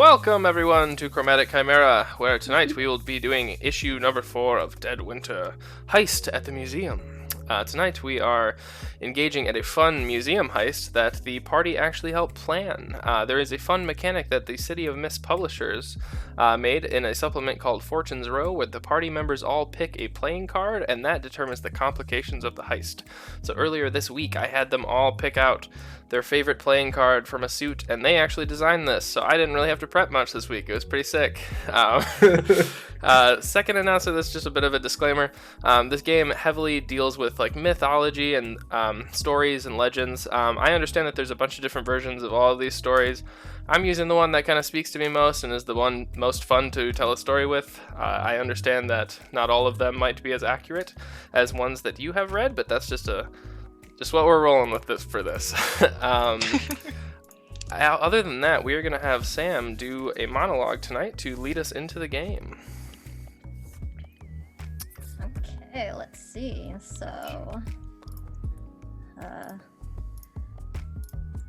Welcome everyone to Chromatic Chimera, where tonight we will be doing issue number 4 of Dead Winter, Heist at the Museum. Tonight we are engaging at a fun museum heist that the party actually helped plan. There is a fun mechanic that the City of Mist publishers made in a supplement called Fortune's Row, where the party members all pick a playing card, and that determines the complications of the heist. So earlier this week I had them all pick out their favorite playing card from a suit, and they actually designed this, so I didn't really have to prep much this week. It was pretty sick. Second announcement, this is just a bit of a disclaimer. This game heavily deals with like mythology and stories and legends. I understand that there's a bunch of different versions of all of these stories. I'm using the one that kind of speaks to me most and is the one most fun to tell a story with. I understand that not all of them might be as accurate as ones that you have read, but that's just what we're rolling with this for this. Other than that, we are going to have Sam do a monologue tonight to lead us into the game. Okay, let's see. So,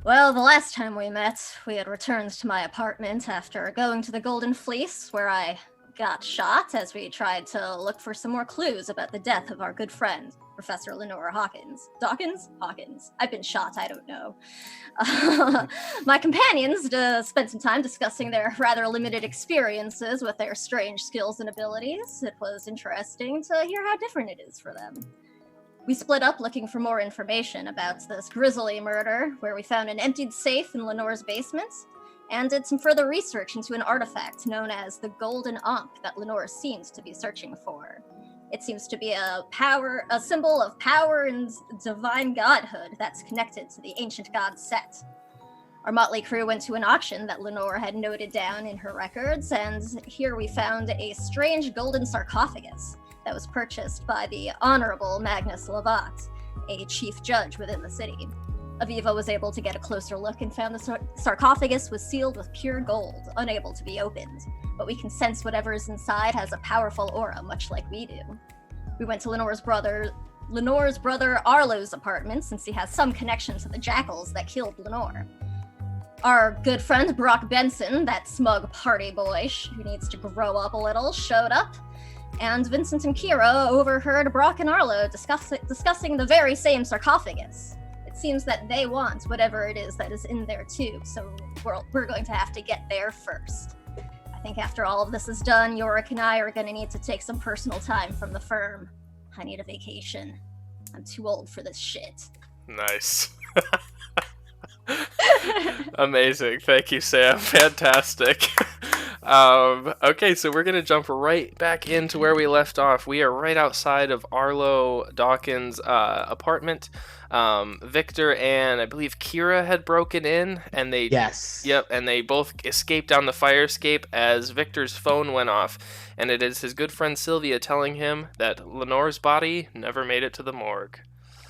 well, the last time we met, we had returned to my apartment after going to the Golden Fleece, where I got shot as we tried to look for some more clues about the death of our good friend, Professor Lenora Hawkins. Hawkins. I've been shot, I don't know. My companions spent some time discussing their rather limited experiences with their strange skills and abilities. It was interesting to hear how different it is for them. We split up looking for more information about this grisly murder, where we found an emptied safe in Lenore's basement, and did some further research into an artifact known as the Golden Ankh that Lenore seems to be searching for. It seems to be a symbol of power and divine godhood that's connected to the ancient god Set. Our motley crew went to an auction that Lenore had noted down in her records, and here we found a strange golden sarcophagus that was purchased by the Honorable Magnus Lavat, a chief judge within the city. Aviva was able to get a closer look and found the sarcophagus was sealed with pure gold, unable to be opened, but we can sense whatever is inside has a powerful aura, much like we do. We went to Lenore's brother Arlo's apartment, since he has some connection to the jackals that killed Lenore. Our good friend Brock Benson, that smug party boy who needs to grow up a little, showed up, and Vincent and Kira overheard Brock and Arlo discussing the very same sarcophagus. It seems that they want whatever it is that is in there too, so we're going to have to get there first. I think after all of this is done, Yorick and I are going to need to take some personal time from the firm. I need a vacation. I'm too old for this shit. Nice. Amazing. Thank you, Sam. Fantastic. Okay, so we're going to jump right back into where we left off. We are right outside of Arlo Dawkins' apartment. Victor and I believe Kira had broken in, and they and they both escaped down the fire escape as Victor's phone went off, and it is his good friend Sylvia telling him that Lenore's body never made it to the morgue.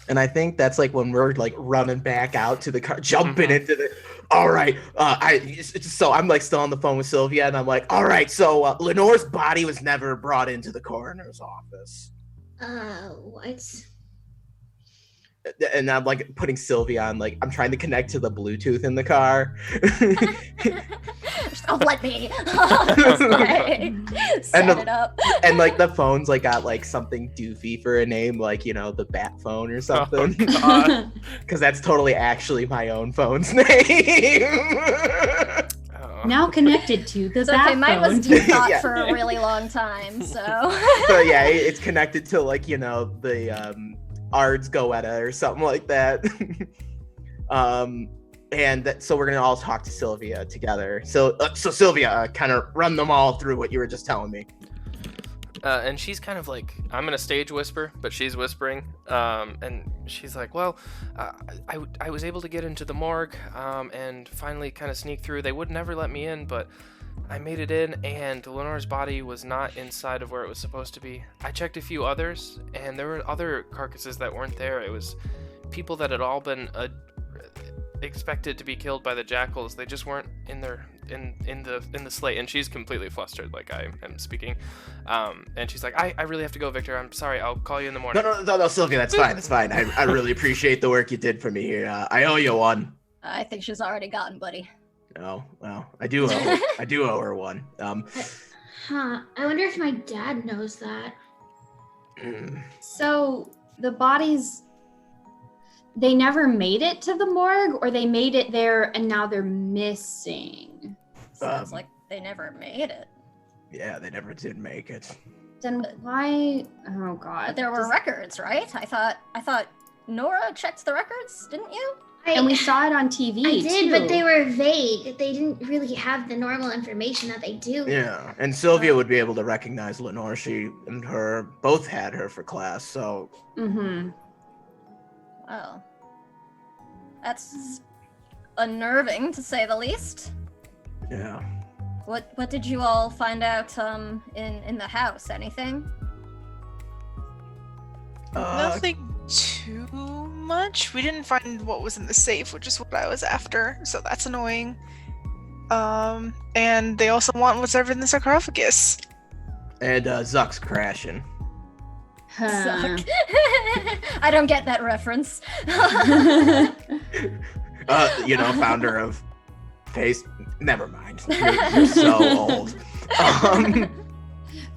And I think that's like when we're like running back out to the car, jumping into the. All right, so I'm like still on the phone with Sylvia, and I'm like, all right, so Lenore's body was never brought into the coroner's office. What? And I'm like putting Sylvia on, like I'm trying to connect to the Bluetooth in the car. Oh, let me. Set it up. And like the phone's like got like something doofy for a name, like, you know, the Bat phone or something. Because that's totally actually my own phone's name. Now connected to the Bat phone. Mine was default for a really long time, so. So yeah, it's connected to like, you know, the Ards Goetta or something like that. So we're gonna all talk to Sylvia together. So Sylvia, kind of run them all through what you were just telling me. And she's kind of like, I'm gonna stage whisper, but she's whispering. And she's like, well, I was able to get into the morgue, and finally kind of sneak through. They would never let me in, but I made it in, and Lenore's body was not inside of where it was supposed to be. I checked a few others, and there were other carcasses that weren't there. It was people that had all been expected to be killed by the jackals. They just weren't in the slate. And she's completely flustered, like I am speaking. And she's like, I really have to go, Victor. I'm sorry. I'll call you in the morning. No, Sylvia, that's fine. That's fine. I really appreciate the work you did for me here. I owe you one. I think she's already gotten, buddy. Oh, well, I do owe her one. I wonder if my dad knows that. So the bodies, they never made it to the morgue, or they made it there and now they're missing? Sounds like they never made it. Yeah, they never did make it. Then why? Oh God! But there were records, right? I thought Nora checked the records, didn't you? And we saw it on TV. I did, too. but they were vague. They didn't really have the normal information that they do. Yeah, and Sylvia would be able to recognize Lenore. She and her both had her for class, so. Mm-hmm. Well, that's unnerving, to say the least. Yeah. What did you all find out in the house? Anything? Nothing too much. We didn't find what was in the safe, which is what I was after, so that's annoying. And they also want whatever in the sarcophagus. And Zuck's crashing. Suck. I don't get that reference. Founder of Face. Never mind. You're so old.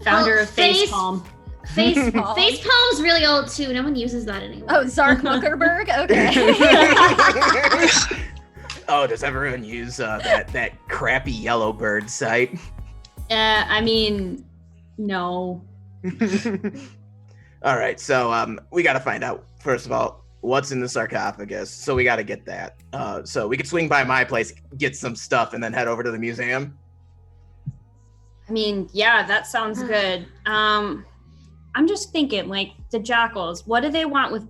Founder of Facepalm. Facepalm's really old too. No one uses that anymore. Oh, Zark Muckerberg? Okay. Oh, does everyone use that crappy yellow bird site? I mean, no. All right, so we got to find out, first of all, what's in the sarcophagus. So we got to get that. So we could swing by my place, get some stuff, and then head over to the museum. I mean, yeah, that sounds good. I'm just thinking, like, the jackals, what do they want with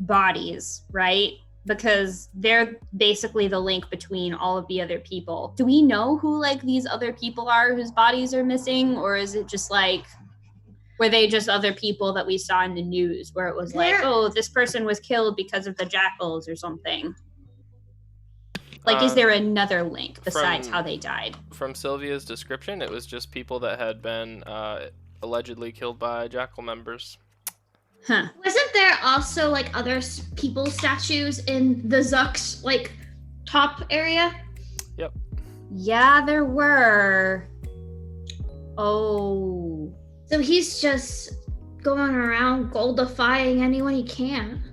bodies, right? Because they're basically the link between all of the other people. Do we know who, like, these other people are whose bodies are missing? Or is it just, like, were they just other people that we saw in the news where it was like, oh, this person was killed because of the jackals or something? Like, is there another link besides how they died? From Sylvia's description, it was just people that had been allegedly killed by jackal members. Huh. Wasn't there also, like, other people statues in the Zuck's, like, top area? Yep. Yeah, there were. Oh. So he's just going around goldifying anyone he can.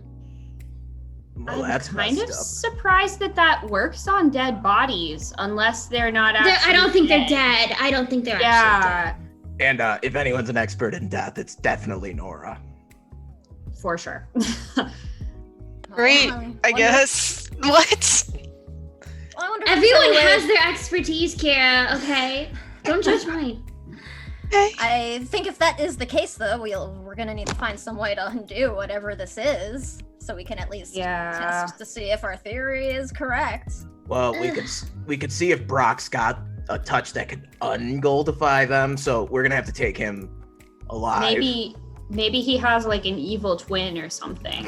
Well, that's I'm kind of messed up. surprised that works on dead bodies, unless they're not actually I don't think dead. they're dead. I don't think they're actually dead. And if anyone's an expert in death, it's definitely Nora. For sure. Great, I guess. What? I wonder if Everyone there's any way- has their expertise, Kara, okay? Don't judge mine. Okay. I think if that is the case, though, we're gonna need to find some way to undo whatever this is, so we can at least test to see if our theory is correct. Well, we could see if Brock's got a touch that could ungoldify them, so we're gonna have to take him alive. Maybe he has, like, an evil twin or something.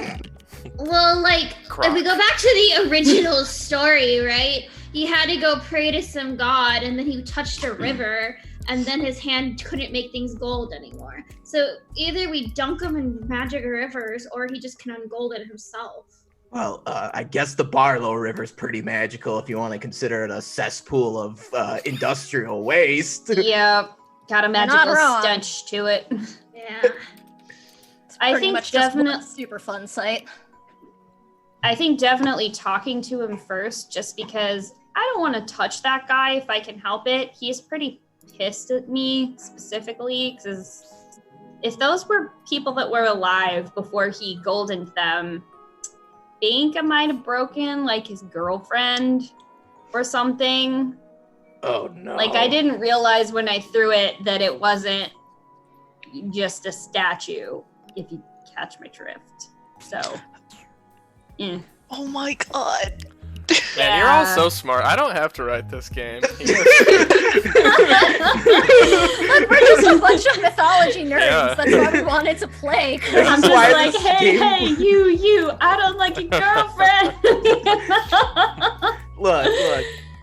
Well, like, if we go back to the original story, right? He had to go pray to some god, and then he touched a river, and then his hand couldn't make things gold anymore. So either we dunk him in magic rivers, or he just can ungold it himself. Well, I guess the Barlow River's pretty magical if you want to consider it a cesspool of industrial waste. Yep. Got a magical stench to it. Yeah. I Pretty think much just definitely one super fun site. I think definitely talking to him first, just because I don't want to touch that guy if I can help it. He's pretty pissed at me specifically, because if those were people that were alive before he goldened them, I think I might have broken, like, his girlfriend or something. Oh no. Like, I didn't realize when I threw it that it wasn't just a statue, if you catch my drift. So, yeah. Oh my god. Man, you're all so smart. I don't have to write this game. Look, we're just a bunch of mythology nerds that probably wanted to play. I'm just why like, this hey, game- you, I don't like your girlfriend. Look,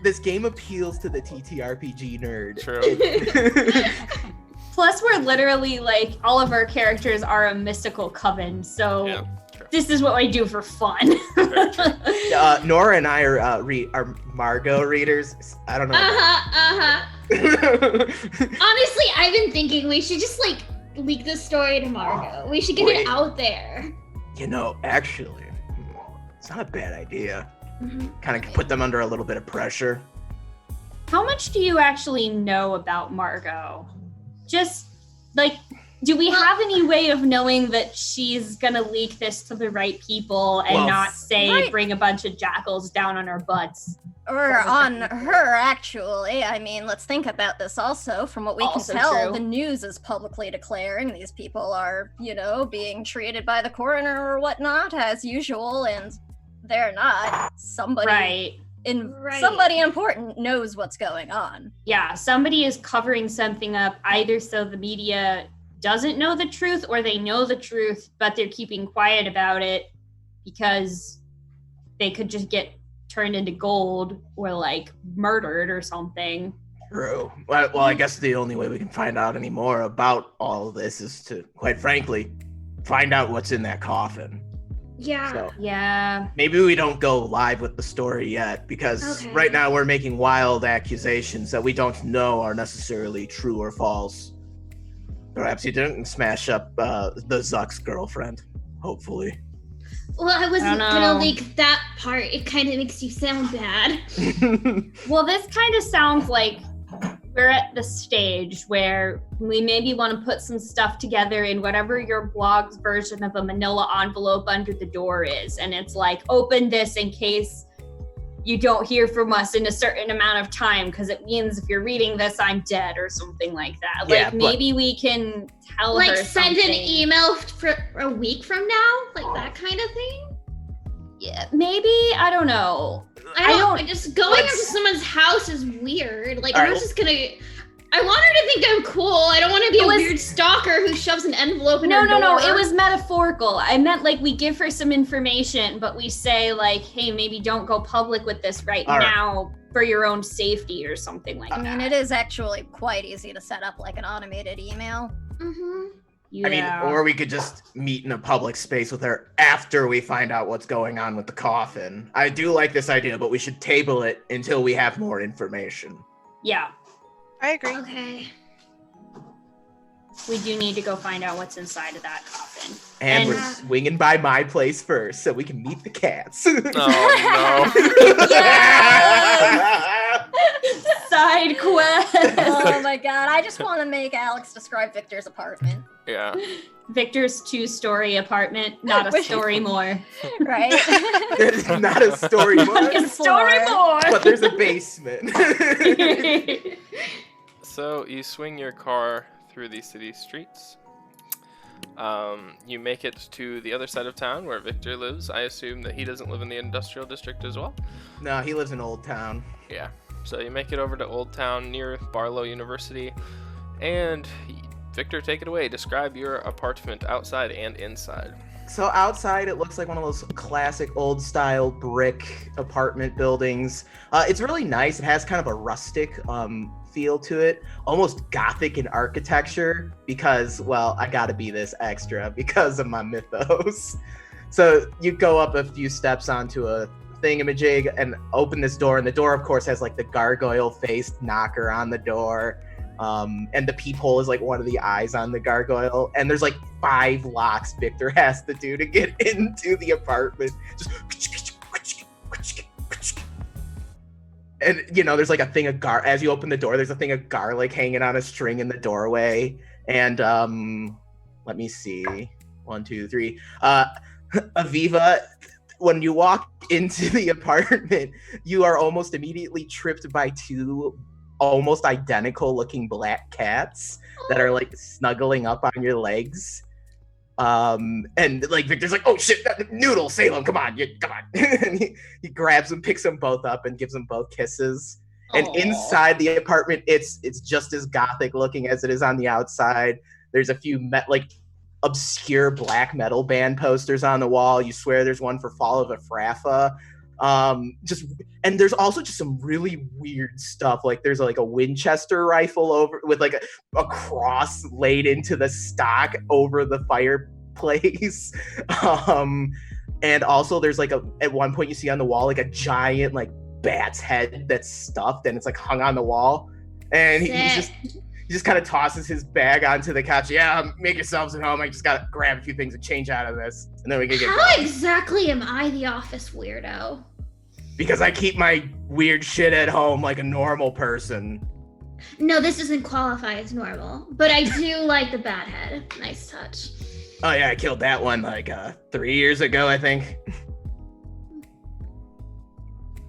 this game appeals to the TTRPG nerd. True. Plus, we're literally, like, all of our characters are a mystical coven, so Yeah. this is what I do for fun. Nora and I are Margot readers. I don't know. Honestly, I've been thinking we should just like leak this story to Margot. We should get it out there. Actually, it's not a bad idea. Mm-hmm. Kind of put them under a little bit of pressure. How much do you actually know about Margot? Just like, do we have any way of knowing that she's gonna leak this to the right people and not say bring a bunch of jackals down on our butts? Or on her, actually. I mean, let's think about this also. From what we can tell, the news is publicly declaring these people are, being treated by the coroner or whatnot, as usual, and they're not. Somebody important knows what's going on. Yeah, somebody is covering something up, either so the media doesn't know the truth or they know the truth, but they're keeping quiet about it because they could just get turned into gold or like murdered or something. True. Well, I guess the only way we can find out any more about all of this is to, quite frankly, find out what's in that coffin. Yeah. So, yeah. Maybe we don't go live with the story yet because right now we're making wild accusations that we don't know are necessarily true or false. Perhaps you didn't smash up the Zuck's girlfriend. Hopefully. Well, I wasn't gonna leak that part. It kind of makes you sound bad. Well, this kind of sounds like we're at the stage where we maybe want to put some stuff together in whatever your blog's version of a manila envelope under the door is. And it's like, open this in case you don't hear from us in a certain amount of time, because it means if you're reading this, I'm dead or something like that. Like, maybe we can tell her send an email for a week from now? Like that kind of thing? Yeah, maybe. I don't know. Just going into someone's house is weird. Like, I'm just gonna... I want her to think I'm cool. I don't want to be a weird stalker who shoves an envelope in her door. No. It was metaphorical. I meant like we give her some information, but we say like, hey, maybe don't go public with this right now for your own safety or something like that. I mean, it is actually quite easy to set up like an automated email. Mm-hmm. Yeah. I mean, or we could just meet in a public space with her after we find out what's going on with the coffin. I do like this idea, but we should table it until we have more information. Yeah. I agree. Okay. We do need to go find out what's inside of that coffin. And we're swinging by my place first so we can meet the cats. Oh, no. Side quest. Oh my god, I just want to make Alex describe Victor's apartment. Yeah. Victor's 2-story apartment, not a story more. Right? There's not a story more. A story more. But there's a basement. So you swing your car through the city streets. You make it to the other side of town where Victor lives. I assume that he doesn't live in the industrial district as well. No, he lives in Old Town. Yeah. So you make it over to Old Town near Barlow University. And Victor, take it away. Describe your apartment outside and inside. So outside, it looks like one of those classic old-style brick apartment buildings. It's really nice. It has kind of a rustic feel to it, almost Gothic in architecture because, well, I gotta be this extra because of my mythos. So you go up a few steps onto a thingamajig and open this door, and the door, of course, has like the gargoyle-faced knocker on the door. And the peephole is like one of the eyes on the gargoyle, and there's like 5 locks Victor has to do to get into the apartment. Just and there's like a thing of as you open the door, there's a thing of garlic hanging on a string in the doorway. And let me see, 1, 2, 3. Aviva, when you walk into the apartment, you are almost immediately tripped by 2 almost identical looking black cats that are like snuggling up on your legs. And like Victor's like, oh shit, Noodle, Salem, come on. And he grabs them, picks them both up, and gives them both kisses. And inside the apartment, it's just as Gothic looking as it is on the outside. There's a few obscure black metal band posters on the wall. You swear there's one for Fall of Afrafa. And there's also just some really weird stuff. Like there's like a Winchester rifle over with like a cross laid into the stock over the fireplace. And And also there's like at one point you see on the wall like a giant like bat's head that's stuffed and it's like hung on the wall. And he just kind of tosses his bag onto the couch. Yeah, make yourselves at home. I just gotta grab a few things and change out of this. And then we can get How going. exactly am I the office weirdo? Because I keep my weird shit at home like a normal person. No, this doesn't qualify as normal, but I do like the bat head. Nice touch. Oh yeah, I killed that one like 3 years ago, I think.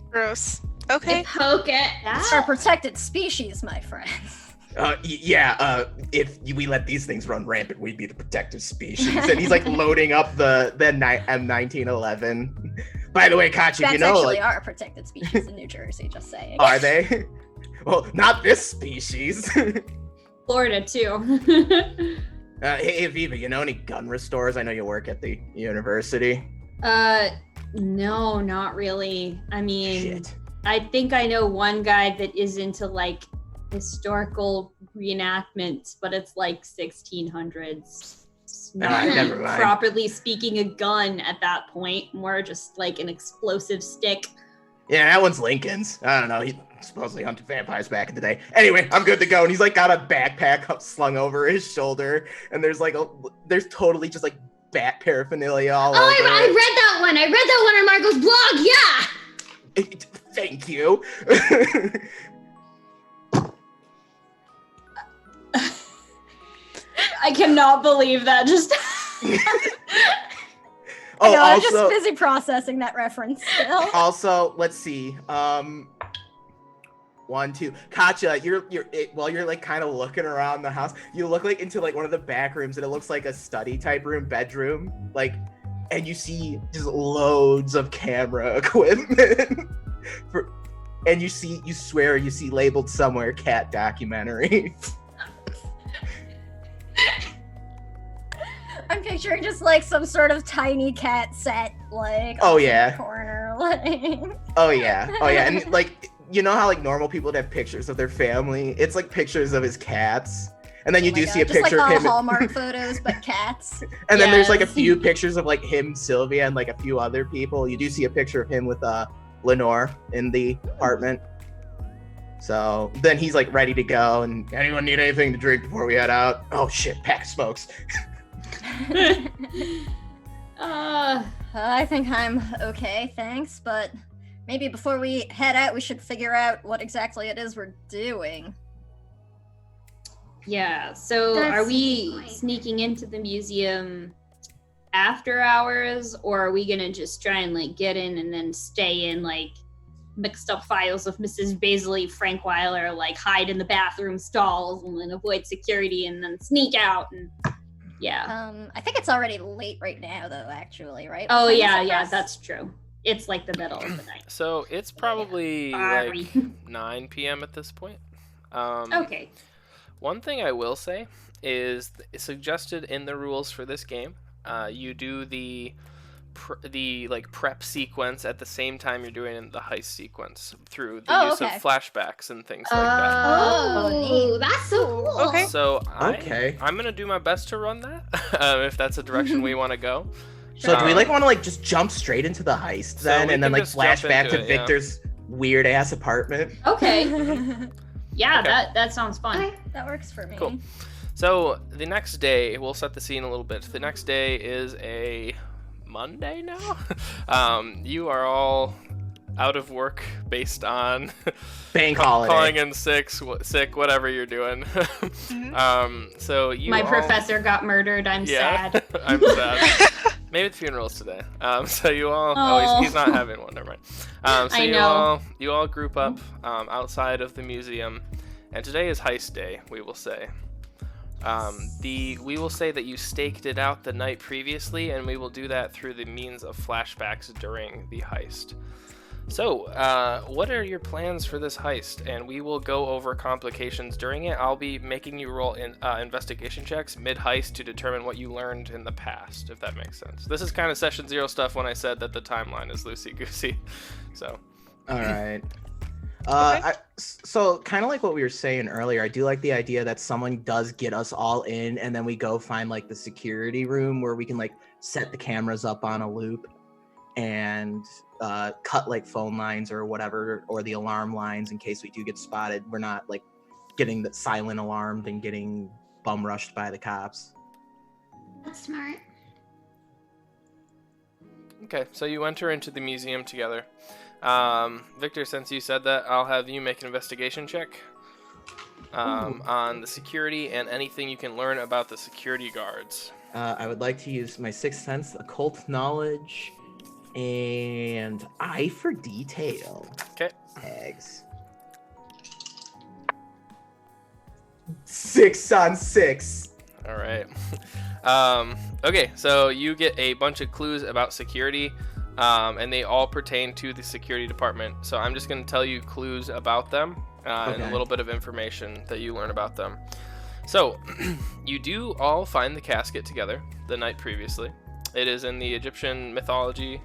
Gross. Okay. Poke it. It's our protected species, my friend. If we let these things run rampant, we'd be the protective species. And he's like loading up the M1911. By the way, Kachi, That's you know, actually like, our protected species in New Jersey, just saying. are they? Well, not this species. Florida too. Hey, Aviva, you know any gun restorers? I know you work at the university. No, not really. I mean, Shit. I think I know one guy that is into like historical reenactments, but it's like 1600s. It's not Never mind. properly speaking a gun at that point, more just like an explosive stick. Yeah, that one's Lincoln's. I don't know. He supposedly hunted vampires back in the day. Anyway, I'm good to go. And he's like got a backpack up, slung over his shoulder, and there's there's totally just like bat paraphernalia all over. I read that one. I read that one on Marco's blog. Yeah. Thank you. I cannot believe that just. Oh, No, I'm also, just busy processing that reference still. also, let's see. 1, 2. Katja, while you're like kind of looking around the house, you look like into like one of the back rooms, and it looks like a study type room, bedroom, like, and you see just loads of camera equipment. And you swear you see labeled somewhere cat documentary. I'm picturing just like some sort of tiny cat set, like Oh, off in yeah. the corner, like. Oh yeah, and like you know how like normal people would have pictures of their family? It's like pictures of his cats, and then you Oh my do God, see a just picture like of all him. Hallmark photos, but cats. And then there's like a Yes. few pictures of like him, Sylvia, and like a few other people. You do see a picture of him with Lenore in the apartment. So then he's like ready to go. And anyone need anything to drink before we head out? Oh shit, pack of smokes. I think I'm okay, thanks, but maybe before we head out, we should figure out what exactly it is we're doing. Yeah, so That's are we fine. sneaking into the museum after hours, or are we gonna just try and like get in and then stay in like mixed up files of Mrs. Baisley Frankweiler, like hide in the bathroom stalls and then avoid security and then sneak out and yeah. I think it's already late right now, though, actually, right? Oh What time is yeah, it, yeah, Russ? that's true. It's like the middle of the night. So it's probably Sorry. like 9 p.m. at this point. Okay. One thing I will say is suggested in the rules for this game. You do the prep sequence at the same time you're doing the heist sequence through the use okay. of flashbacks and things like that. Oh, Oh, that's so cool. Okay. So Okay. I'm gonna do my best to run that if that's a direction we want to go. So do we like want to like just jump straight into the heist So then, we and then can like just flash jump back into to it, yeah. Victor's weird ass apartment? Okay. Yeah, Okay. that sounds fun. Okay. That works for me. Cool. So the next day, we'll set the scene a little bit. The next day is a Monday now. You are all out of work based on Bank holiday. calling in sick, whatever you're doing. So you My all- professor got murdered. I'm Yeah, sad. I'm sad. Maybe the funeral's today. So you all. Oh, he's not having one. Never mind. So I you know. all group up outside of the museum, and today is heist day. We will say. We will say that you staked it out the night previously, and we will do that through the means of flashbacks during the heist. So, what are your plans for this heist? And we will go over complications during it. I'll be making you roll investigation checks mid-heist to determine what you learned in the past, if that makes sense. This is kind of session 0 stuff when I said that the timeline is loosey-goosey. So, All right. Okay. So kind of like what we were saying earlier, I do like the idea that someone does get us all in, and then we go find like the security room where we can like set the cameras up on a loop. and cut like phone lines or whatever, or the alarm lines in case we do get spotted. We're not like getting the silent alarmed and getting bum rushed by the cops. That's smart. Okay, so you enter into the museum together. Victor, since you said that, I'll have you make an investigation check on the security and anything you can learn about the security guards. I would like to use my sixth sense, occult knowledge, and eye for detail. Okay. Tags. 6 on 6. All right. Okay, so you get a bunch of clues about security, and they all pertain to the security department. So I'm just going to tell you clues about them and a little bit of information that you learn about them. So you do all find the casket together the night previously. It is in the Egyptian mythology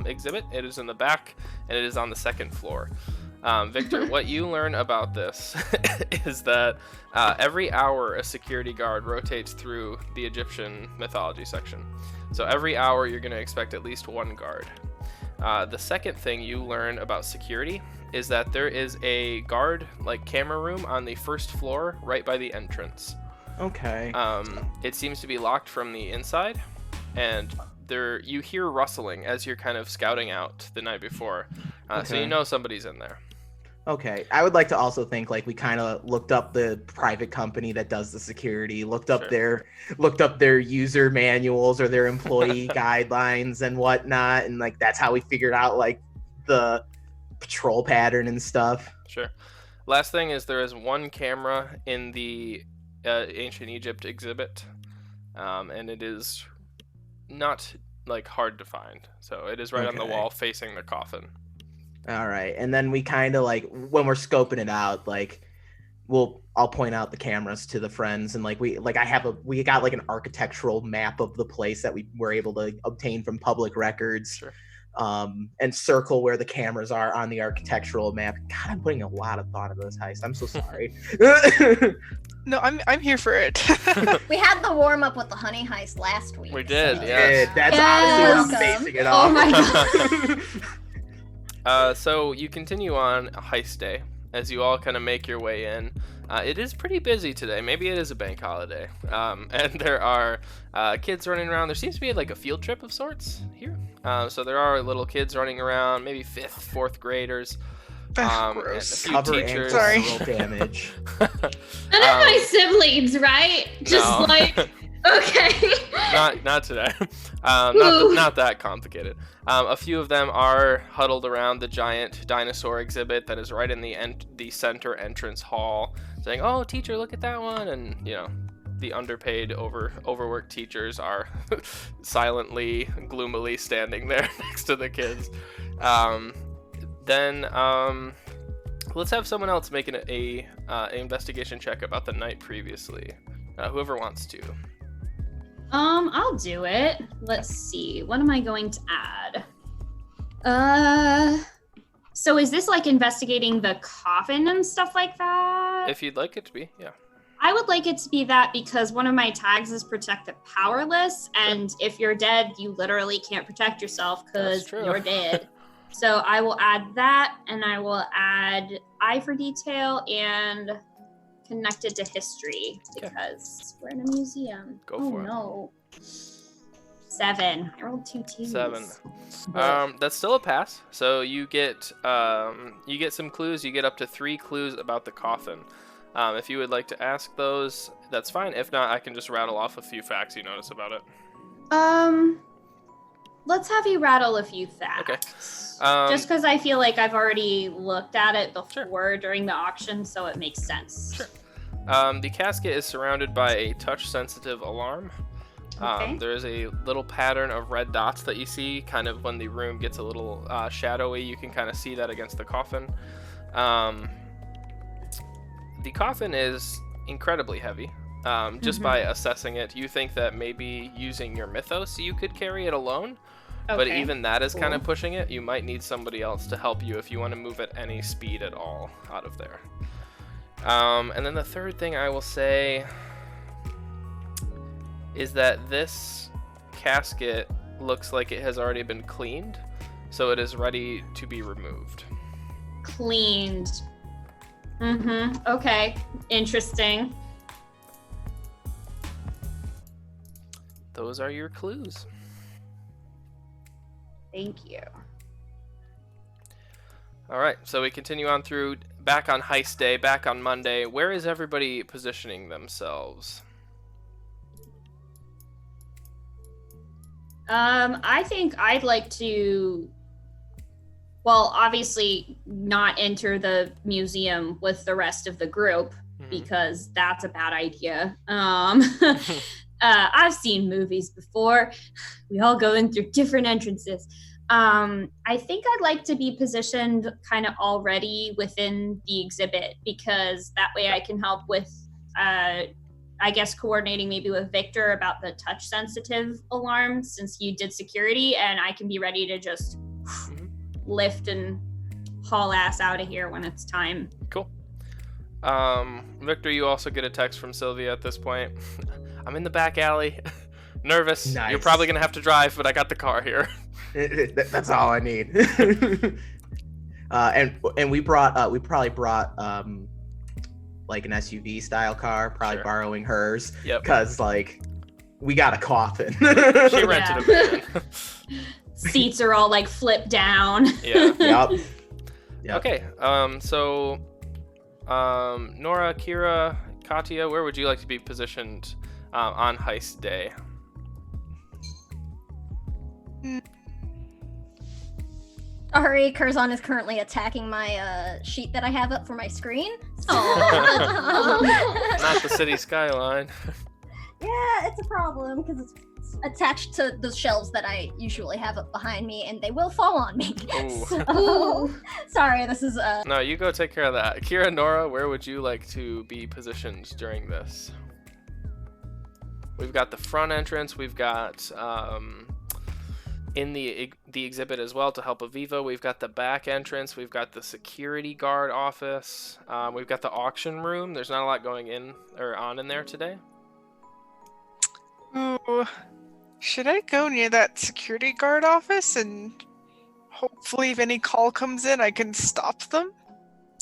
exhibit. It is in the back, and it is on the second floor. Victor, what you learn about this is that every hour a security guard rotates through the Egyptian mythology section. So every hour you're going to expect at least one guard. The second thing you learn about security is that there is a guard like camera room on the first floor right by the entrance. Okay. It seems to be locked from the inside, and you hear rustling as you're kind of scouting out the night before. So you know somebody's in there. Okay, I would like to also think like we kind of looked up the private company that does the security, looked up their user manuals or their employee guidelines and whatnot, and like that's how we figured out like the patrol pattern and stuff. Sure. Last thing is there is one camera in the ancient Egypt exhibit, and it is not like hard to find. So it is right on the wall facing the coffin. All right, and then we kind of like when we're scoping it out, like I'll point out the cameras to the friends, and like we got like an architectural map of the place that we were able to obtain from public records. Sure. And circle where the cameras are on the architectural map. God, I'm putting a lot of thought into this heist. I'm so sorry. No, I'm here for it. We had the warm up with the honey heist last week. We did, so. yeah. That's honestly what I'm basing it Oh off. my god. So you continue on heist day as you all kind of make your way in. It is pretty busy today. Maybe it is a bank holiday. And there are kids running around. There seems to be like a field trip of sorts here. So there are little kids running around, maybe 5th, 4th graders. Gross. And a few teachers. Sorry. Damage. None of my siblings, right? Just No. like, okay. Not today. Not that complicated. A few of them are huddled around the giant dinosaur exhibit that is right in the center entrance hall, saying, "Oh, teacher, look at that one!" And the underpaid, overworked teachers are silently, gloomily standing there next to the kids. Then let's have someone else make an investigation check about the night previously. Whoever wants to. I'll do it. Let's see. What am I going to add? So is this like investigating the coffin and stuff like that? If you'd like it to be, yeah. I would like it to be that because one of my tags is protect the powerless, and if you're dead, you literally can't protect yourself because you're dead. So I will add that, and I will add eye for detail and connected to history because we're in a museum. Go for it. No. 7. I rolled 2 2s. 7. That's still a pass. So you get some clues. You get up to 3 clues about the coffin. If you would like to ask those, that's fine. If not, I can just rattle off a few facts you notice about it. Let's have you rattle a few facts. Okay. Just because I feel like I've already looked at it before during the auction, so it makes sense. Sure. The casket is surrounded by a touch-sensitive alarm. Okay. There is a little pattern of red dots that you see kind of when the room gets a little shadowy. You can kind of see that against the coffin. The coffin is incredibly heavy. Just by assessing it, you think that maybe using your mythos you could carry it alone. But even that is kind of pushing it. You might need somebody else to help you if you want to move at any speed at all out of there. And then the third thing I will say is that this casket looks like it has already been cleaned. so it is ready to be removed. Cleaned. Okay. Interesting. Those are your clues. Thank you. All right, so we continue on through, back on Heist Day, back on Monday. Where is everybody positioning themselves? I think I'd like to, well, obviously not enter the museum with the rest of the group, because that's a bad idea. I've seen movies before. We all go in through different entrances. I think I'd like to be positioned kind of already within the exhibit, because that way I can help with, I guess, coordinating maybe with Victor about the touch sensitive alarm, since you did security, and I can be ready to just lift and haul ass out of here when it's time. Cool. Victor, you also get a text from Sylvia at this point. I'm in the back alley. Nervous. Nice. You're probably gonna have to drive, but I got the car here. That's all I need. And we probably brought like an SUV style car, probably Sure. borrowing hers. Yep. Cause like we got a coffin. She rented a van. Seats are all like flipped down. Yeah. Yep. Okay. So, Nora, Kira, Katya, where would you like to be positioned on Heist Day? Sorry, Curzon is currently attacking my sheet that I have up for my screen. Not the city skyline. Yeah, it's a problem because it's attached to the shelves that I usually have up behind me, and they will fall on me. Ooh. So, sorry, this is No, you go take care of that. Kira, Nora, where would you like to be positioned during this? We've got the front entrance. We've got in the exhibit as well to help Aviva. We've got the back entrance. We've got the security guard office. We've got the auction room. There's not a lot going in or on in there today. Ooh, should I go near that security guard office and hopefully if any call comes in, I can stop them?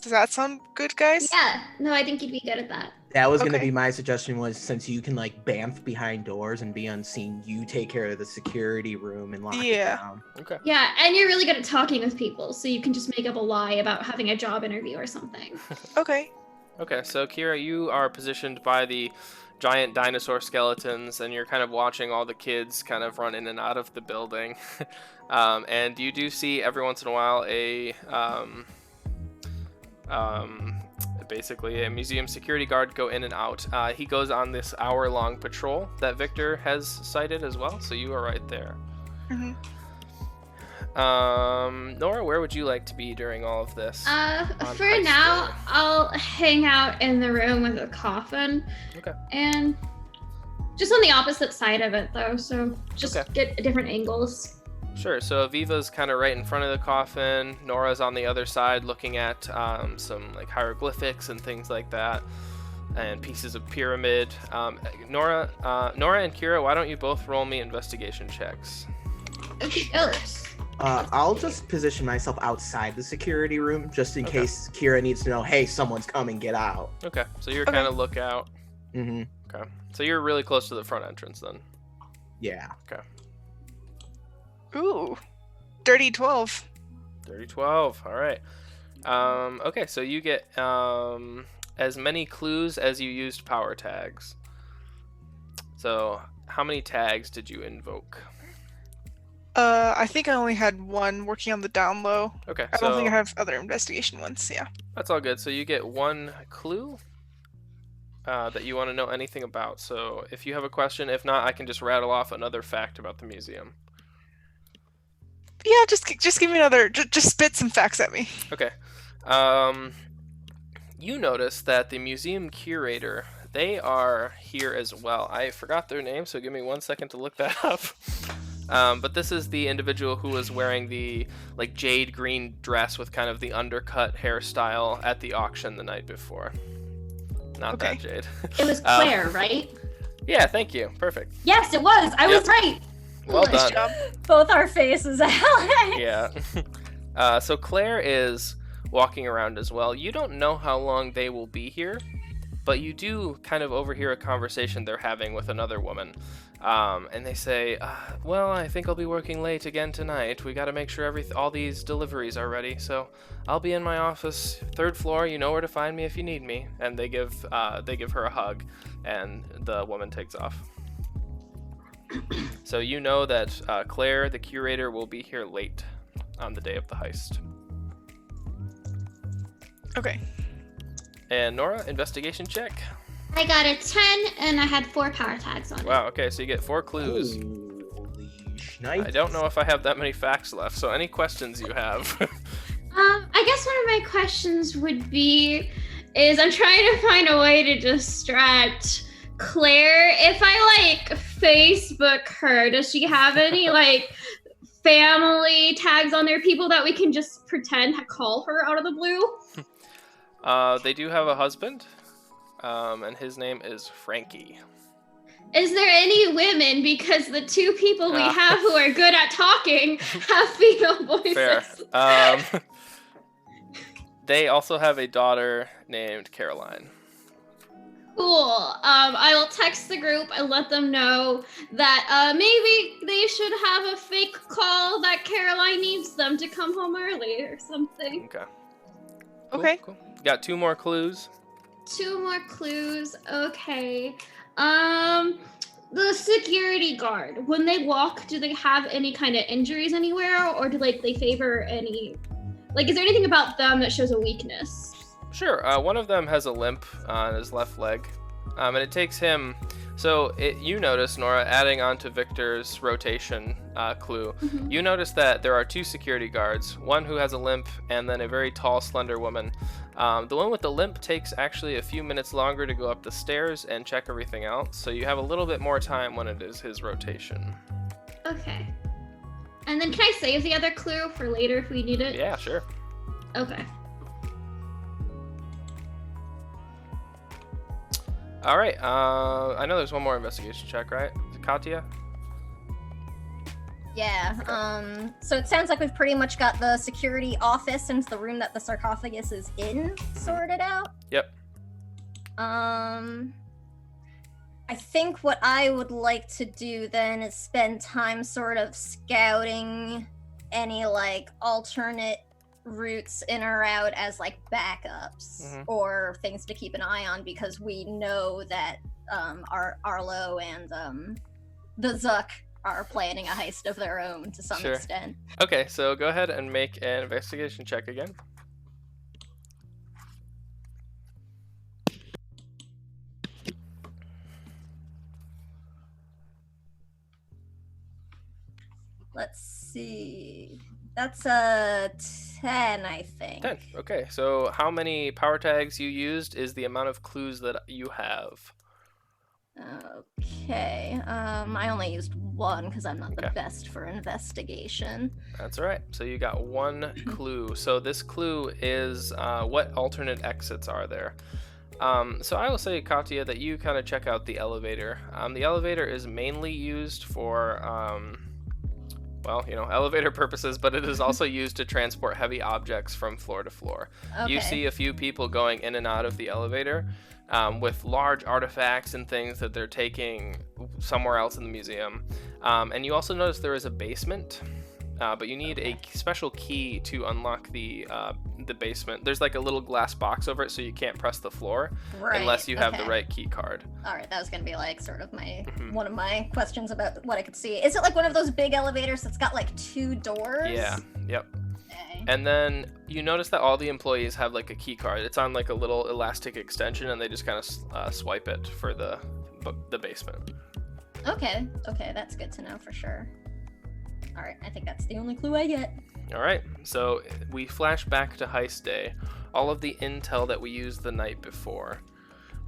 Does that sound good, guys? Yeah, no, I think you'd be good at that. That was gonna Okay. be my suggestion, was since you can like bamf behind doors and be unseen, you take care of the security room and lock it Yeah. down. Okay. Yeah, and you're really good at talking with people, so you can just make up a lie about having a job interview or something. Okay. Okay, so Kira, you are positioned by the giant dinosaur skeletons, and you're kind of watching all the kids kind of run in and out of the building. And you do see every once in a while basically a museum security guard go in and out. He goes on this hour-long patrol that Victor has cited as well, so you are right there. Mm-hmm. Nora, where would you like to be during all of this? on For Heist now, Day? I'll hang out in the room with a coffin. Okay. And just on the opposite side of it, though, so just Okay. get different angles. Sure, so Aviva's kind of right in front of the coffin. Nora's on the other side looking at some like hieroglyphics and things like that, and pieces of pyramid. Nora and Kira, why don't you both roll me investigation checks? Okay, oh, I'll just position myself outside the security room just in Okay. case Kira needs to know, hey, someone's coming, get out. Okay, so you're Okay. kind of lookout. Mm-hmm. Okay, so you're really close to the front entrance then. Yeah. Ooh. Dirty 12. 30-12, all right. Okay, so you get as many clues as you used power tags. So how many tags did you invoke? I think I only had one working on the down low. Okay, I don't think I so have other investigation ones, yeah. that's all good. So you get one clue that you want to know anything about. So if you have a question, if not, I can just rattle off another fact about the museum. Yeah, just give me another, just spit some facts at me. Okay. You notice that the museum curator, they are here as well. I forgot their name, so give me 1 second to look that up. But this is the individual who was wearing the like jade green dress with kind of the undercut hairstyle at the auction the night before. Not Okay. that Jade. It was Claire, right? Yeah, thank you. Perfect. Yes, it was. I Yep. was right. Well Nice done. job. Both our faces, Alex. Yeah. So Claire is walking around as well. You don't know how long they will be here, but you do kind of overhear a conversation they're having with another woman. And they say, well, I think I'll be working late again tonight. We got to make sure all these deliveries are ready. So I'll be in my office, 3rd floor. You know where to find me if you need me. And they give her a hug, and the woman takes off. So you know that Claire, the curator, will be here late on the day of the heist. Okay. And Nora, investigation check. I got a 10 and I had 4 power tags on it. Wow, okay, so you get 4 clues. Holy shnipe. I don't know if I have that many facts left, so any questions you have? I guess one of my questions would be, I'm trying to find a way to distract Claire. If I Facebook her, does she have any family tags on there? People that we can just pretend call her out of the blue? They do have a husband, and his name is Frankie. Is there any women? Because the 2 people we have who are good at talking have female voices. Fair. They also have a daughter named Caroline. Cool. I will text the group and let them know that maybe they should have a fake call that Caroline needs them to come home early or something. Okay. Okay. Cool. Got 2 more clues. 2 more clues. Okay. The security guard, when they walk, do they have any kind of injuries anywhere, or do they favor any? Is there anything about them that shows a weakness? Sure. One of them has a limp on his left leg, and it takes him. So you notice, Nora, adding on to Victor's rotation clue, you notice that there are 2 security guards, one who has a limp and then a very tall, slender woman. The one with the limp takes actually a few minutes longer to go up the stairs and check everything out, so you have a little bit more time when it is his rotation. Okay. And then can I save the other clue for later if we need it? Yeah, sure. Okay. All right. I know there's one more investigation check, right? Is it Katya? Yeah, so it sounds like we've pretty much got the security office and the room that the sarcophagus is in sorted out. Yep. I think what I would like to do then is spend time sort of scouting any alternate routes in or out as backups or things to keep an eye on, because we know that Arlo and the Zuck are planning a heist of their own to some extent. Okay, so go ahead and make an investigation check again. Let's see. That's a 10, I think. 10. Okay, so how many power tags you used is the amount of clues that you have. Okay. I only used 1 because I'm not the best for investigation. That's all right. So you got 1 clue. So this clue is what alternate exits are there. So I will say, Katya, that you kind of check out the elevator. The elevator is mainly used for, elevator purposes, but it is also used to transport heavy objects from floor to floor. Okay. You see a few people going in and out of the elevator with large artifacts and things that they're taking somewhere else in the museum. And you also notice there is a basement, but you need a special key to unlock the basement. There's a little glass box over it, so you can't press the floor unless you have the right key card. All right, that was gonna be sort of my one of my questions about what I could see. Is it one of those big elevators that's got 2 doors? Yeah. Yep. Okay. And then you notice that all the employees have a key card. It's on a little elastic extension, and they just kind of swipe it for the basement. Okay, that's good to know for sure. All right, I think that's the only clue I get. All right, so we flash back to heist day. All of the intel that we used the night before.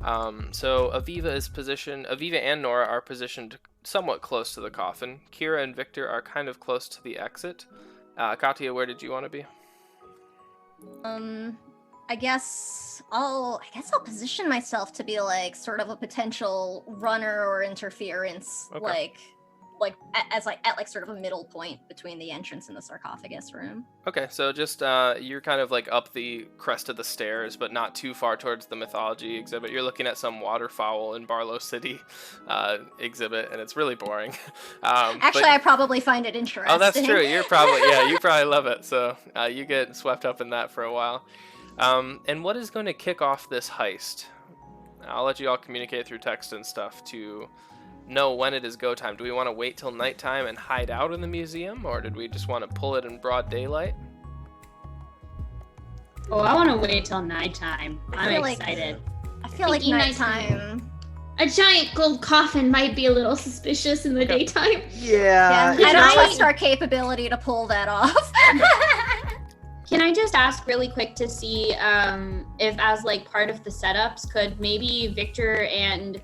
So Aviva and Nora are positioned somewhat close to the coffin. Kira and Victor are kind of close to the exit. Katya, where did you want to be? I guess I'll position myself to be sort of a potential runner or interference, Okay. like at sort of a middle point between the entrance and the sarcophagus room. Okay, so just you're kind of like up the crest of the stairs, but not too far towards the mythology exhibit. You're looking at some waterfowl in Barlow City exhibit, and it's really boring. Actually, I probably find it interesting. Oh, that's true. You probably love it. So you get swept up in that for a while. And what is going to kick off this heist? I'll let you all communicate through text and stuff to know when it is go time. Do we want to wait till nighttime and hide out in the museum, or did we just want to pull it in broad daylight? Oh, I want to wait till nighttime. I'm like- excited. I feel like Thinking nighttime. A giant gold coffin might be a little suspicious in the daytime. Yeah. I don't trust our capability to pull that off. Can I just ask really quick to see if, as like part of the setups, could maybe Victor and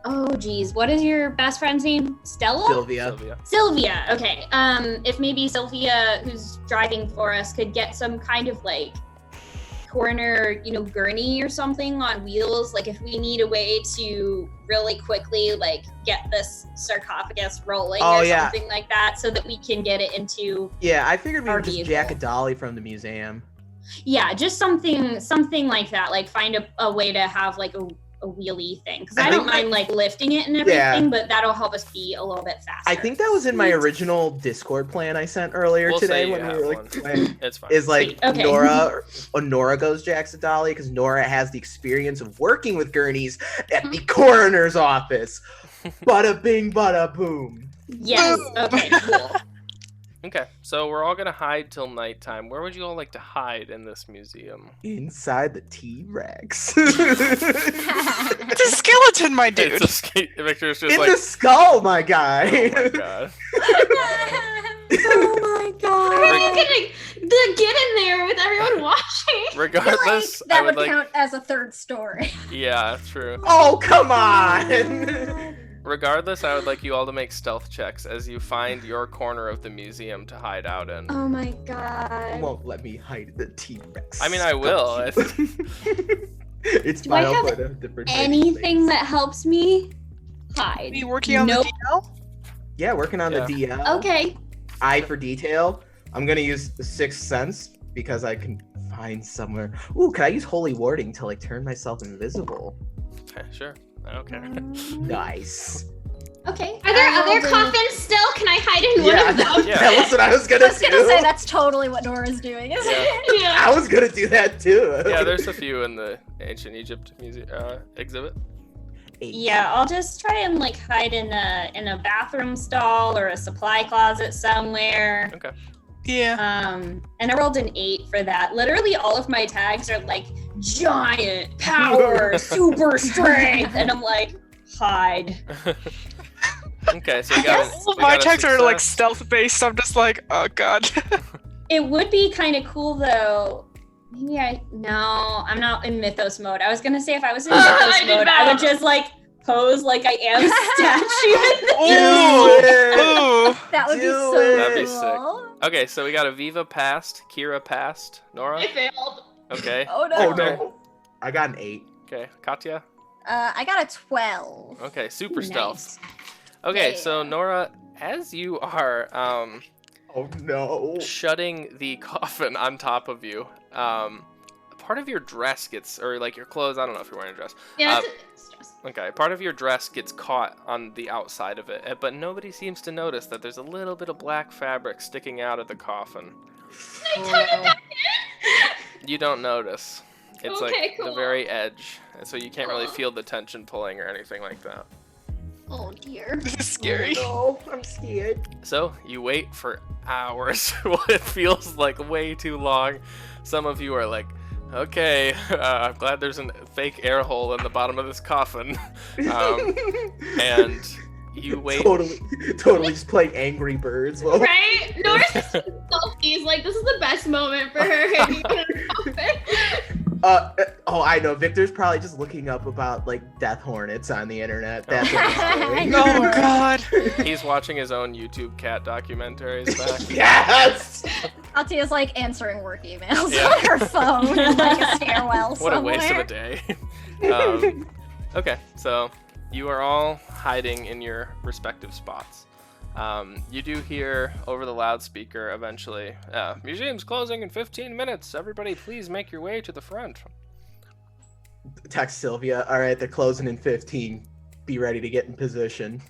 what is your best friend's name? Stella? Sylvia. Sylvia. Okay. If maybe Sylvia, who's driving for us, could get some kind of like corner, gurney or something on wheels. Like if we need a way to really quickly like get this sarcophagus rolling or something like that, so that we can get it into. Yeah, I figured we our would just vehicle. jack a dolly from the museum. Yeah, just something like that. Like find a way to have like a wheelie thing, because I don't mind like lifting it and everything, but that'll help us be a little bit faster. I think that was in my original Discord plan I sent earlier We'll today say when you we have were like one. playing. It's fine. Is like Sweet. Okay. Nora goes jacks a dolly because Nora has the experience of working with gurneys at the coroner's office. Bada bing, bada boom. Yes. Okay. Cool. Okay, so we're all gonna hide till nighttime. Where would you all like to hide in this museum? Inside the T-Rex. It's a skeleton, my dude. It's a Victor's just In like, the skull, my guy. oh my god. Oh my god. How are you gonna get in there with everyone watching? Regardless, that I would like. count as a third story. Yeah, true. Oh, come on. Regardless, I would like you all to make stealth checks as you find your corner of the museum to hide out in. Oh my god. Won't let me hide the T-Rex. I mean, I will. It's Do I fine. I'll have put a different Anything namespace. that helps me hide. Are you working on Nope. the DL? Yeah, working on the DL. Okay. Eye for detail. I'm gonna use the Sixth Sense because I can find somewhere. Ooh, can I use Holy Warding to like turn myself invisible? Okay, sure. I don't care. Nice. Okay. Are there I will other do- coffins still? Can I hide in one Yeah, of them? Yeah. that was what I was I gonna was do. gonna say that's totally what Nora's doing, isn't Yeah. it? Yeah. I was gonna do that too. Yeah, there's a few in the Ancient Egypt exhibit. 8. Yeah, I'll just try and like hide in a bathroom stall or a supply closet somewhere. Okay. Yeah. And I rolled an 8 for that. Literally all of my tags are like giant power, super strength, and I'm like, hide. Okay, so you got All of my checks are like stealth based. I'm just like, oh god. It would be kind of cool though. Maybe no, I'm not in Mythos mode. I was gonna say if I was in I Mythos did mode, I not. would just like pose like I am Do it. Ooh. That would be Do so it. That'd be cool. Okay, so we got Aviva passed, Kira passed, Nora. I failed. Okay. Oh no. Oh no. I got an 8. Okay, Katya. I got a 12. Okay, super Nice. stealth. Okay, Yeah. so Nora, as you are Oh no. shutting the coffin on top of you, part of your dress gets, or like your clothes, I don't know if you're wearing a dress. Yeah, Uh, it's stress. Okay, part of your dress gets caught on the outside of it, but nobody seems to notice that there's a little bit of black fabric sticking out of the coffin. Can I tuck it back in? You don't notice. It's like Okay, the cool. very edge, and so you can't really Aw. feel the tension pulling or anything like that. Oh dear. This is scary. Oh no, I'm scared. So you wait for hours. What it feels like way too long. Some of you are like, okay, I'm glad there's a fake air hole in the bottom of this coffin. And you wait. Totally just playing Angry Birds. Well, Right? Nora's just taking selfies. Like, this is the best moment for her hanging in her coffin. oh, I know. Victor's probably just looking up about like death hornets on the internet. That's what he's doing. Oh god. He's watching his own YouTube cat documentaries back. Yes. Altia's like answering work emails Yeah. on her phone in like a stairwell What a somewhere. waste of a day. Okay, so you are all hiding in your respective spots. You do hear over the loudspeaker eventually, museum's closing in 15 minutes. Everybody please make your way to the front. Text Sylvia. All right, they're closing in 15. Be ready to get in position.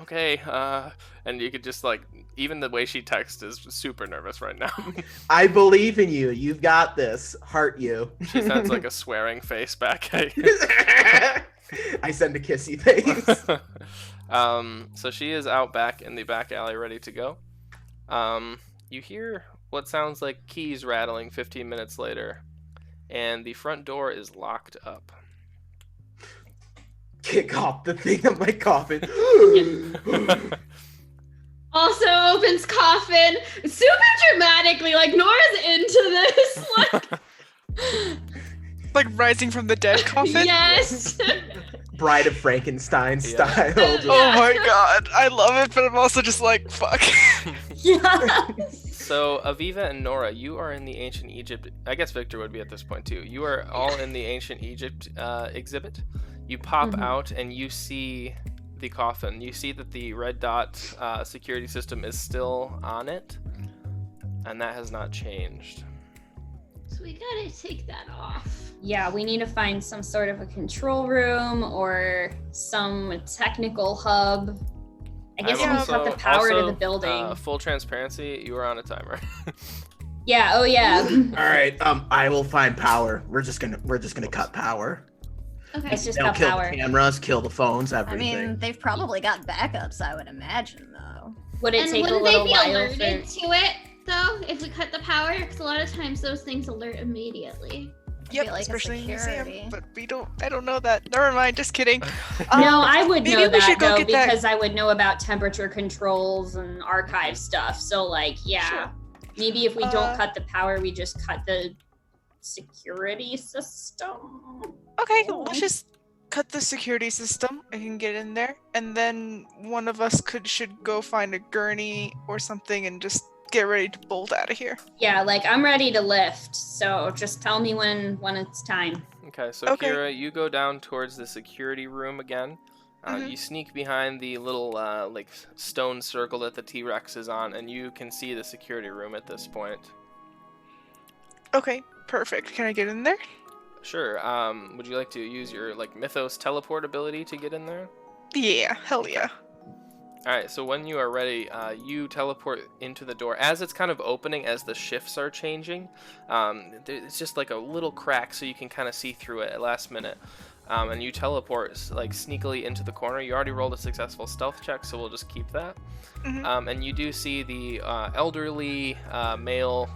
Okay, and you could just like, even the way she texts is super nervous right now. I believe in you. You've got this. Heart you. She sends like a swearing face back at you. I send a kissy face. So she is out back in the back alley ready to go. You hear what sounds like keys rattling 15 minutes later, and the front door is locked up. Kick off the thing on my coffin. Also opens coffin super dramatically, like Nora's into this. Like rising from the dead coffin? Yes. Bride of Frankenstein style. Oh my god, I love it, but I'm also just like, fuck. Yeah. So Aviva and Nora, you are in the ancient Egypt. I guess Victor would be at this point too. You are all in the ancient Egypt exhibit. You pop out and you see the coffin. You see that the red dot security system is still on it, and that has not changed. So we gotta take that off. Yeah, we need to find some sort of a control room or some technical hub. I guess we can cut the power to the building. Full transparency, you are on a timer. Yeah, oh yeah. All right, I will find power. We're just gonna cut power. Okay. It's just They'll got kill power. the cameras, kill the phones, I everything. mean, they've probably got backups, I would imagine, though. Would it And take a wouldn't they little be while alerted for... to it though if we cut the power? Because a lot of times those things alert immediately. Yep, feel like a especially in the museum. security. But I don't know that. Never mind, just kidding. No, I would maybe know we that should go though, get that- because I would know about temperature controls and archive stuff. So like, yeah. Sure. Maybe if we don't cut the power, we just cut the security system. Okay, let's just cut the security system. I can get in there, and then one of us should go find a gurney or something and just get ready to bolt out of here. Yeah, like I'm ready to lift. So just tell me when it's time. Okay, so Okay. Kira, you go down towards the security room again. You sneak behind the little like stone circle that the T-Rex is on, and you can see the security room at this point. Okay, perfect. Can I get in there? Sure. Would you like to use your like Mythos teleport ability to get in there? Yeah, hell yeah. All right. So when you are ready, you teleport into the door as it's kind of opening as the shifts are changing. It's just like a little crack, so you can kind of see through it at last minute. And you teleport like sneakily into the corner. You already rolled a successful stealth check, so we'll just keep that. And you do see the elderly male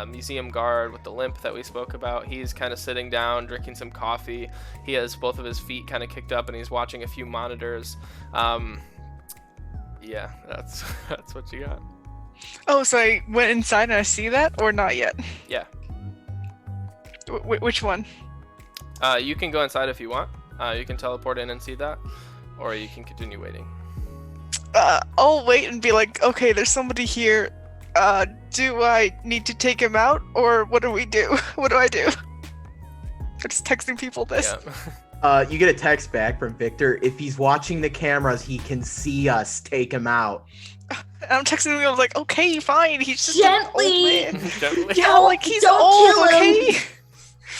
museum guard with the limp that we spoke about. He's kind of sitting down, drinking some coffee. He has both of his feet kind of kicked up, and he's watching a few monitors. Yeah, that's what you got. Oh, so I went inside and I see that, or not yet? Yeah. Which one? You can go inside if you want. You can teleport in and see that, or you can continue waiting. I'll wait and be like, okay, there's somebody here. Do I need to take him out, or what do we do? What do I do? I'm just texting people this. Yeah. You get a text back from Victor. If he's watching the cameras, he can see us. Take him out. And I'm texting him. I was like, okay, fine. He's just Gently. an old man. Gently. Yeah, like he's Don't old. kill him. Okay.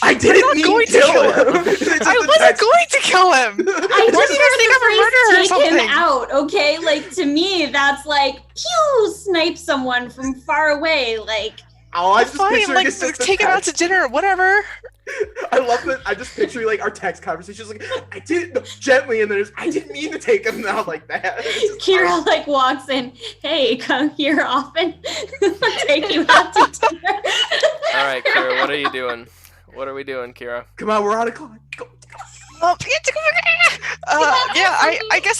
I didn't not mean going to to kill kill him. him. I wasn't going to kill him. I Why do you guys think I'm a murderer or just heard the phrase "take him something? out," okay? Like to me, that's like pew, snipe someone from far away. Like Oh, I just Fine, picturing like it's just a take him out to text. dinner, whatever. I love that. I just picturing like our text conversations. Like I didn't gently, and then I didn't mean to take him out like that. It's just- Kira like walks in. Hey, come here often. Take you out to dinner. All right, Kira, what are you doing? What are we doing, Kira? Come on, we're on a clock. Go. I guess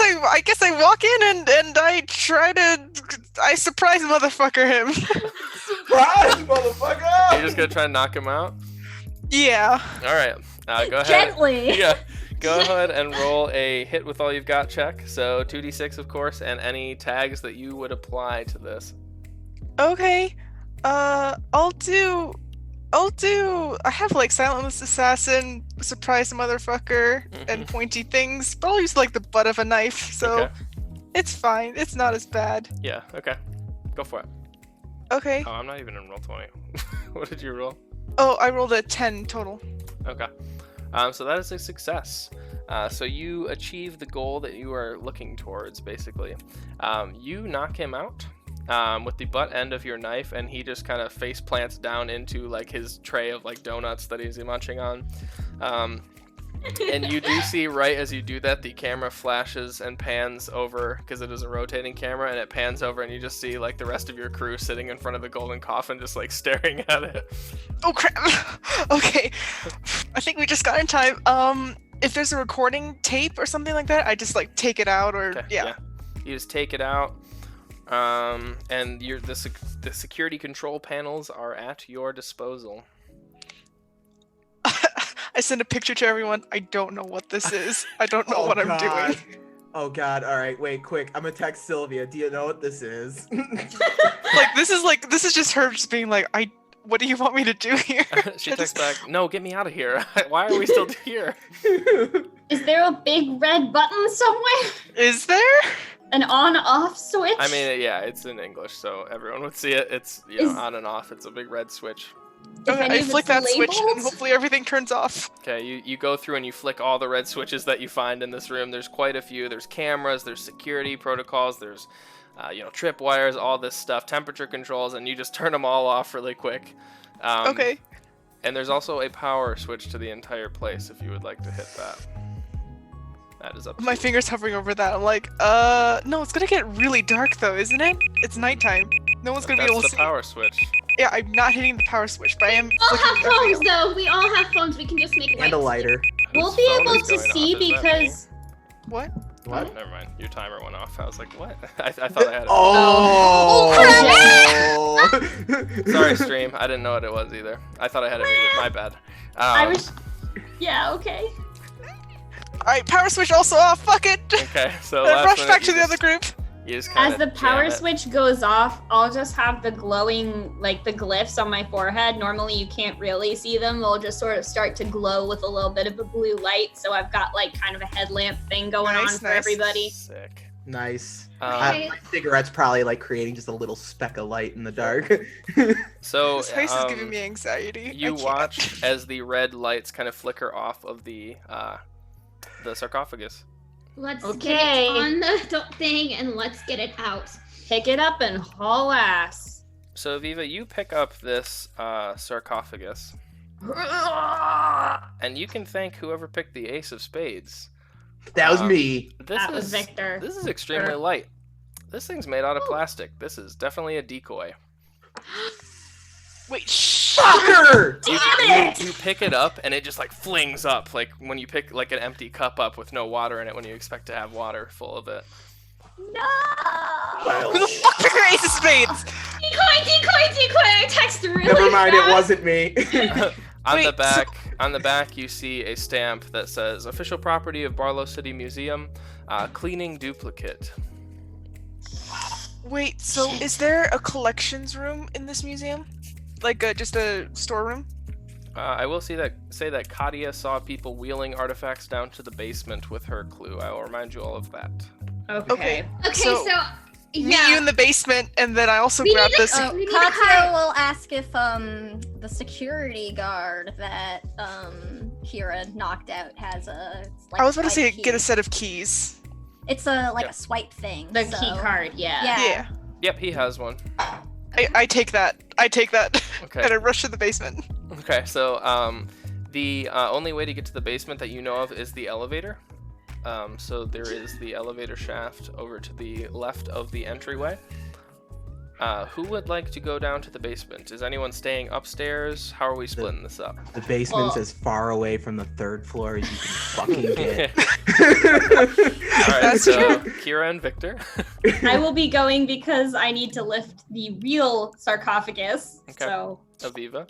I walk in and I surprise motherfucker him. Surprise, motherfucker! You're just gonna try and knock him out? Yeah. All right. Go ahead. Gently. Yeah. Go ahead and roll a hit with all you've got check. So 2d6, of course, and any tags that you would apply to this. Okay. I'll do I have like Silentless Assassin, Surprise Motherfucker, and pointy things, but I'll use like the butt of a knife, so Okay. it's fine. It's not as bad. Yeah, okay. Go for it. Okay. Oh, I'm not even in roll 20. What did you roll? Oh, I rolled a 10 total. Okay. So that is a success. So you achieve the goal that you are looking towards, basically. You knock him out with the butt end of your knife, and he just kind of face plants down into like his tray of like donuts that he's munching on. And you do see right as you do that, the camera flashes and pans over because it is a rotating camera, and it pans over, and you just see like the rest of your crew sitting in front of the golden coffin, just like staring at it. Oh crap! Okay, I think we just got in time. If there's a recording tape or something like that, I just like take it out, or Okay, yeah. You just take it out, and the security control panels are at your disposal. I send a picture to everyone. I don't know what this is. I don't know what I'm doing. Oh god, alright, wait, quick. I'm gonna text Sylvia. Do you know what this is? This is just her just being like, what do you want me to do here? She texts back, "No, get me out of here. Why are we still here?" Is there a big red button somewhere? Is there? An on-off switch? I mean, yeah, it's in English, so everyone would see it. It's on and off. It's a big red switch. Okay, I flick that switch and labeled? hopefully everything turns off. Okay, you go through and you flick all the red switches that you find in this room. There's quite a few. There's cameras, there's security protocols, there's trip wires, all this stuff, temperature controls, and you just turn them all off really quick. Okay. And there's also a power switch to the entire place if you would like to hit that. That is up to My you. finger's hovering over that. I'm like, no, it's gonna get really dark though, isn't it? It's nighttime. No one's gonna be able to That's the see. power switch. Yeah, I'm not hitting the power switch, but I am We all have flicking everything phones, though. We all have phones. We can just make And a lights. lighter. We'll Whose be phone able is to going see off? Is that me? because What? What? Never mind. Your timer went off. I was like, what? I thought I had it. Oh! Sorry, stream. I didn't know what it was either. I thought I had it muted. My bad. I was. Yeah, okay. Alright, power switch also off. Fuck it. Okay, so I last rush minute back you to the other group. You just kinda As the jam power it. switch goes off, I'll just have the glowing, like the glyphs on my forehead. Normally you can't really see them. They'll just sort of start to glow with a little bit of a blue light. So I've got like kind of a headlamp thing going Nice, on for nice. everybody. Sick. Nice. Okay. My cigarette's probably like creating just a little speck of light in the dark. So This face is giving me anxiety. you I can't. watch as the red lights kind of flicker off of the sarcophagus. Let's Okay. get it on the thing and let's get it out. Pick it up and haul ass. So Viva, you pick up this sarcophagus, and you can thank whoever picked the ace of spades. That was me. This That was Victor. This is extremely light. This thing's made out of plastic. This is definitely a decoy. Wait, shh. Fucker! You pick it up and it just like flings up, like when you pick like an empty cup up with no water in it when you expect to have water full of it. Well, Who the fuck picked your ace of spades? Decoy! I text really never mind, it fast. wasn't me. On the back, you see a stamp that says "Official property of Barlow City Museum, cleaning duplicate." Wait, so is there a collections room in this museum? Like just a storeroom? I will say that Katia saw people wheeling artifacts down to the basement with her clue. I will remind you all of that. Okay. Okay, So- so Meet yeah. you in the basement, and then I also We grab need to- this. we need to Katya hide. will ask if the security guard that Kira knocked out has a. It's like I was about to say swipe get a key. set of keys. It's a a swipe thing. The so- key card, yeah. Yeah. Yep, he has one. I take that. Okay. And I rush to the basement. Okay, so the only way to get to the basement that you know of is the elevator. So there is the elevator shaft over to the left of the entryway. Who would like to go down to the basement? Is anyone staying upstairs? How are we splitting this up? The basement's as far away from the third floor as you can fucking get. Alright, That's so Kira and Victor. I will be going because I need to lift the real sarcophagus. Okay. So Aviva.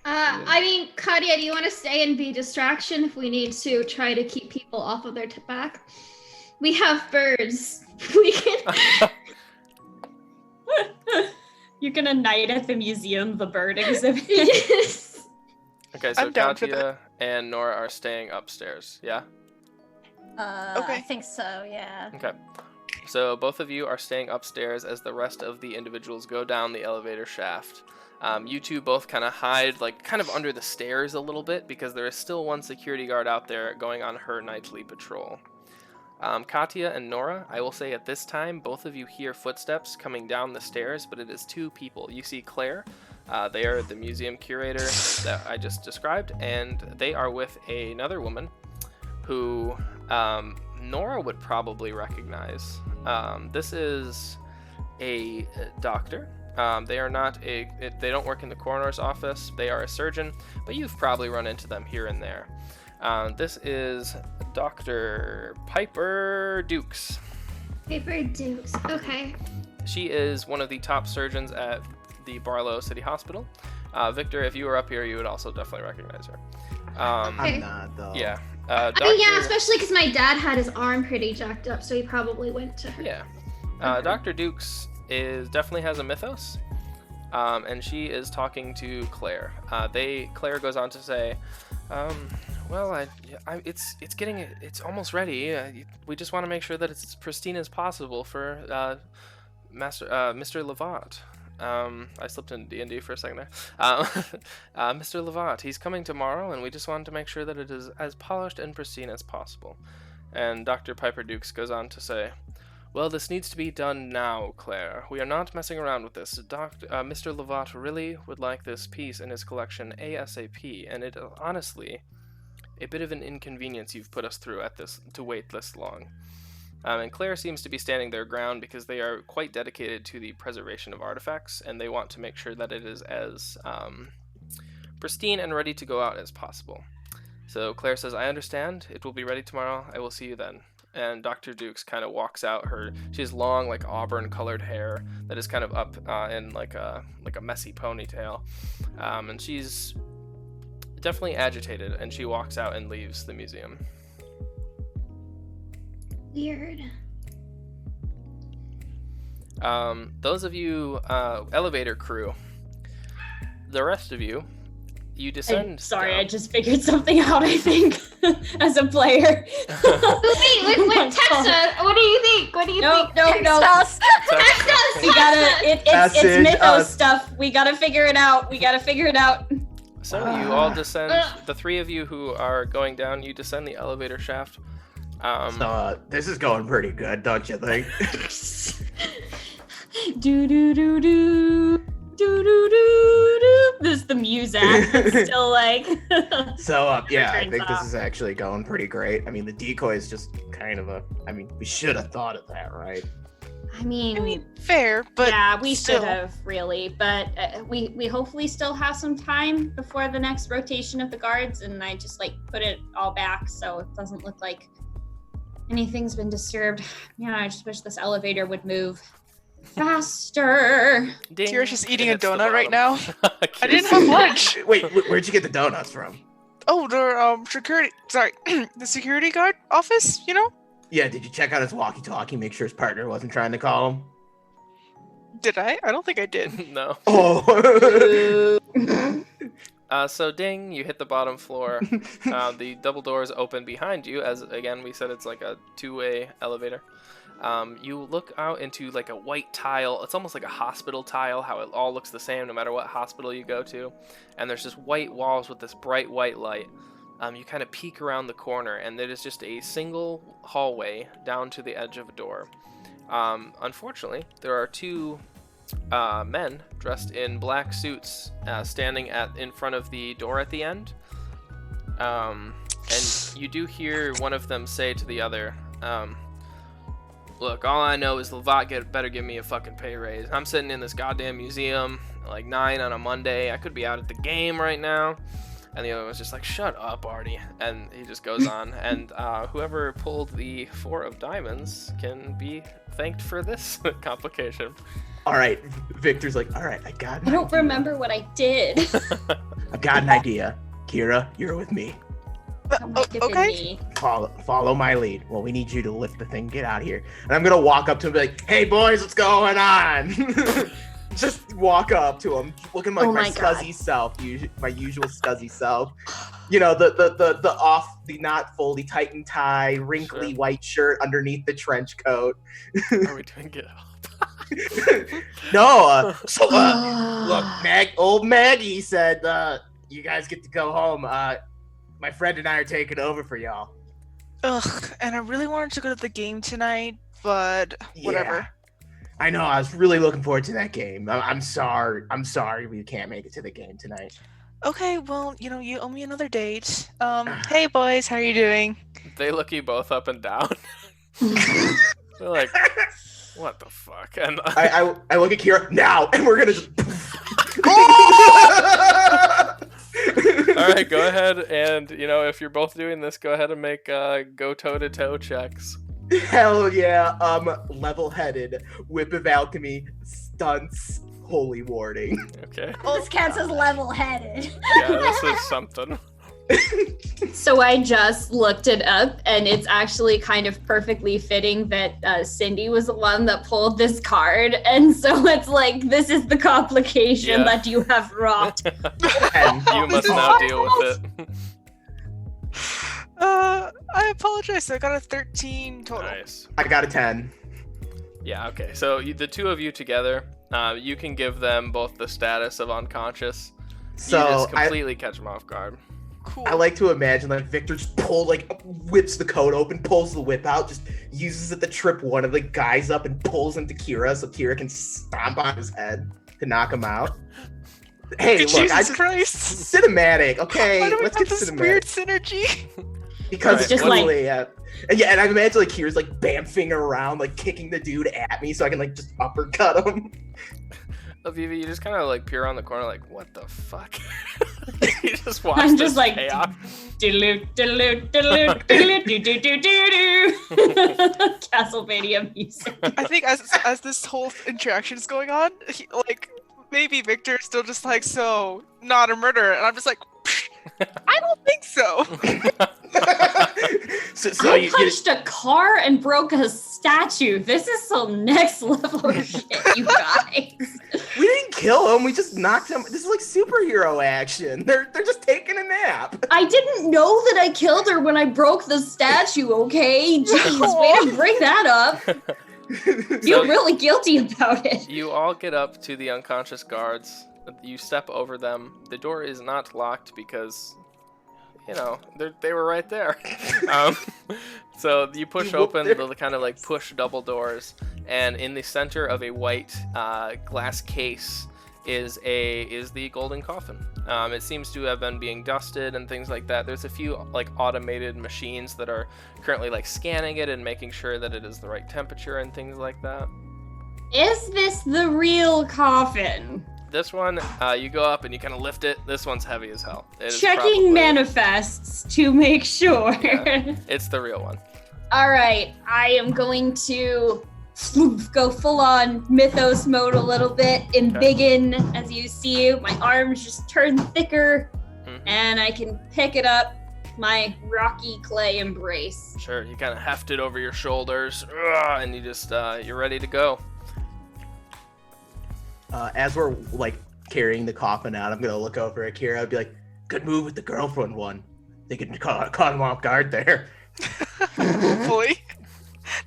I mean, Katia, do you want to stay and be distraction if we need to try to keep people off of their back? We have birds. We can. You're gonna night at the museum, the bird exhibit. Yes. Okay, so I'm down for Katya and Nora are staying upstairs. Yeah. I Okay. think so, yeah. Okay. So both of you are staying upstairs as the rest of the individuals go down the elevator shaft. You two both kind of hide, like, kind of under the stairs a little bit because there is still one security guard out there going on her nightly patrol. Katya and Nora, I will say at this time, both of you hear footsteps coming down the stairs, but it is two people. You see Claire. They are the museum curator that I just described, and they are with another woman who Nora would probably recognize. This is a doctor. They are not they don't work in the coroner's office. They are a surgeon, but you've probably run into them here and there. This is Dr. Piper Dux. Piper Dux. Okay. She is one of the top surgeons at the Barlow City Hospital. Victor, if you were up here, you would also definitely recognize her. I'm not, though. Yeah. I mean, yeah, especially because my dad had his arm pretty jacked up, so he probably went to her. Yeah. Dr. Dukes definitely has a mythos, and she is talking to Claire. Claire goes on to say, well, it's almost ready. We just want to make sure that it's as pristine as possible for Mr. Lovat. I slipped into D&D for a second there. Mr. Lovat, he's coming tomorrow, and we just wanted to make sure that it is as polished and pristine as possible. And Dr. Piper Dukes goes on to say, well, this needs to be done now, Claire. We are not messing around with this. Mr. Lovat really would like this piece in his collection ASAP, and it honestly a bit of an inconvenience you've put us through to wait this long. And Claire seems to be standing their ground because they are quite dedicated to the preservation of artifacts, and they want to make sure that it is as pristine and ready to go out as possible. So Claire says, I understand. It will be ready tomorrow. I will see you then. And Dr. Dukes kind of walks out. She has long, like, auburn-colored hair that is kind of up in like a messy ponytail. And she's definitely agitated, and she walks out and leaves the museum. Weird. Those of you, elevator crew, the rest of you, you descend. I just figured something out, I think, as a player. Wait, Texa, what do you think? What do you think? No. Text us! We gotta, it's mythos stuff. We gotta figure it out. So you all descend, the three of you who are going down, you descend the elevator shaft. So, this is going pretty good, don't you think? This is the music. It's still like. So, yeah, I think this is actually going pretty great. I mean, the decoy is just kind of we should have thought of that, right? I mean, fair, but yeah, we still. should have really, but we hopefully still have some time before the next rotation of the guards, and I just like put it all back so it doesn't look like anything's been disturbed. Yeah, I just wish this elevator would move faster. Kira's just eating a donut right now. I didn't have lunch. Wait, where'd you get the donuts from? Oh, the security guard office, you know? Yeah, did you check out his walkie-talkie, make sure his partner wasn't trying to call him? Did I? I don't think I did. No. Oh. So ding, you hit the bottom floor. The double doors open behind you, as again we said it's like a two-way elevator. You look out into like a white tile. It's almost like a hospital tile, how it all looks the same no matter what hospital you go to. And there's just white walls with this bright white light. You kind of peek around the corner, and there is just a single hallway down to the edge of a door. Unfortunately, there are two men dressed in black suits standing in front of the door at the end. And you do hear one of them say to the other, look, all I know is Lovat better give me a fucking pay raise. I'm sitting in this goddamn museum at like 9 on a Monday. I could be out at the game right now. And the other was just like, shut up, Artie. And he just goes on. And whoever pulled the 4 of diamonds can be thanked for this complication. All right, Victor's like, all right, I got an I don't idea. remember what I did. I've got an idea. Kira, you're with me. Okay. Follow my lead. Well, we need you to lift the thing, get out of here. And I'm going to walk up to him and be like, hey, boys, what's going on? just walk up to him, looking like Oh my my God. scuzzy self, my usual scuzzy self. You know, the not fully tightened tie, wrinkly Sure. white shirt underneath the trench coat. Are we doing get up? No, look, old Maggie said you guys get to go home. My friend and I are taking over for y'all. Ugh, and I really wanted to go to the game tonight, but whatever. Yeah. I know. I was really looking forward to that game. I'm sorry. I'm sorry we can't make it to the game tonight. Okay, well, you owe me another date. Hey boys, how are you doing? They look you both up and down. They're like, what the fuck? And I look at Kira now, and we're gonna just. all right, go ahead and if you're both doing this, go ahead and make go toe-to-toe checks. Hell yeah. Level-headed, whip of alchemy, stunts, holy warding. Okay. This counts as level-headed. Yeah, this is something. So I just looked it up, and it's actually kind of perfectly fitting that Cindy was the one that pulled this card, and so it's like, this is the complication Yeah. that you have wrought. And You must now deal with it. I apologize. So I got a 13 total. Nice. I got a 10. Yeah, okay. So the two of you together, you can give them both the status of unconscious. You So just completely catch them off guard. Cool. I like to imagine like Victor just whips the coat open, pulls the whip out, just uses it to trip one of the guys up and pulls him to Kira so Kira can stomp on his head to knock him out. Hey, look, Jesus Christ. cinematic, okay? Why do we Let's have get this cinematic. weird synergy? Because Right. it's Just like- totally, yeah. And I imagine like Kira's like bamfing around, like kicking the dude at me so I can like just uppercut him. Aviva, you just kind of like peer around the corner like, what the fuck? You just watch I'm this just like, payoff. Diddle-oo, diddle-oo, diddle-oo, diddle-oo, doo-doo-doo-doo-doo. Castlevania music. I think as this whole interaction is going on, maybe Victor is still just like, so not a murderer, and I'm just like, I don't think so. so I you punched a car and broke a statue. This is some next level shit, you guys. we didn't kill him. We just knocked him. This is like superhero action. They're just taking a nap. I didn't know that I killed her when I broke the statue, okay? Jeez, way to bring that up. Feel really guilty about it. You all get up to the unconscious guards. You step over them. The door is not locked because, they were right there. So you push open the kind of like push double doors, and in the center of a white glass case is the golden coffin. It seems to have been being dusted and things like that. There's a few like automated machines that are currently like scanning it and making sure that it is the right temperature and things like that. Is this the real coffin? This one, you go up and you kind of lift it. This one's heavy as hell. It is Checking probably- manifests to make sure. Yeah. It's the real one. All right, I am going to go full on mythos mode a little bit, embiggen, as you see. My arms just turn thicker, Mhm. and I can pick it up. My rocky clay embrace. Sure, you kind of heft it over your shoulders, and you just you're ready to go. As we're like carrying the coffin out, I'm gonna look over at Kira and be like, "Good move with the girlfriend one. They could caught him off guard there." Hopefully.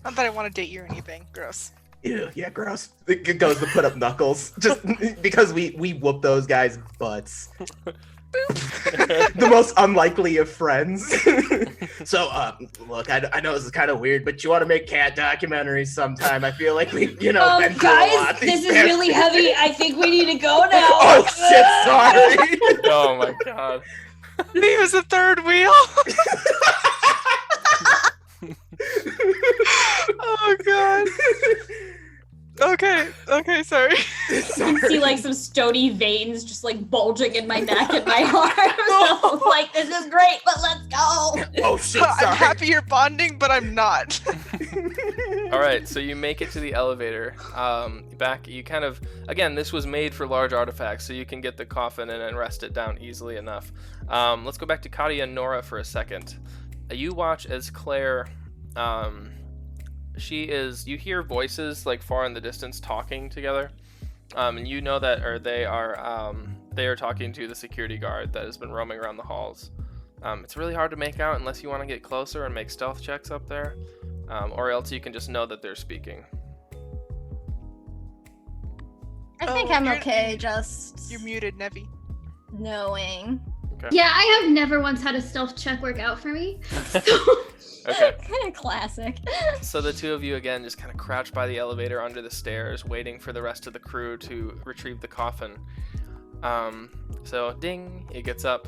Not that I want to date you or anything. Gross. Ew, yeah, gross. It goes to put up knuckles just because we whoop those guys' butts. The most unlikely of friends. So, look, I know this is kind of weird, but you want to make cat documentaries sometime? I feel like we've, been through a lot Guys, these this is past really few heavy. days. I think we need to go now. Oh shit! Sorry. Oh my god. Me was the third wheel. Oh god. Okay, sorry. I can see like some stony veins just like bulging in my neck and my arms. I'm like, this is great, but let's go. Oh shit! Sorry. I'm happy you're bonding, but I'm not. All right, so you make it to the elevator. You kind of, again, this was made for large artifacts, so you can get the coffin in and rest it down easily enough. Let's go back to Scotty and Nora for a second. You watch as Claire, you hear voices like far in the distance talking together. And you know that, or they are talking to the security guard that has been roaming around the halls. It's really hard to make out unless you want to get closer and make stealth checks up there, or else you can just know that they're speaking. I think I'm okay just You're muted, Nevi. knowing. Okay. Yeah, I have never once had a stealth check work out for me. Okay. Classic. So the two of you again just kind of crouch by the elevator under the stairs, waiting for the rest of the crew to retrieve the coffin. So ding, it gets up,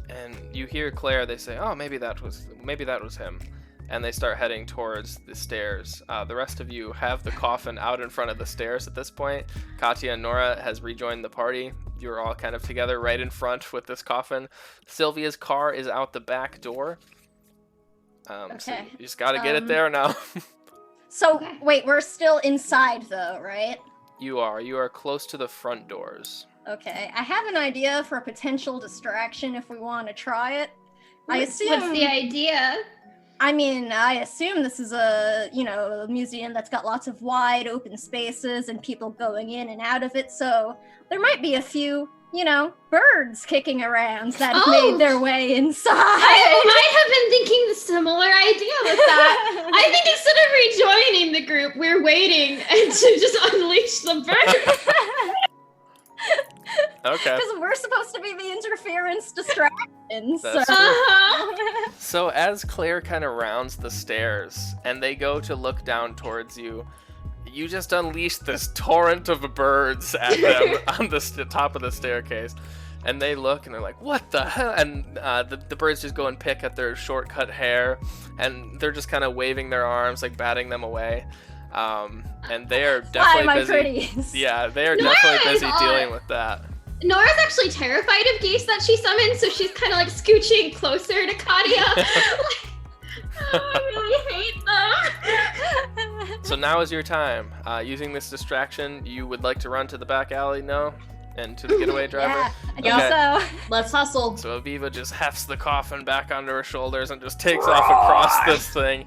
and you hear Claire. They say, "Oh, maybe that was him," and they start heading towards the stairs. The rest of you have the coffin out in front of the stairs at this point. Katya and Nora has rejoined the party. You're all kind of together right in front with this coffin. Sylvia's car is out the back door. So Okay. you just gotta get it there now. So, wait, we're still inside though, right? You are close to the front doors. Okay. I have an idea for a potential distraction if we want to try it. I What's assume. the idea? I mean, I assume this is a museum that's got lots of wide open spaces and people going in and out of it, so there might be a few, birds kicking around that have made their way inside. I might have been thinking the similar idea with that. I think instead of rejoining the group, we're waiting and to just unleash the birds. Okay. Because we're supposed to be the interference distraction, so... That's So as Claire kind of rounds the stairs and they go to look down towards you, you just unleash this torrent of birds at them on the top of the staircase. And they look and they're like, what the hell? And the birds just go and pick at their shortcut hair, and they're just kind of waving their arms, like batting them away. And they are Hi, definitely my busy. pretties. Yeah, they are Nora definitely is busy on- dealing with that. Nora's actually terrified of geese that she summoned, so she's kind of like scooching closer to Katya. I really hate them. So now is your time. Using this distraction, you would like to run to the back alley, no? And to the getaway driver? Yeah, I guess so. Let's hustle. So Aviva just hefts the coffin back onto her shoulders and just takes off across this thing.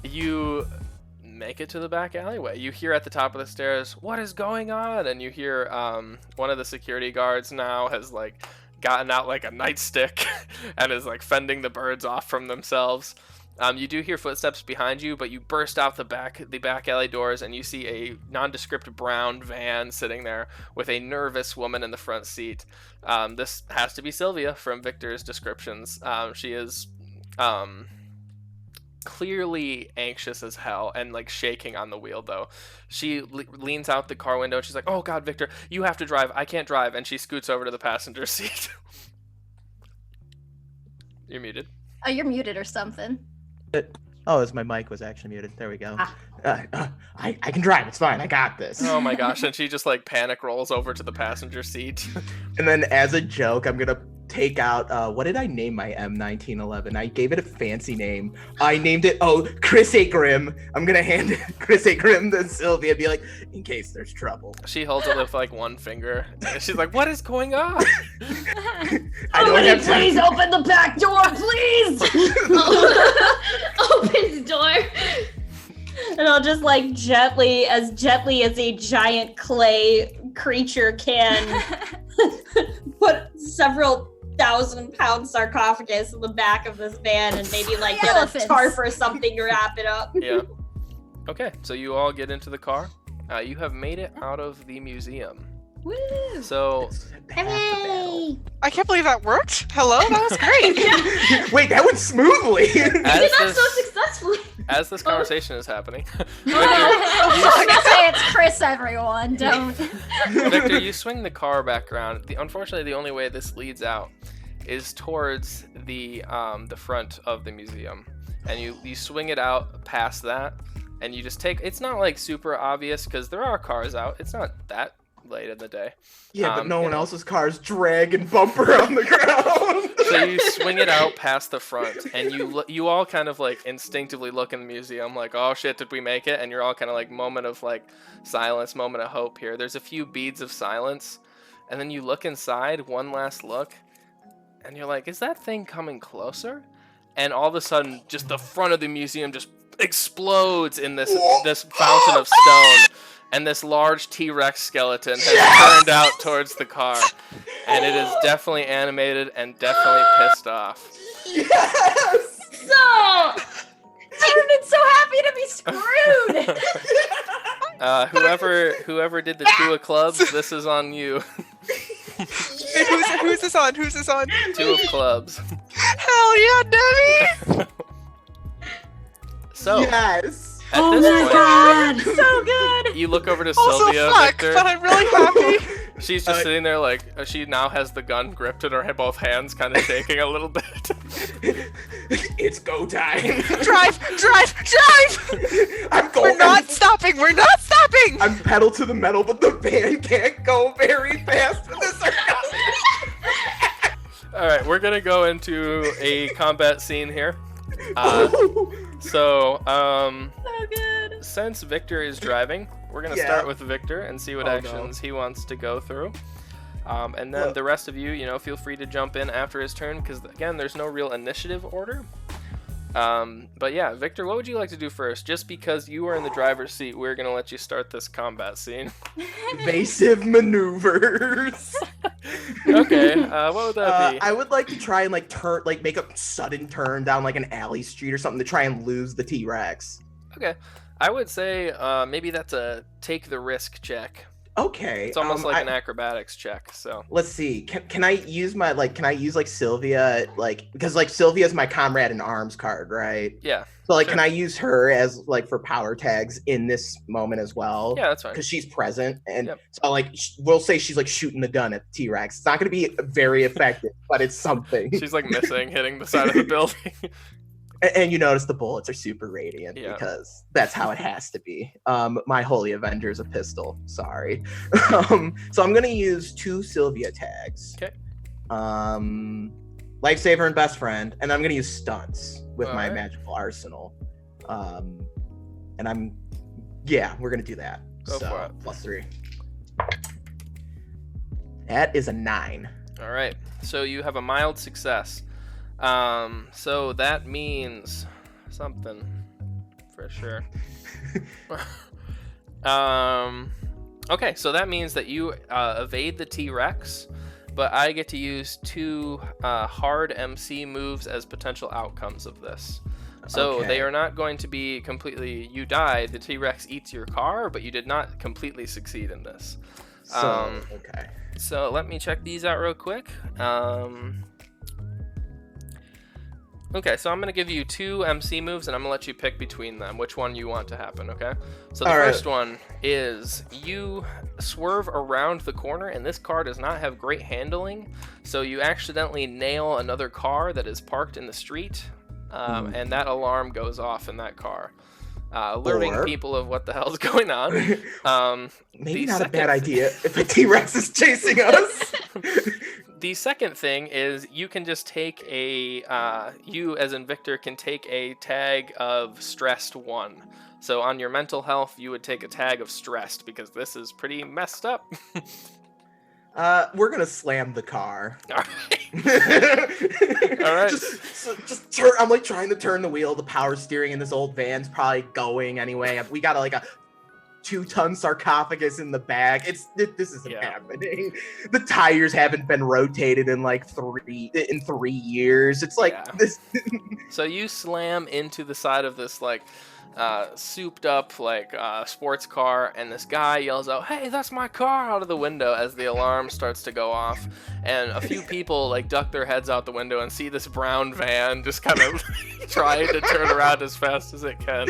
You make it to the back alleyway. You hear at the top of the stairs, what is going on? And you hear one of the security guards now has like gotten out like a nightstick and is like fending the birds off from themselves. You do hear footsteps behind you, but you burst out the back alley doors and you see a nondescript brown van sitting there with a nervous woman in the front seat. This has to be Sylvia from Victor's descriptions. She is clearly anxious as hell and like shaking on the wheel though. She leans out the car window and she's like, oh god, Victor, you have to drive, I can't drive, and she scoots over to the passenger seat. You're muted. Oh, you're muted or something. Oh, my mic was actually muted. There we go. I can drive. It's fine. I got this. Oh my gosh, and she just like panic rolls over to the passenger seat. And then as a joke, I'm gonna take out what did I name my M1911? I gave it a fancy name. I named it Chris A. Grimm. I'm gonna hand it Chris A. Grimm to Sylvia and be like, in case there's trouble. She holds it with like one finger. She's like, what is going on? I don't have time. Please open the back door, please. Open the door. And I'll just like gently as a giant clay creature can put several 1,000-pound sarcophagus in the back of this van and maybe like get Elephants. a tarp or something to wrap it up. Yeah. Okay, so you all get into the car. You have made it out of the museum. Woo! So Hooray! I can't believe that worked. Hello, that was great. Wait, that went smoothly. We did that so successfully. as this conversation is happening, I was gonna say it's Chris, everyone. Don't. Victor, you swing the car back around. Unfortunately, the only way this leads out is towards the front of the museum, and you swing it out past that, and you just take. It's not like super obvious because there are cars out. It's not that late in the day. Yeah, but no one else's cars drag and bumper on the ground. So you swing it out past the front, and you all kind of like instinctively look in the museum like, oh shit, did we make it? And you're all kind of like moment of like silence, moment of hope here. There's a few beads of silence, and then you look inside, one last look, and you're like, is that thing coming closer? And all of a sudden, just the front of the museum just explodes in this fountain of stone, and this large T-Rex skeleton has turned out towards the car, and it is definitely animated and definitely pissed off. Yes! So, I've been so happy to be screwed. Whoever did the 2 of clubs, this is on you. Who's this on? 2 of clubs. Hell yeah, Debbie! So, Yes! at Oh this my point, god. So good. you look over to Also, Sylvia, fuck, Victor. but I'm really happy. She's just sitting there like, she now has the gun gripped in her both hands, kind of shaking a little bit. It's go time. Drive! I'm going. We're not stopping! I'm pedal to the metal, but the van can't go very fast with this sarcophagus. Alright, we're gonna go into a combat scene here. So good. since Victor is driving, we're gonna start with Victor and see what actions he wants to go through. And then the rest of you, feel free to jump in after his turn, because again, there's no real initiative order. But yeah, Victor, what would you like to do first? Just because you are in the driver's seat, we're gonna let you start this combat scene. Evasive maneuvers. Okay, what would that be? I would like to try and turn, make a sudden turn down an alley street or something to try and lose the T-Rex. Okay, I would say maybe that's a take the risk check. Okay. It's almost like an acrobatics check. So let's see. Can I use my Sylvia because Sylvia's my comrade in arms card, right? Yeah. So sure. can I use her as for power tags in this moment as well? Yeah, that's fine. Because she's present, and Yep. so we'll say she's shooting the gun at the T-Rex. It's not going to be very effective, but it's something. She's missing, hitting the side of the building. And you notice the bullets are super radiant because that's how it has to be. My Holy Avenger is a pistol. Sorry. So I'm gonna use 2 Sylvia tags. Okay. Lifesaver and best friend, and I'm gonna use stunts with my Alright. magical arsenal. And we're gonna do that. Go for it. +3. That is a 9. All right. So you have a mild success. So that means something for sure. Okay, so that means that you evade the T-Rex, but I get to use 2 hard MC moves as potential outcomes of this. So they are not going to be completely, you die, the T-Rex eats your car, but you did not completely succeed in this. Okay. So let me check these out real quick. Okay, so I'm going to give you 2 MC moves, and I'm going to let you pick between them, which one you want to happen, okay? So the first one is you swerve around the corner, and this car does not have great handling, so you accidentally nail another car that is parked in the street, and that alarm goes off in that car, alerting people of what the hell's going on. Maybe not a bad idea if a T-Rex is chasing us. The second thing is you can just take you as in Victor can take a tag of stressed 1. So on your mental health, you would take a tag of stressed because this is pretty messed up. We're gonna slam the car. All right. All right. Just turn. I'm trying to turn the wheel. The power steering in this old van's probably going anyway. We got a 2-ton sarcophagus in the back. This isn't happening. The tires haven't been rotated in 3 years. It's this. So you slam into the side of this souped up sports car, and this guy yells out, "Hey, that's my car!" out of the window as the alarm starts to go off, and a few people duck their heads out the window and see this brown van just kind of trying to turn around as fast as it can.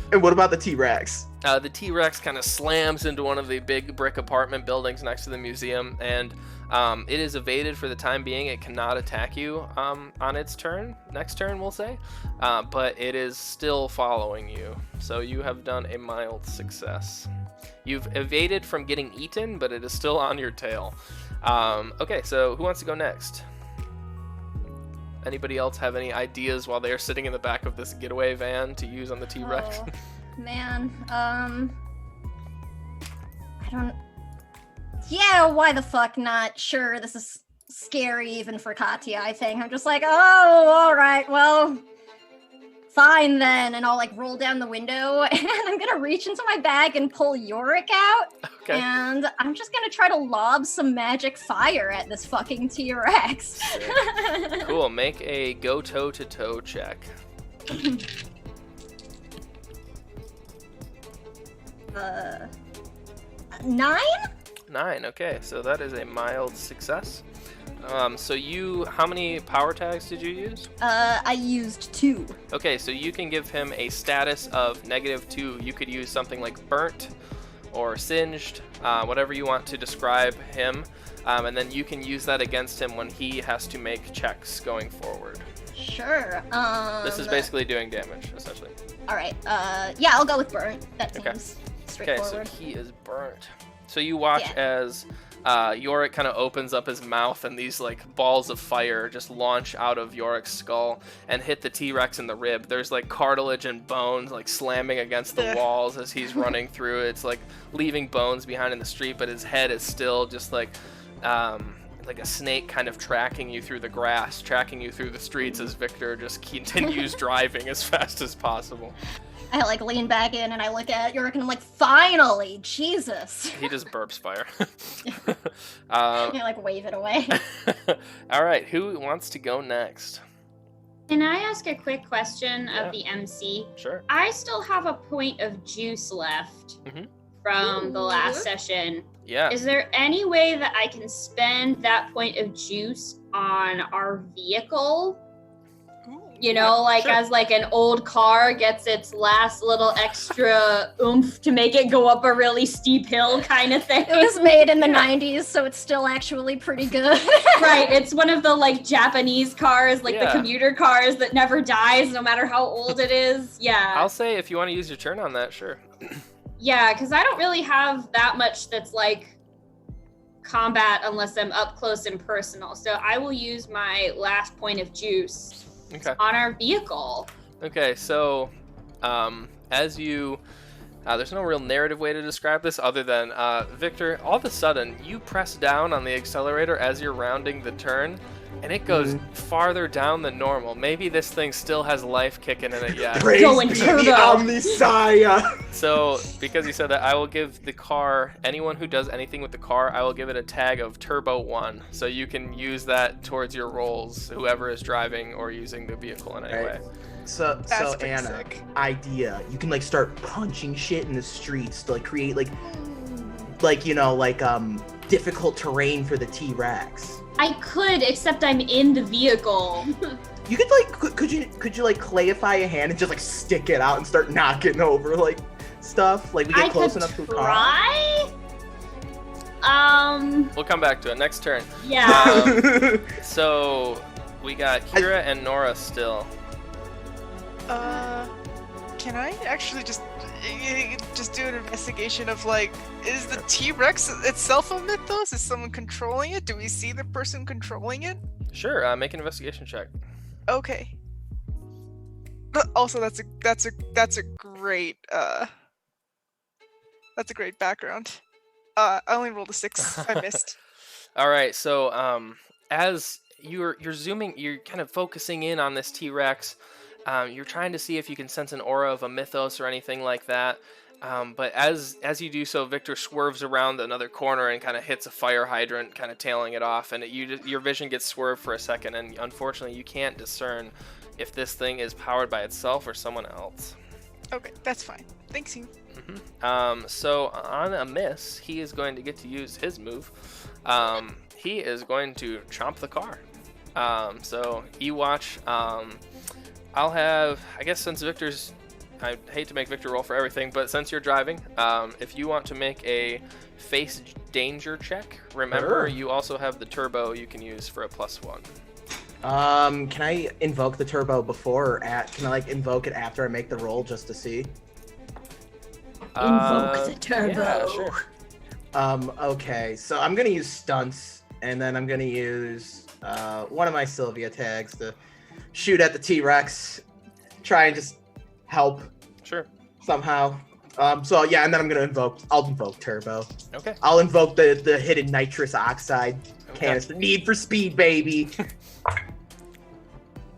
And what about the T-Rex? The T-Rex kind of slams into one of the big brick apartment buildings next to the museum, and it is evaded for the time being. It cannot attack you on its turn. Next turn, we'll say. But it is still following you. So you have done a mild success. You've evaded from getting eaten, but it is still on your tail. Okay, so who wants to go next? Anybody else have any ideas while they are sitting in the back of this getaway van to use on the T-Rex? Oh, man, I don't... Yeah, why the fuck not? Sure, this is scary even for Katya, I think. I'm just oh, alright, well... fine then, and I'll like roll down the window, and I'm gonna reach into my bag and pull Yorick out, Okay. and I'm just gonna try to lob some magic fire at this fucking T-Rex. Cool. Make a go toe-to-toe check. 9? 9. Okay, so that is a mild success. So how many power tags did you use? I used 2. Okay, so you can give him a status of -2. You could use something like burnt or singed, whatever you want to describe him, and then you can use that against him when he has to make checks going forward. Sure. This is basically doing damage, essentially. All right. Yeah, I'll go with burnt. That seems Okay, straightforward. so he is burnt. So you watch as Yorick kind of opens up his mouth, and these like balls of fire just launch out of Yorick's skull and hit the T-Rex in the rib. There's like cartilage and bones like slamming against the walls as he's running through. It's like leaving bones behind in the street, but his head is still just like a snake kind of tracking you through the grass, tracking you through the streets as Victor just continues driving as fast as possible. I like lean back in and I look at Yorick and I'm like, finally, Jesus. He just burps fire. I like wave it away. All right, who wants to go next? Can I ask a quick question Yeah. of the MC? Sure. I still have a point of juice left Mhm. from the last Ooh. session. Yeah. Is there any way that I can spend that point of juice on our vehicle? You know, like sure. as like an old car gets its last little extra oomph to make it go up a really steep hill kind of thing. It was made in the 90s, so it's still actually pretty good. Right, it's one of the like Japanese cars, like the Yeah. commuter cars that never dies no matter how old it is. Yeah. I'll say if you want to use your turn on that, sure. Yeah, because I don't really have that much that's like combat unless I'm up close and personal. So I will use my last point of juice Okay. on our vehicle. Okay, so as you there's no real narrative way to describe this other than Victor, all of a sudden you press down on the accelerator as you're rounding the turn, and it goes farther down than normal. Maybe this thing still has life kicking in it yet. Praise Going be turbo. the Omnisaya. So because you said that, I will give the car, anyone who does anything with the car, I will give it a tag of Turbo 1. So you can use that towards your rolls, whoever is driving or using the vehicle in any Right. way. So That's pretty Anna, sick. idea. You can like start punching shit in the streets to like create like difficult terrain for the T-Rex. I could, except I'm in the vehicle. You could like could you like clayify a hand and just like stick it out and start knocking over like stuff? Like we get I close could enough to a car. try. We'll come back to it next turn. Yeah. So we got Kira and Nora still. Can I actually just do an investigation of like, is the T-Rex itself a mythos? Is someone controlling it? Do we see the person controlling it? Sure, make an investigation check. Okay. But also, that's a great background. I only rolled a 6. I missed. All right, so as you're zooming, you're kind of focusing in on this T-Rex. You're trying to see if you can sense an aura of a mythos or anything like that. But as you do so, Victor swerves around another corner and kind of hits a fire hydrant, kind of tailing it off, and your vision gets swerved for a second, and unfortunately you can't discern if this thing is powered by itself or someone else. Okay, that's fine. Thanks you. So on a miss, he is going to get to use his move. He is going to chomp the car. So you watch. I'll have, I guess since Victor's, I hate to make Victor roll for everything, but since you're driving, if you want to make a face danger check, remember Sure. you also have the turbo you can use for a +1. Can I invoke the turbo before or can I like invoke it after I make the roll just to see? Invoke the turbo. Yeah, sure. Okay, so I'm gonna use stunts, and then I'm gonna use one of my Sylvia tags to shoot at the T-Rex, try and just help Sure. somehow. So yeah, and then I'll invoke turbo. Okay. I'll invoke the hidden nitrous oxide canister. Need for speed, baby.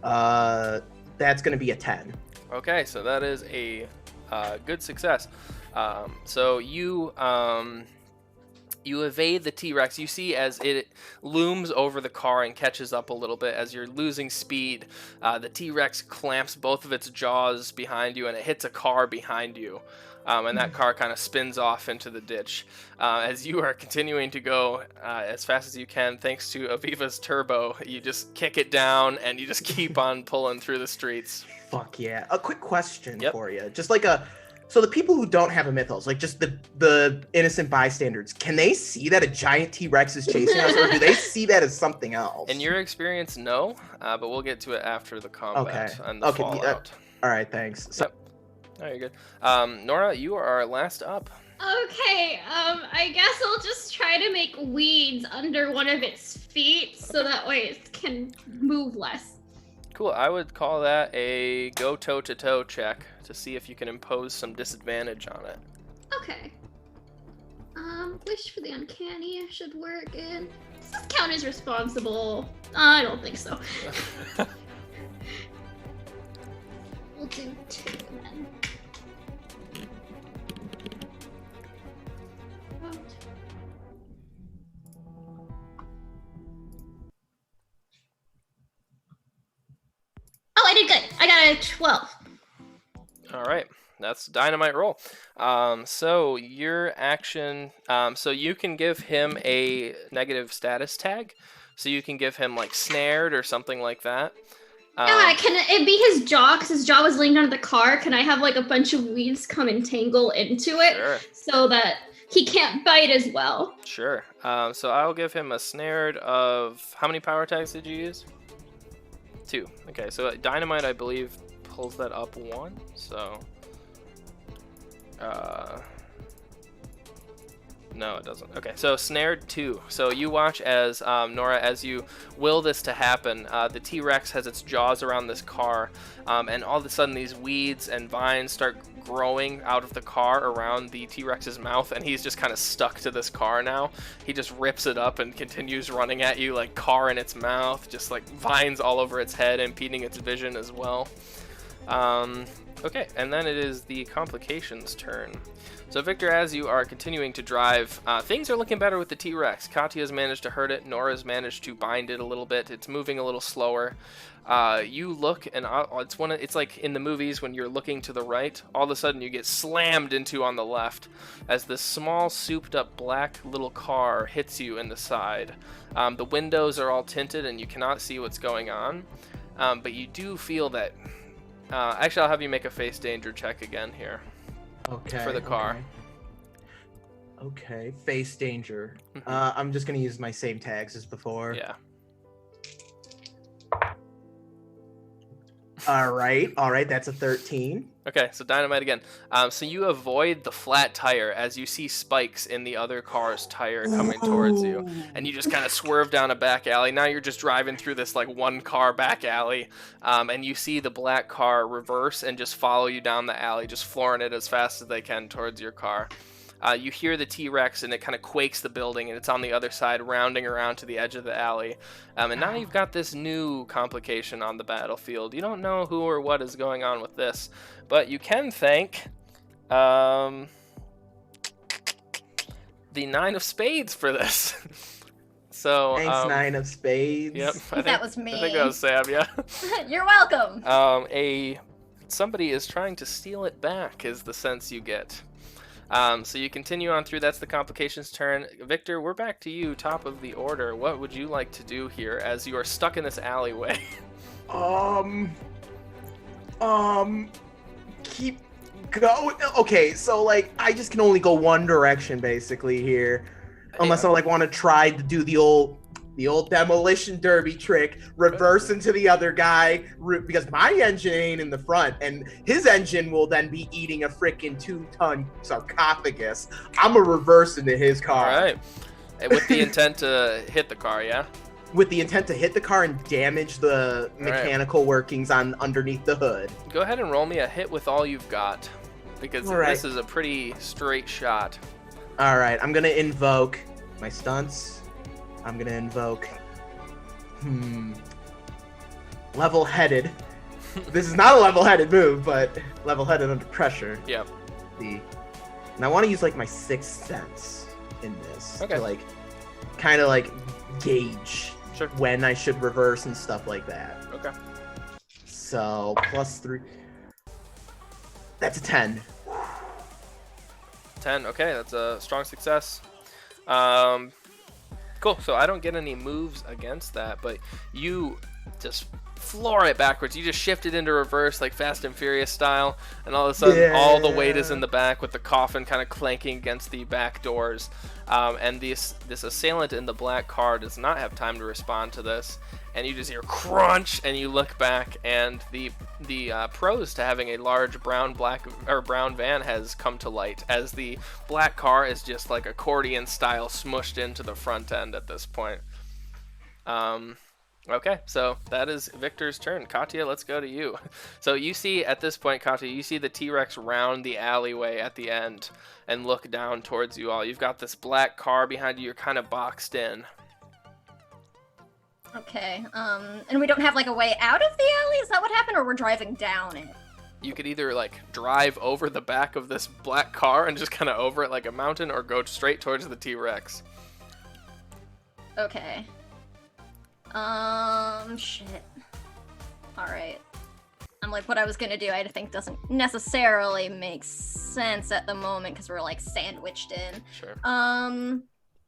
That's gonna be a 10. Okay, so that is a good success. So you evade the T-Rex. You see as it looms over the car and catches up a little bit as you're losing speed. The T-Rex clamps both of its jaws behind you, and it hits a car behind you. And that car kind of spins off into the ditch. As you are continuing to go as fast as you can, thanks to Aviva's turbo, you just kick it down and you just keep on pulling through the streets. Fuck yeah. A quick question for you. Just like so the people who don't have a mythos, like just the innocent bystanders, can they see that a giant T-Rex is chasing us, or do they see that as something else? In your experience, no, but we'll get to it after the combat and the fallout. All right, thanks. So, yep. Oh, you're good. Nora, you are last up. Okay, I guess I'll just try to make weeds under one of its feet so that way it can move less. Cool. I would call that a go toe-to-toe check to see if you can impose some disadvantage on it. Okay. Wish for the uncanny should work. And does this count as responsible? I don't think so. We'll do 2 then. Oh, I did good. I got a 12. All right. That's a dynamite roll. So your action, so you can give him a negative status tag. So you can give him like snared or something like that. Yeah, can it be his jaw? Because his jaw was laying under the car. Can I have like a bunch of weeds come and tangle into it so that he can't bite as well? Sure. So I'll give him a snared of, how many power tags did you use? 2. Okay, so dynamite, I believe, pulls that up 1. So, no, it doesn't. Okay, so snared 2. So you watch as, Nora, as you will this to happen, the T-Rex has its jaws around this car, and all of a sudden these weeds and vines start growing out of the car around the T-Rex's mouth, and he's just kind of stuck to this car now. He just rips it up and continues running at you, like car in its mouth, just like vines all over its head, impeding its vision as well. Okay, and then it is the complications turn. So Victor, as you are continuing to drive, things are looking better with the T-Rex. Katya's managed to hurt it. Nora's managed to bind it a little bit. It's moving a little slower. You look, and it's like in the movies when you're looking to the right, all of a sudden you get slammed into on the left as this small souped-up black little car hits you in the side. The windows are all tinted and you cannot see what's going on, but you do feel that... actually, I'll have you make a face danger check again here. Okay. For the car. Okay. Face danger. I'm just gonna use my same tags as before. Yeah. All right. That's a 13. Okay, so dynamite again. So you avoid the flat tire as you see spikes in the other car's tire coming towards you, and you just kind of swerve down a back alley. Now you're just driving through this like one car back alley, and you see the black car reverse and just follow you down the alley, just flooring it as fast as they can towards your car. You hear the T-Rex and it kind of quakes the building, and it's on the other side, rounding around to the edge of the alley. And now you've got this new complication on the battlefield. You don't know who or what is going on with this, but you can thank the 9 of spades for this. So thanks, 9 of spades. Yep, I think that was me. I think that was Sam. Yeah. You're welcome. Somebody is trying to steal it back, is the sense you get. So you continue on through. That's the complications turn. Victor, we're back to you, top of the order. What would you like to do here as you are stuck in this alleyway? Keep going. Okay, so like I just can only go one direction basically here, unless I like want to try to do the old demolition derby trick, reverse into the other guy, because my engine ain't in the front, and his engine will then be eating a freaking 2-ton sarcophagus. I'm a reverse into his car. All right, with the intent to hit the car, yeah. With the intent to hit the car and damage the mechanical workings on underneath the hood. Go ahead and roll me a hit with all you've got, because this is a pretty straight shot. All right, I'm gonna invoke my stunts. I'm gonna invoke level-headed, This is not a level-headed move, but level-headed under pressure. Yep. And I want to use like my sixth sense in this Okay. to like kind of like gauge Sure. when I should reverse and stuff like that. Okay. So +3. That's a 10. 10. Okay, that's a strong success. Cool. So I don't get any moves against that, but you just floor it backwards. You just shift it into reverse, like Fast and Furious style, and all of a sudden, all the weight is in the back, with the coffin kind of clanking against the back doors. And this assailant in the black car does not have time to respond to this, and you just hear crunch, and you look back, and the pros to having a large brown van has come to light, as the black car is just like accordion style smushed into the front end at this point. Okay, so that is Victor's turn. Katya, let's go to you. So you see, at this point, Katya, you see the T-Rex round the alleyway at the end and look down towards you all. You've got this black car behind you. You're kind of boxed in. Okay, and we don't have like a way out of the alley? Is that what happened, or we're driving down it? You could either like drive over the back of this black car and just kind of over it like a mountain, or go straight towards the T-Rex. Okay. Shit. Alright. I'm like, what I was gonna do, I think doesn't necessarily make sense at the moment, because we're like sandwiched in. Sure.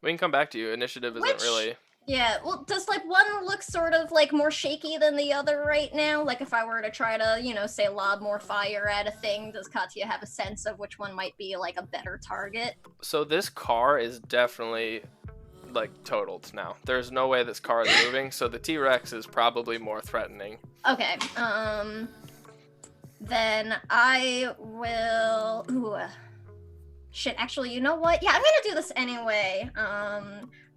We can come back to you. Initiative isn't really... Yeah, well, does like one look sort of like more shaky than the other right now? Like if I were to try to, you know, say lob more fire at a thing, does Katya have a sense of which one might be like a better target? So this car is definitely like totaled now. There's no way this car is moving, so the T-Rex is probably more threatening. Okay, then I will... Ooh. Shit, actually, you know what? Yeah, I'm gonna do this anyway.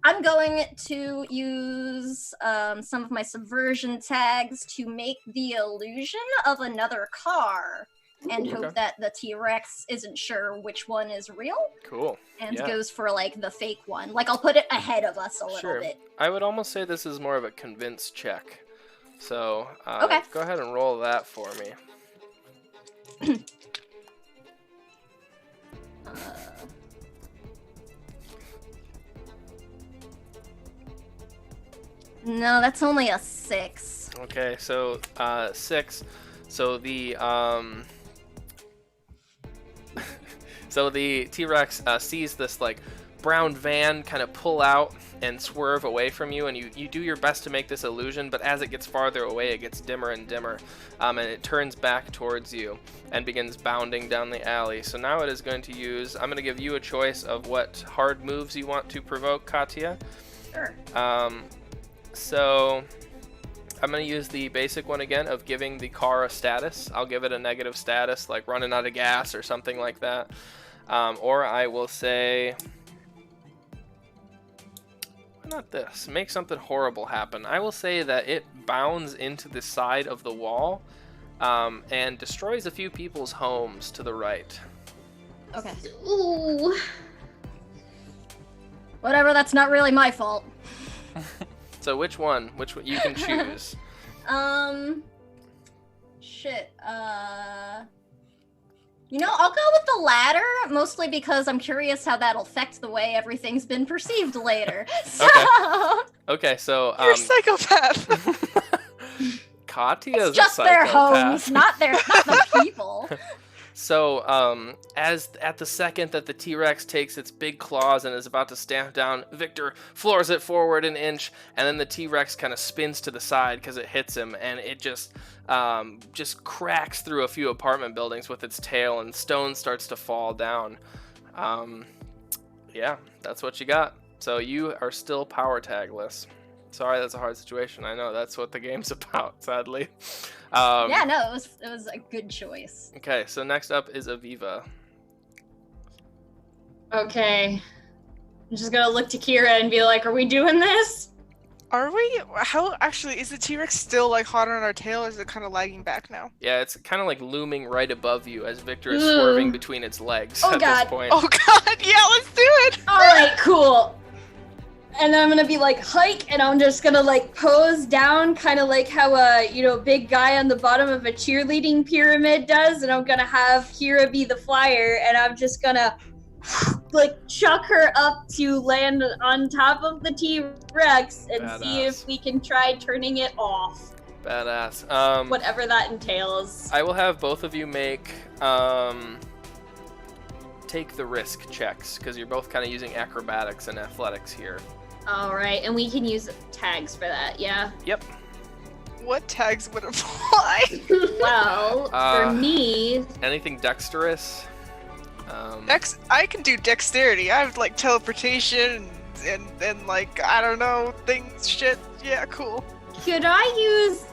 I'm going to use some of my subversion tags to make the illusion of another car and hope that the T-Rex isn't sure which one is real. Cool. And goes for like the fake one. Like I'll put it ahead of us a little bit. I would almost say this is more of a convince check. So okay. Go ahead and roll that for me. No, that's only a 6. Okay, so 6. So the so the T-Rex sees this like brown van kind of pull out and swerve away from you, and you do your best to make this illusion, but as it gets farther away, it gets dimmer and dimmer, and it turns back towards you and begins bounding down the alley. So now it is going to use... I'm going to give you a choice of what hard moves you want to provoke, Katya. Sure. So I'm going to use the basic one again of giving the car a status. I'll give it a negative status, like running out of gas or something like that. Or I will say... Why not this? Make something horrible happen. I will say that it bounds into the side of the wall and destroys a few people's homes to the right. Okay. Ooh. Whatever, that's not really my fault. So which one? Which one you can choose? Shit. You know, I'll go with the latter, mostly because I'm curious how that'll affect the way everything's been perceived later. So... Okay, so You're a psychopath. Katya's it's just a their psychopath. homes, not the people. So, as at the second that the T-Rex takes its big claws and is about to stamp down, Victor floors it forward an inch, and then the T-Rex kind of spins to the side because it hits him, and it just cracks through a few apartment buildings with its tail, and stone starts to fall down. Yeah, that's what you got. So you are still power tagless. Sorry, that's a hard situation. I know that's what the game's about, sadly. Yeah, no, it was a good choice. Okay, so next up is Aviva. Okay. I'm just gonna look to Kira and be like, are we doing this? Are we? How actually is the T-Rex still like hot on our tail, or is it kind of lagging back now? Yeah, it's kind of like looming right above you as Victor is swerving between its legs Oh, at God. this point. Oh god, yeah, let's do it! Alright, cool. And then I'm gonna be like, hike, and I'm just gonna like pose down, kind of like how a big guy on the bottom of a cheerleading pyramid does, and I'm gonna have Kira be the flyer, and I'm just gonna like chuck her up to land on top of the T-Rex and see if we can try turning it off. Badass. Whatever that entails. I will have both of you make take the risk checks, because you're both kind of using acrobatics and athletics here. All right, and we can use tags for that, yeah? Yep. What tags would apply? Well, for me... Anything dexterous? I can do dexterity. I have, like, teleportation and like, I don't know, things, shit. Yeah, cool. Could I use...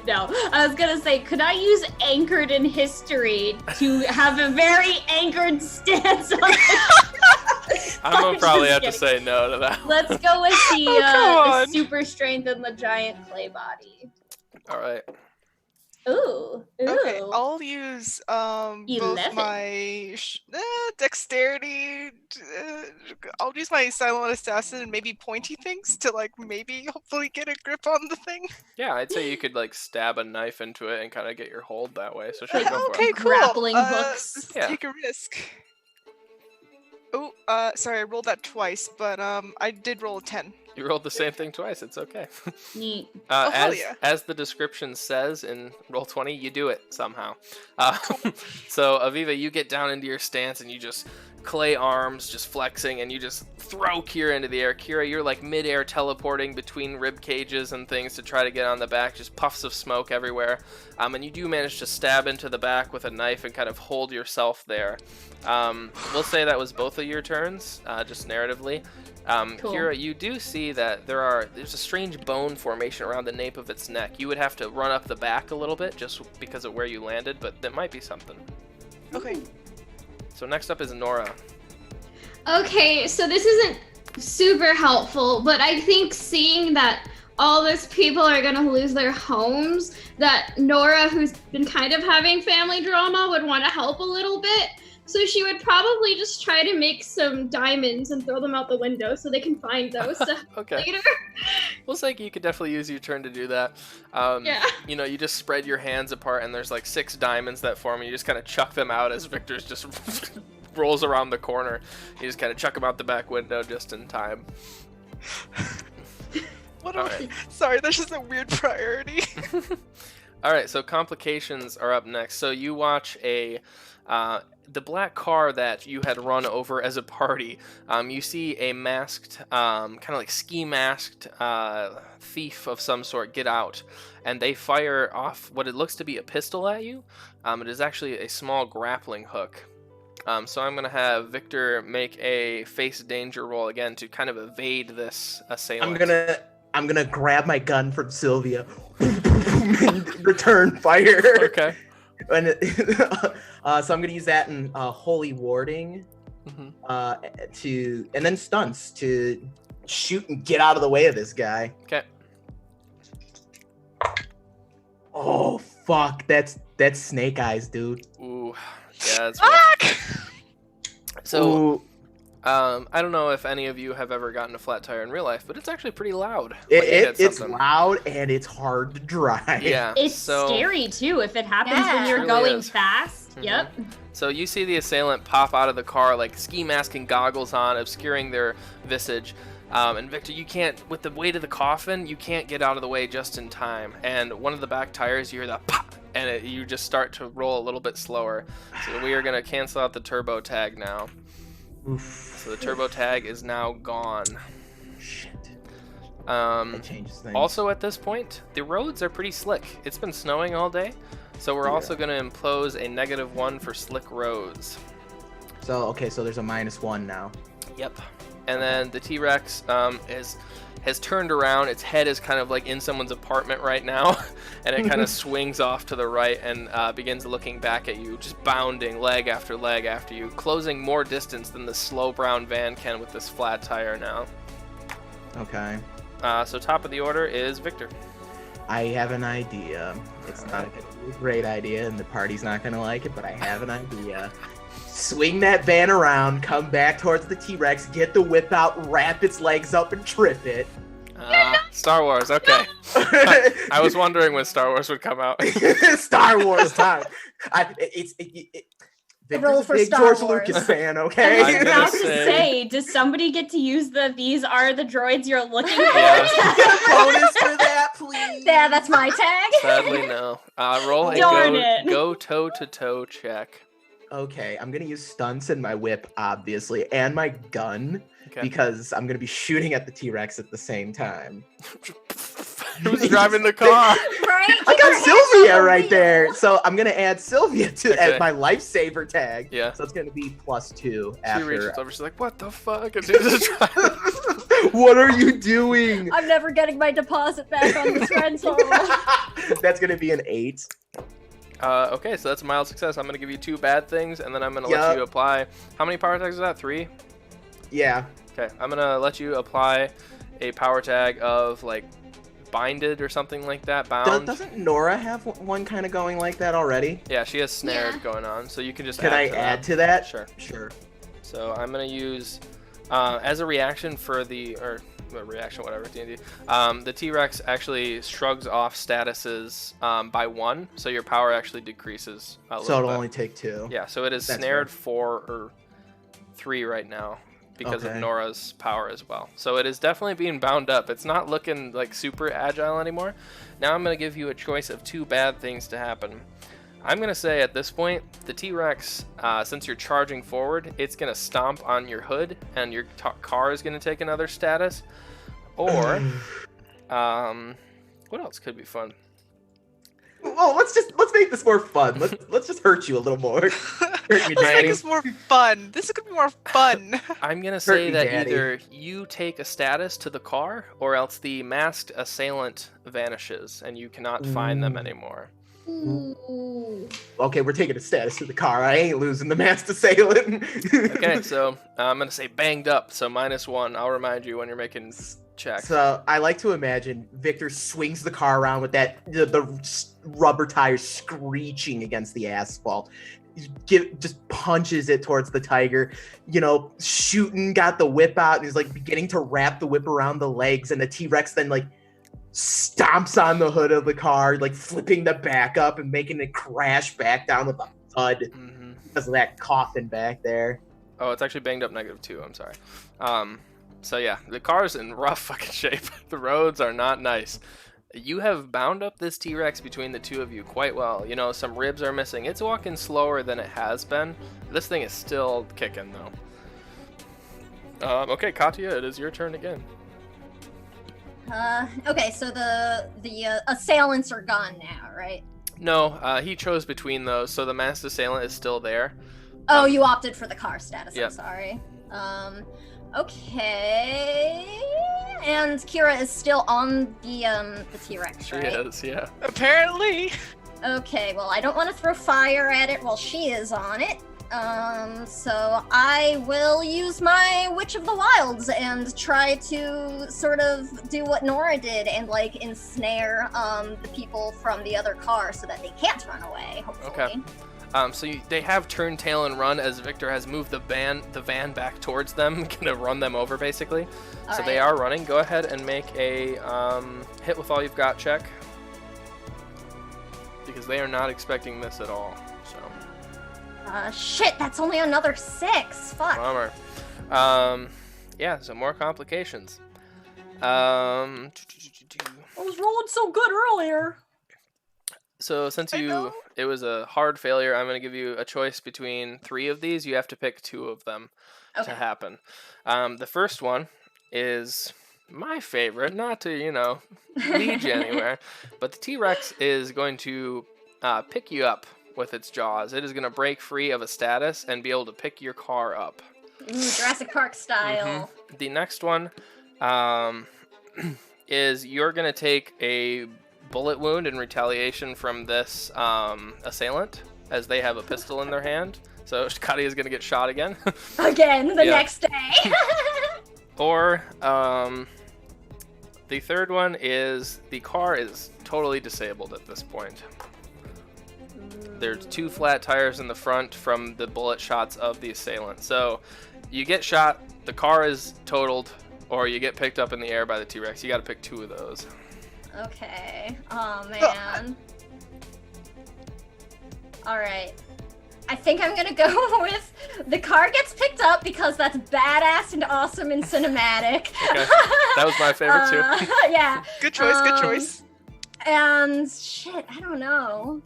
No, I was gonna say, could I use anchored in history to have a very anchored stance on it? I'm gonna probably have to say no to that. Let's go with the super strength and the giant clay body. All right. Ooh. Okay, I'll use both 11. my dexterity. I'll use my silent assassin and maybe pointy things to like maybe hopefully get a grip on the thing. Yeah, I'd say you could like stab a knife into it and kind of get your hold that way. So sure, go for Okay, it. cool. Grappling hooks. Yeah. Take a risk. Oh, sorry, I rolled that twice, but I did roll a 10. You rolled the same thing twice. It's okay. Neat. hell yeah. As the description says in Roll20, you do it somehow. So Aviva, you get down into your stance and you just clay arms, just flexing, and you just throw Kira into the air. Kira, you're like mid-air teleporting between rib cages and things to try to get on the back, just puffs of smoke everywhere. And you do manage to stab into the back with a knife and kind of hold yourself there. We'll say that was both of your turns, just narratively. Cool. Kira, you do see that there's a strange bone formation around the nape of its neck. You would have to run up the back a little bit just because of where you landed, but that might be something. Okay. So next up is Nora. Okay, so this isn't super helpful, but I think seeing that all those people are gonna lose their homes, that Nora, who's been kind of having family drama, would want to help a little bit. So she would probably just try to make some diamonds and throw them out the window so they can find those Okay. later. Well, it's like you could definitely use your turn to do that. Yeah. You know, you just spread your hands apart and there's like 6 diamonds that form, and you just kind of chuck them out as Victor's just rolls around the corner. You just kind of chuck them out the back window just in time. Sorry, that's just a weird priority. All right, so complications are up next. So you watch the black car that you had run over as a party. You see a masked, kind of like ski masked thief of some sort get out, and they fire off what it looks to be a pistol at you. It is actually a small grappling hook. So I'm gonna have Victor make a face danger roll again to kind of evade this assailant. I'm gonna grab my gun from Sylvia and return fire. Okay. And so I'm gonna use that in holy warding, and then stunts to shoot and get out of the way of this guy. Okay. Oh fuck, that's snake eyes, dude. Ooh, yeah, that's rough. So, Ooh. I don't know if any of you have ever gotten a flat tire in real life, but it's actually pretty loud. It's loud and it's hard to drive. Yeah, It's scary too if it happens when you're It really going is. fast. Mhm. Yep. So you see the assailant pop out of the car, like ski mask and goggles on, obscuring their visage. And Victor, you can't, with the weight of the coffin, you can't get out of the way just in time. And one of the back tires, you hear that pop, and you just start to roll a little bit slower. So we are going to cancel out the turbo tag now. Oof. So the turbo tag is now gone. Shit. That changes things. Also at this point, the roads are pretty slick. It's been snowing all day, so we're also going to impose a -1 for slick roads. So there's a -1 now. Yep. And then the T-Rex has turned around. Its head is kind of like in someone's apartment right now, and it kind of swings off to the right and begins looking back at you, just bounding leg after leg after you, closing more distance than the slow brown van can with this flat tire now. Okay. So top of the order is Victor. I have an idea. It's not a great idea, and the party's not gonna like it, but I have an idea. swing that van around, come back towards the T-Rex, get the whip out, wrap its legs up, and trip it. Star Wars, okay. I was wondering when Star Wars would come out. Star Wars time. Victor's Roll a for big Star George Wars. Lucas fan, okay? I'm I was gonna about to say- say, does somebody get to use these are the droids you're looking for? Yeah. Get a bonus for that, please. Yeah, that's my tag. Sadly, no. Roll a Darn it. go toe-to-toe check. Okay, I'm gonna use stunts and my whip, obviously, and my gun, Okay. because I'm gonna be shooting at the T-Rex at the same time. Who's driving the car? Right? I Keep your got hands on Sylvia the right wheel. there, so I'm gonna add Sylvia to Okay. as my lifesaver tag. Yeah. So it's gonna be +2 She after. reaches over, she's like, what the fuck? And she's just driving. What are you doing? I'm never getting my deposit back on this rental. That's gonna be an 8. Okay, so that's a mild success. I'm going to give you 2 bad things, and then I'm going to let Yup. you apply... How many power tags is that? 3? Yeah. Okay, I'm going to let you apply a power tag of, like, binded or something like that, bound. Doesn't Nora have one kind of going like that already? Yeah, she has snared Yeah. going on, so you can just Can I add to that? Sure. Sure. So I'm going to use, as a reaction for the... reaction, whatever, D&D. The T-Rex actually shrugs off statuses by 1, so your power actually decreases a little So it'll bit. only take 2. Yeah, so it is That's snared fair. 4 or 3 right now because of Okay. Nora's power as well. So it is definitely being bound up. It's not looking like super agile anymore. Now I'm going to give you a choice of 2 bad things to happen. I'm going to say at this point, the T-Rex, since you're charging forward, it's going to stomp on your hood and your car is going to take another status. Or, what else could be fun? Well, let's make this more fun. Let's just hurt you a little more. Hurt me, Let's make Danny. this more fun. This is gonna be more fun. I'm going to say me, that Daddy. either you take a status to the car or else the masked assailant vanishes and you cannot find them Ooh. anymore. Ooh. Okay, we're taking a status to the car. I ain't losing the masked assailant. Okay, so I'm going to say banged up, so -1. I'll remind you when you're making checks. So I like to imagine Victor swings the car around with the rubber tires screeching against the asphalt. Just punches it towards the tiger, shooting, got the whip out, and he's like beginning to wrap the whip around the legs, and the T-Rex then like stomps on the hood of the car, like flipping the back up and making it crash back down with a thud Mhm. because of that coffin back there. Oh, it's actually banged up -2. I'm sorry. So yeah, the car's in rough fucking shape. The roads are not nice. You have bound up this T-Rex between the two of you quite well. Some ribs are missing. It's walking slower than it has been. This thing is still kicking though. Okay, Katya, it is your turn again. Okay, so the assailants are gone now, right? No, he chose between those, so the masked assailant is still there. Oh, you opted for the car status. Yep. I'm sorry. Okay. And Kira is still on the T-Rex, She right? is, yeah. Apparently. Okay, well, I don't want to throw fire at it while she is on it. So I will use my Witch of the Wilds and try to sort of do what Nora did and like ensnare the people from the other car so that they can't run away, hopefully. Okay. So they have turned tail and run as Victor has moved the van back towards them, gonna run them over basically. All So they right. are running. Go ahead and make a hit with all you've got check. Because they are not expecting this at all. So, Shit, that's only another 6. Fuck. bummer. Yeah, so more complications. I was rolling so good earlier. So since I know. it was a hard failure, I'm going to give you a choice between 3 of these. You have to pick 2 of them to Okay. happen. The first one is my favorite, not to, lead you anywhere, but the T-Rex is going to pick you up with its jaws. It is going to break free of a status and be able to pick your car up. Ooh, Jurassic Park style. The next one is you're going to take a bullet wound in retaliation from this assailant, as they have a pistol in their hand. So Scotty is going to get shot again. Again, the Yeah. next day. Or the third one is the car is totally disabled at this point. there's 2 flat tires in the front from the bullet shots of the assailant. So you get shot, the car is totaled, or you get picked up in the air by the T-Rex. You got to pick 2 of those. Okay. Oh, man. Alright. I think I'm gonna go with the car gets picked up because that's badass and awesome and cinematic. Okay. That was my favorite too. Yeah. Good choice, good choice. And shit, I don't know.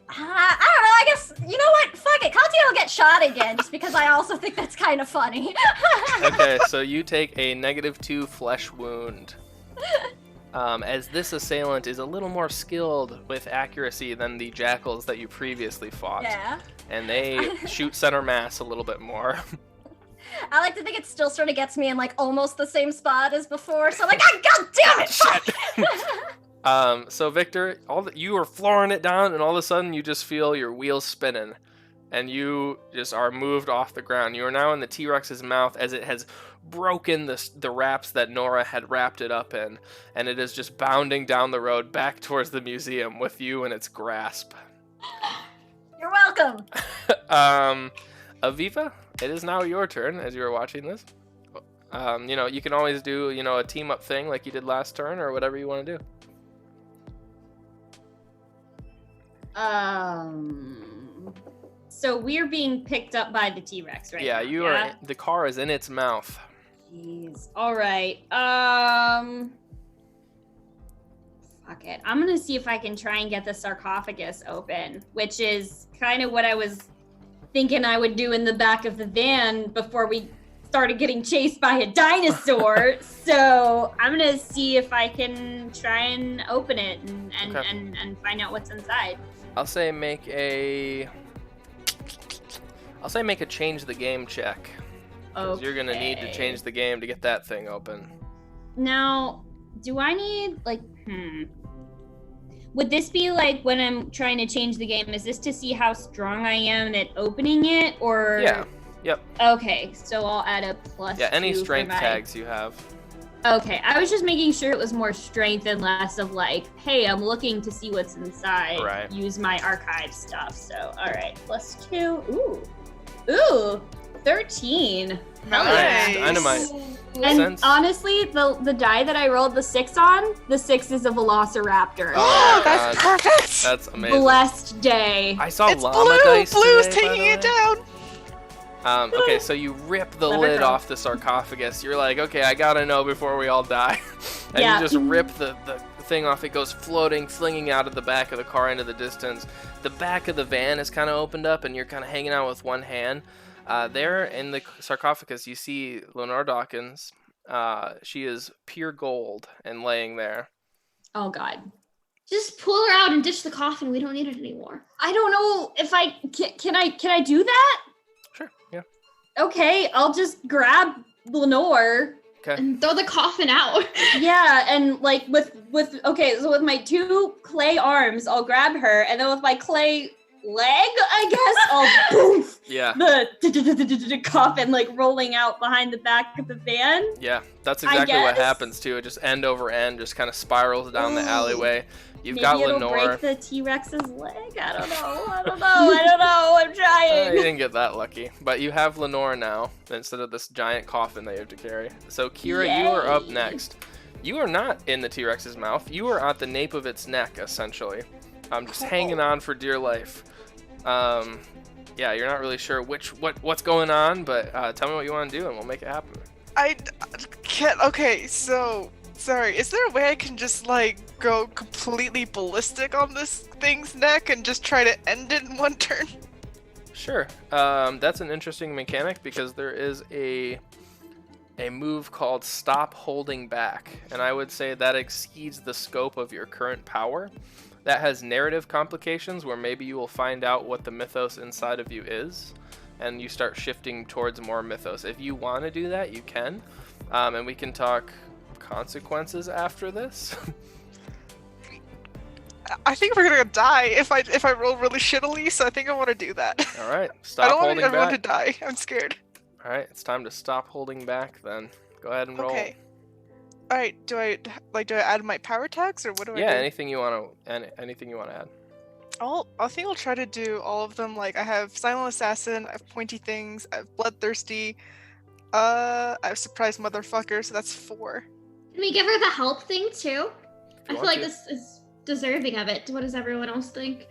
I don't know, I guess, you know what? Fuck it. Conti will get shot again just because I also think that's kind of funny. Okay, so you take a -2 flesh wound. As this assailant is a little more skilled with accuracy than the jackals that you previously fought. Yeah. And they shoot center mass a little bit more. I like to think it still sort of gets me in like almost the same spot as before, so I'm like, ah, god damn it! Fuck! So Victor, you are flooring it down, and all of a sudden you just feel your wheels spinning, and you just are moved off the ground. You are now in the T-Rex's mouth as it has broken the wraps that Nora had wrapped it up in, and it is just bounding down the road back towards the museum with you in its grasp. You're welcome. Aviva, it is now your turn as you are watching this. You can always do, a team up thing like you did last turn or whatever you want to do. So we're being picked up by the T-Rex right now. Yeah, the car is in its mouth. Jeez. All right. Fuck it. I'm gonna see if I can try and get the sarcophagus open, which is kind of what I was thinking I would do in the back of the van before we started getting chased by a dinosaur. So I'm gonna see if I can try and open it and find out what's inside. I'll say make a change the game check. Because you're gonna need to change the game to get that thing open. Now, do I need would this be like when I'm trying to change the game? Is this to see how strong I am at opening it, or? Yeah. Yep. Okay, so I'll add a plus. Yeah, any 2 strength for my... tags you have. Okay, I was just making sure it was more strength and less of like, hey, I'm looking to see what's inside. Right. Use my archive stuff. So, all right, plus 2. Ooh, 13. Hell Nice. yeah. Dynamite. And honestly, the die that I rolled the 6 on, the 6 is a velociraptor. Oh, that's perfect. That's amazing. Blessed day. I saw It's llama blue. dice Blue's today, by taking the it way. down. Okay, so you rip the Clever lid girl. off the sarcophagus. You're like, okay, I gotta know before we all die. And Yeah. you just rip the thing off. It goes floating, flinging out of the back of the car into the distance. The back of the van is kind of opened up, and you're kind of hanging out with one hand. There in the sarcophagus, you see Lenore Dawkins. She is pure gold and laying there. Oh God. Just pull her out and ditch the coffin. We don't need it anymore. I don't know if I can I do that? Sure, yeah. Okay, I'll just grab Lenore. Okay. And throw the coffin out. Yeah, and like with so with my 2 clay arms, I'll grab her, and then with my clay leg, I guess, I'll boof Yeah. the coffin like rolling out behind the back of the van. Yeah, that's exactly what guess. happens too. It just end over end, just kind of spirals down the Ooh. alleyway. You've Maybe got it'll Lenore. break the T-Rex's leg. I don't know. I'm You trying. didn't get that lucky, but you have Lenore now instead of this giant coffin that you have to carry. So Kira, you are up Yay. next. You are not in the T-Rex's mouth. You are at the nape of its neck, essentially. Just hanging on for dear life. Yeah, you're not really sure what's going on, but tell me what you want to do and we'll make it happen. I can't. Okay, so sorry. Is there a way I can just like go completely ballistic on this thing's neck and just try to end it in one turn? Sure. That's an interesting mechanic because there is a move called Stop Holding Back, and I would say that exceeds the scope of your current power. That has narrative complications where maybe you will find out what the mythos inside of you is, and you start shifting towards more mythos. If you want to do that, you can, and we can talk consequences after this. I think we're gonna die if I roll really shittily, so I think I want to do that. All right, I stop don't want holding everyone back. to die. I'm scared. All right, it's time to stop holding back then. Go ahead and roll. Okay. All right. Do I add my power tags or what do I do? Yeah, anything you want to add. I think I'll try to do all of them. Like I have Silent Assassin, I have Pointy Things, I have Bloodthirsty, I have Surprise Motherfucker, so that's 4. Can we give her the help thing too? I feel want like to. this is deserving of it. What does everyone else think?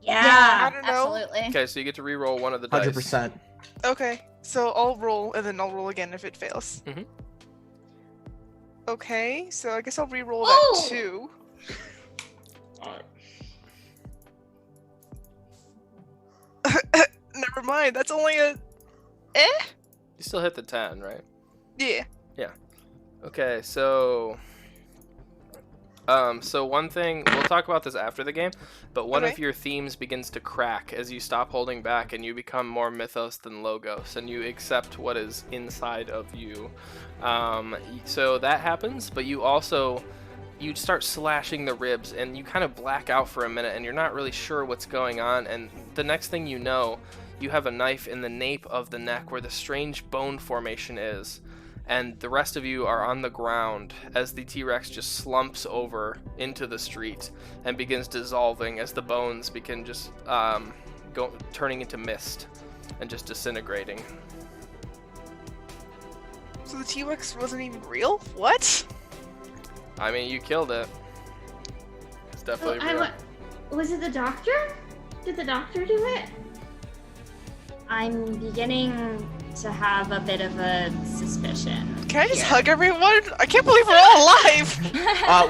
I don't know. Absolutely. Okay, so you get to re-roll one of the dice. 100%. Okay, so I'll roll and then I'll roll again if it fails. Mhm. Okay, so I guess I'll re-roll Oh! that 2. Never mind, that's only a You still hit the 10, right? yeah. Okay, so one thing, we'll talk about this after the game, but one of Okay. your themes begins to crack as you stop holding back and you become more mythos than logos, and you accept what is inside of you. So that happens, but you start slashing the ribs and you kind of black out for a minute and you're not really sure what's going on, and the next thing you know, you have a knife in the nape of the neck where the strange bone formation is. And the rest of you are on the ground as the T-Rex just slumps over into the street and begins dissolving as the bones begin just turning into mist and just disintegrating. So the T-Rex wasn't even real? What? I mean, you killed it. It's definitely real. Was it the doctor? Did the doctor do it? I'm beginning to have a bit of a suspicion. Can I just hug everyone? I can't believe we're all alive!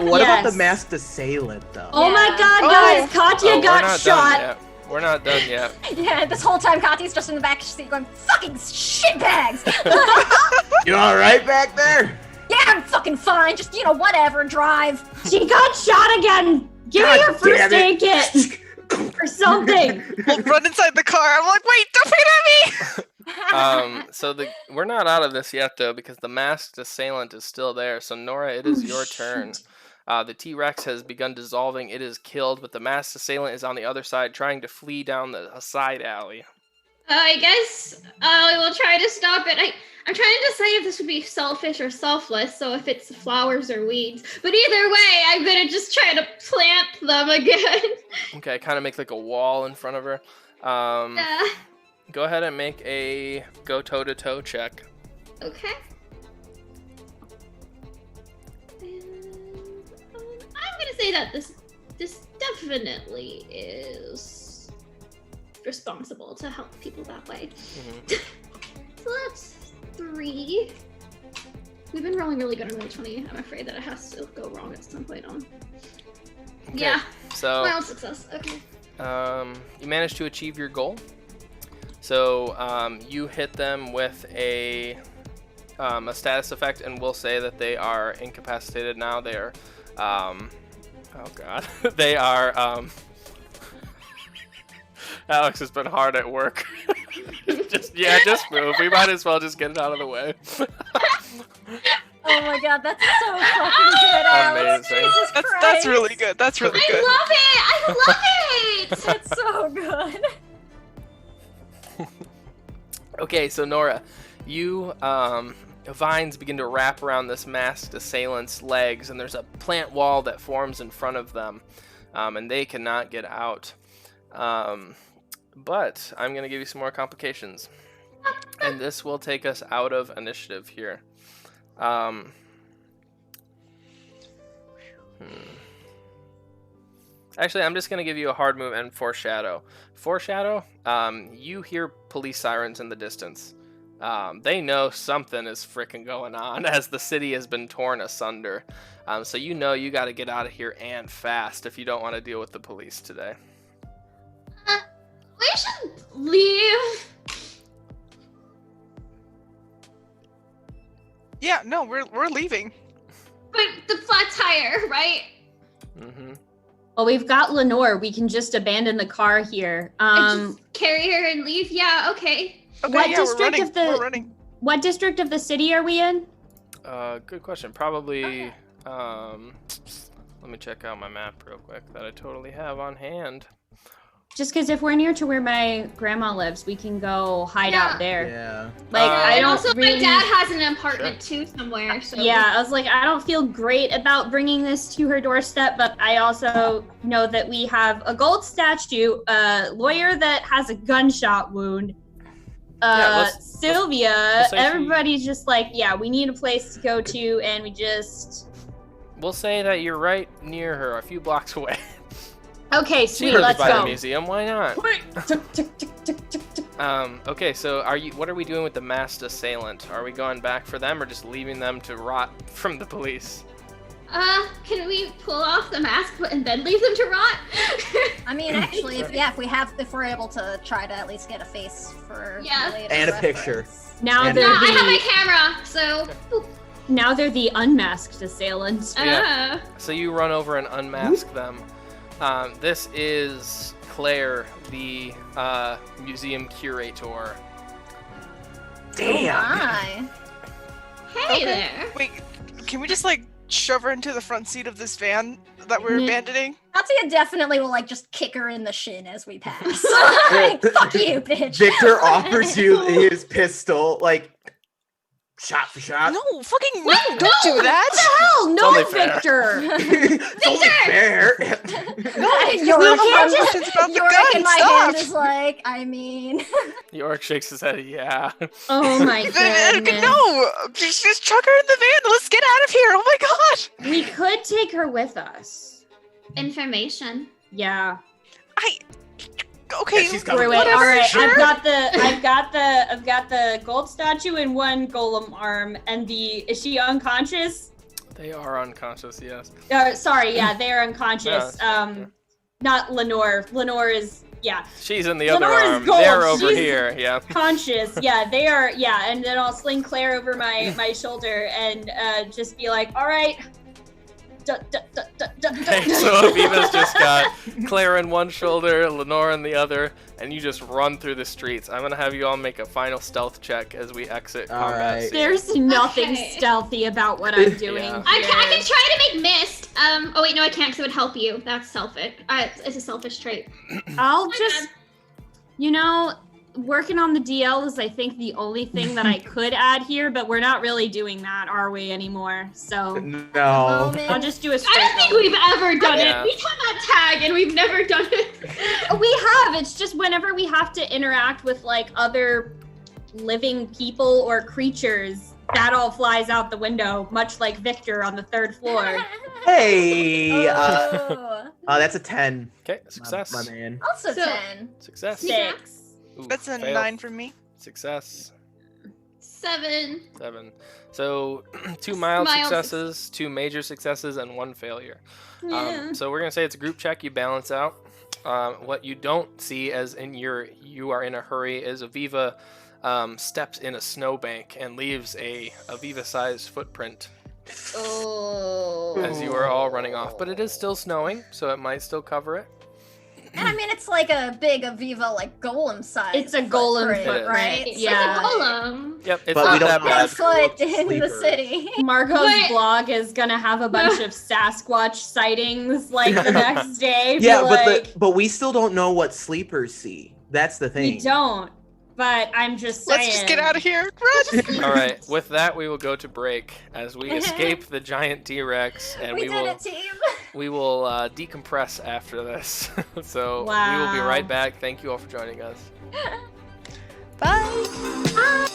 What about Yes. the masked assailant, though? Oh my Yeah. god, Oh. guys! Katya Oh, we're got not shot! done yet. We're not done yet. Yeah, this whole time Kati's just in the back seat going, fucking shitbags! You alright back there? Yeah, I'm fucking fine, just, whatever, drive. She got shot again! Give me God your first damn aid it. kit! Or something! We'll run inside the car. I'm like, wait, don't hit me! So we're not out of this yet, though, because the masked assailant is still there. So, Nora, it is your turn. The T-Rex has begun dissolving. It is killed, but the masked assailant is on the other side trying to flee down a side alley. I guess I will try to stop it. I'm trying to decide if this would be selfish or selfless, so if it's flowers or weeds. But either way, I'm gonna just try to plant them again. Okay, kind of make like a wall in front of her. Go ahead and make a go toe-to-toe check. Okay. And, I'm gonna say that this definitely is responsible to help people that way. Mhm. So that's 3. We've been rolling really good on roll 20. I'm afraid that it has to go wrong at some point on. Okay, Yeah. So, Mild success. Okay. you managed to achieve your goal. So, you hit them with a status effect, and we'll say that they are incapacitated now. They are, oh god, they are, Alex has been hard at work. just move. We might as well just get it out of the way. Oh my god, that's so fucking good, Alex. Amazing. Jesus That's Christ. really good. That's really I good. love it! I love it! That's so good. Okay, so Nora, you, vines begin to wrap around this masked assailant's legs, and there's a plant wall that forms in front of them, and they cannot get out. But I'm going to give you some more complications, and this will take us out of initiative here. Actually, I'm just going to give you a hard move and foreshadow. Foreshadow, you hear police sirens in the distance. They know something is freaking going on as the city has been torn asunder. So you know you got to get out of here and fast if you don't want to deal with the police today. We should leave. Yeah, no, we're leaving. But the flat tire, right? Mm-hmm. Well, we've got Lenore. We can just abandon the car here. And just carry her and leave? Yeah, okay. Okay, What yeah, district we're running. of the- We're running. What district of the city are we in? Good question. Probably, let me check out my map real quick that I totally have on hand. Just because if we're near to where my grandma lives, we can go hide out there. Yeah. Like, I And don't also, really... my dad has an apartment too somewhere. So Yeah, I was like, I don't feel great about bringing this to her doorstep, but I also know that we have a gold statue, a lawyer that has a gunshot wound, Sylvia, let's say everybody's just like, yeah, we need a place to go to, and we just... We'll say that you're right near her, a few blocks away. Okay, She sweet, lives let's by the go. museum. Why not? Tick, tick, tick, tick, tick, tick. Okay, so what are we doing with the masked assailant? Are we going back for them or just leaving them to rot from the police? can we pull off the mask and then leave them to rot? I mean, actually, if we're able to try to at least get a face for Yeah. later And a reference. picture. Now And- they're No, I have my the camera, so. now they're the unmasked assailants. Yeah. So you run over and unmask them. This is Claire, the museum curator. Damn. Hi. Hey there. Wait, can we just like shove her into the front seat of this van that we're Mm. abandoning? Tatsuya definitely will like just kick her in the shin as we pass. Like, fuck you, bitch. Victor offers you his pistol, like shot for shot. No, fucking no! Don't do that. Hell, no, only fair. Victor! It's only fair. Yorick, Questions about the Yorick gun. in my Stop. hand is like, I mean, York shakes his head, yeah. Oh my goodness. No, just chuck her in the van. Let's get out of here. Oh my god. We could take her with us. Information. Yeah. Okay. Yeah, she's coming. Wait, Whatever, all right. sure. I've got the gold statue in one golem arm, and is she unconscious? They are unconscious, yes. Sorry, yeah, they are unconscious. Not Lenore. Lenore is She's in the other Lenore's arm. gold. They're over She's- here, yeah. conscious. Yeah, they are. Yeah, and then I'll sling Claire over my shoulder and just be like, all right. Okay, so Aviva's just got Claire in one shoulder, Lenore in the other, and you just run through the streets. I'm gonna have you all make a final stealth check as we exit All combat. right. scene. There's nothing Okay. stealthy about what I'm doing. Yeah. I can here. try to make mist. Oh wait, no, I can't because it would help you. That's selfish. It's a selfish trait. I'll My just, working on the DL is, I think, the only thing that I could add here, but we're not really doing that, are we, anymore? So No. I'll just do a I straight don't think roll. we've ever done Yeah. it. We've done that tag and we've never done it. We have. It's just whenever we have to interact with, like, other living people or creatures, that all flies out the window, much like Victor on the 3rd floor. Hey. Oh. That's a 10. Okay, success. My man. Also So- 10. Success. 6. Ooh, That's a fail. 9 from me. Success. 7. 7. So 2 mild Mild successes, 2 major successes, and 1 failure. So we're gonna say it's a group check. You balance out. What you don't see, as in you are in a hurry, is Aviva steps in a snowbank and leaves a Aviva-sized footprint Oh. as you are all running off. But it is still snowing, so it might still cover it. And I mean, it's like a big Aviva, like golem size. It's a golem footprint, footprint. right? It's Yeah. like a golem. Yep, it's But not we don't that have bad. Foot in the Sleepers. city. Marco's Wait. blog is gonna have a bunch of Sasquatch sightings like the next day. Yeah, be but like, but we still don't know what sleepers see. That's the thing. we don't. But I'm just saying. Let's just get out of here. Run. All right, with that, we will go to break as we escape the giant T-Rex, and we we did will it, team. we will decompress after this. So we will be Wow. right back. Thank you all for joining us. Bye.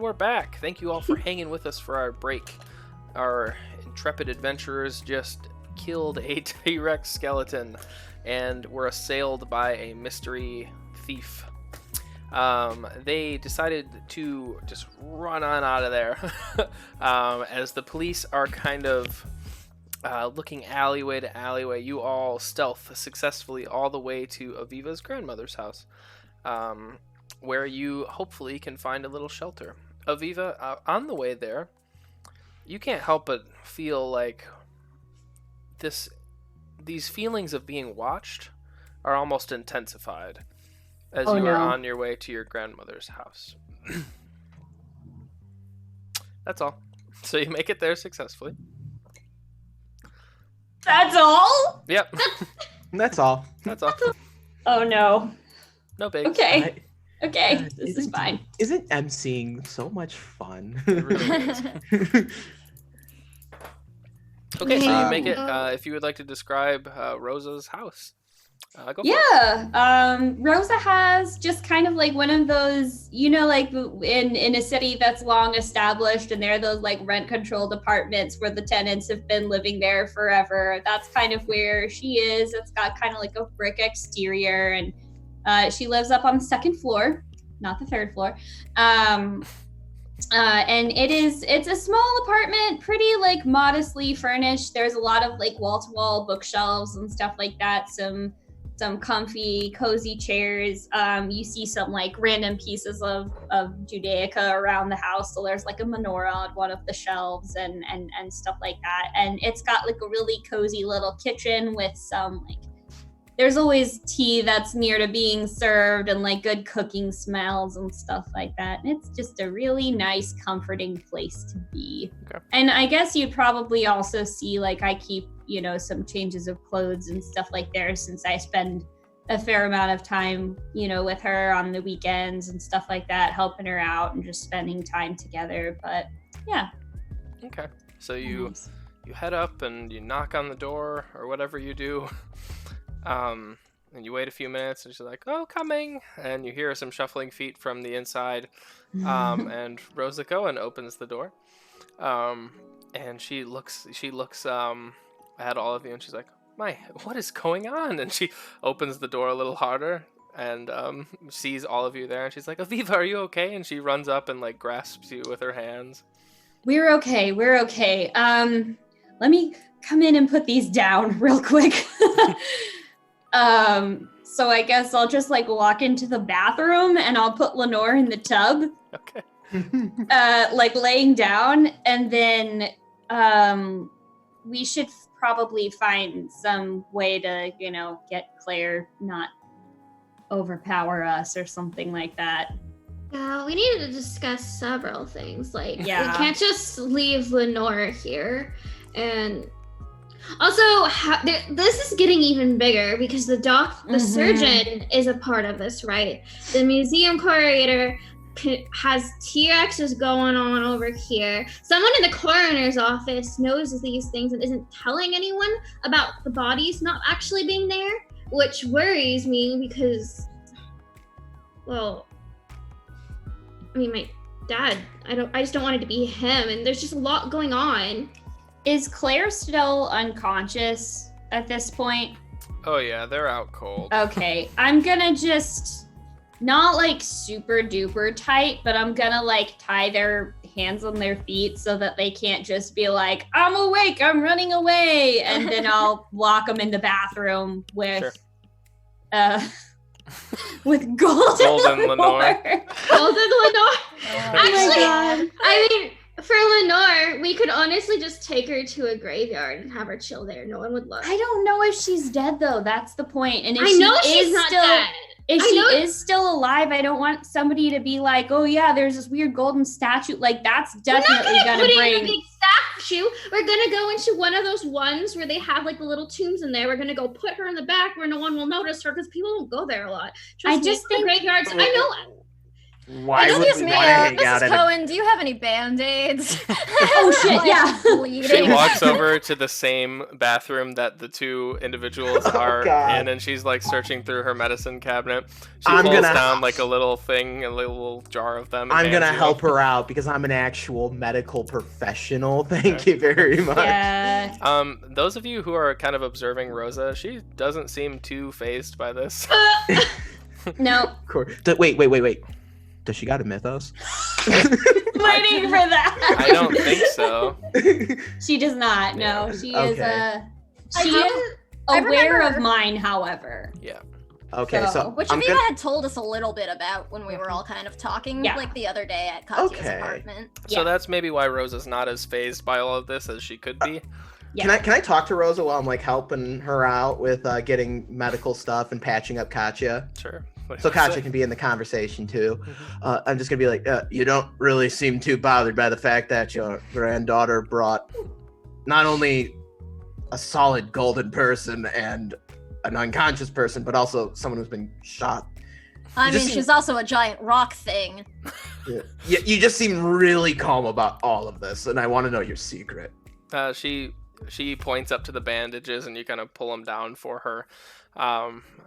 we're back. Thank you all for hanging with us for our break. Our intrepid adventurers just killed a T-Rex skeleton and were assailed by a mystery thief. They decided to just run on out of there as the police are kind of looking alleyway to alleyway. You all stealth successfully all the way to Aviva's grandmother's house, where you hopefully can find a little shelter. Aviva, on the way there, you can't help but feel like these feelings of being watched are almost intensified as you are on your way to your grandmother's house. That's all. So you make it there successfully. That's all? Yep. That's all. That's all. Oh no. No big. Okay. Okay. This is fine. Isn't emceeing so much fun? It really is. Okay, so you make it. If you would like to describe Rosa's house, go for it. Rosa has just kind of like one of those, like in a city that's long established, and there are those like rent-controlled apartments where the tenants have been living there forever. That's kind of where she is. It's got kind of like a brick exterior, and she lives up on the second floor, not the third floor. And it's a small apartment, pretty like modestly furnished. There's a lot of like wall-to-wall bookshelves and stuff like that. Some comfy, cozy chairs. You see some like random pieces of Judaica around the house. So there's like a menorah on one of the shelves and stuff like that. And it's got like a really cozy little kitchen with some like, there's always tea that's near to being served and like good cooking smells and stuff like that. And it's just a really nice, comforting place to be. Okay. And I guess you'd probably also see like I keep, some changes of clothes and stuff like there, since I spend a fair amount of time, with her on the weekends and stuff like that, helping her out and just spending time together. But yeah. Okay. So you head up and you knock on the door or whatever you do. And you wait a few minutes and she's like, "Oh, coming." And you hear some shuffling feet from the inside. And Rosa Cohen opens the door. And she looks at all of you and she's like, what is going on? And she opens the door a little harder and sees all of you there. And she's like, "Aviva, are you okay?" And she runs up and like grasps you with her hands. We're okay. Let me come in and put these down real quick. So I guess I'll just like walk into the bathroom and I'll put Lenore in the tub. Okay. Like laying down, and then we should probably find some way to, get Claire not overpower us or something like that. Yeah, we needed to discuss several things. Like, we Yeah. can't just leave Lenore here. And also, this is getting even bigger because the surgeon is a part of this, right? The museum curator has T-Rexes going on over here. Someone in the coroner's office knows these things and isn't telling anyone about the bodies not actually being there, which worries me because, well, I mean, my dad, I just don't want it to be him, and there's just a lot going on. Is Claire still unconscious at this point? Oh yeah, they're out cold. Okay, I'm gonna just, not like super duper tight, but I'm gonna like tie their hands on their feet so that they can't just be like, "I'm awake, I'm running away." And then I'll lock them in the bathroom with, with Golden Lenore. Golden Lenore. Actually, I mean, for Lenore, we could honestly just take her to a graveyard and have her chill there. No one would look. I don't know if she's dead though. That's the point. And if I know she's is not still, dead. If she is still alive, I don't want somebody to be like, "Oh yeah, there's this weird golden statue." Like that's definitely We're not gonna put her bring. in a big statue. We're gonna go into one of those ones where they have like the little tombs in there. We're gonna go put her in the back where no one will notice her because people don't go there a lot. I just think the graveyards. I know. Why would Excuse we me, want to hang out Mrs. at a... Cohen, do you have any band-aids? Oh shit, Like, yeah. She bleeding. walks over to the same bathroom that the two individuals are God. in, and she's like searching through her medicine cabinet. She I'm pulls gonna- down like a little thing, a little jar of them. And I'm gonna hands you help one. her out because I'm an actual medical professional. Thank you very much. Yeah. Those of you who are kind of observing Rosa, she doesn't seem too phased by this. No. Wait. Does she got a mythos? Waiting for that. I don't think so. She does not. No, she is Okay. she I is I aware of remember- mine, however. Yeah. Okay, so Which I'm Aviva gonna... had told us a little bit about when we were all kind of talking, Yeah. like the other day at Katya's Okay. apartment. So Yeah. that's maybe why Rosa's not as phased by all of this as she could be. Yeah. Can I talk to Rosa while I'm like helping her out with getting medical stuff and patching up Katya? Sure. What do So you Katya say? can be in the conversation too. I'm just gonna be like, you don't really seem too bothered by the fact that your granddaughter brought not only a solid golden person and an unconscious person, but also someone who's been shot. I You mean, just she's also a giant rock thing. Yeah, you just seem really calm about all of this, and I want to know your secret. She points up to the bandages, and you kind of pull them down for her.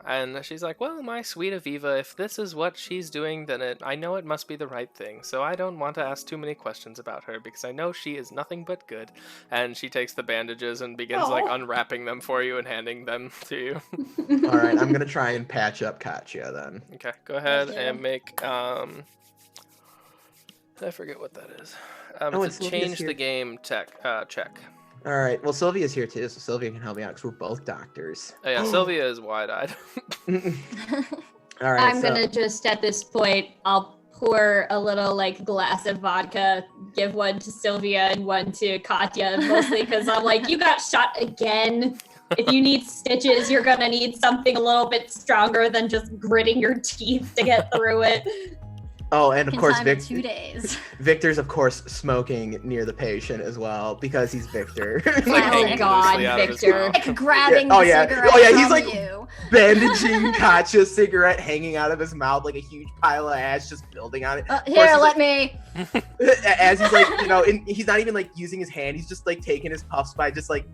And she's like, well, my sweet Aviva, if this is what she's doing, then I know it must be the right thing. So I don't want to ask too many questions about her because I know she is nothing but good. And she takes the bandages and begins like unwrapping them for you and handing them to you. All right, I'm gonna try and patch up Katya then. Okay, go ahead Thank you. and make I forget what that is. Oh, It's it's a Sylvia's change here. the game check. All right, well Sylvia's here too, so Sylvia can help me out because we're both doctors. Oh yeah, Sylvia is wide-eyed. All right, I'm gonna just at this point, I'll pour a little like glass of vodka, give one to Sylvia and one to Katya, mostly because I'm like, you got shot again. If you need stitches, you're gonna need something a little bit stronger than just gritting your teeth to get through it. Oh, and of In course, time in 2 days. Victor's of course smoking near the patient as well because he's Victor. Like Oh, hanging God, loosely out of his Victor. mouth. Like grabbing Oh, the yeah. cigarette Oh, yeah, he's from like- you. Bandaging Katya's cigarette hanging out of his mouth like a huge pile of ash just building on it. Here, he's let me. As he's like, he's not even like using his hand, he's just like taking his puffs by just like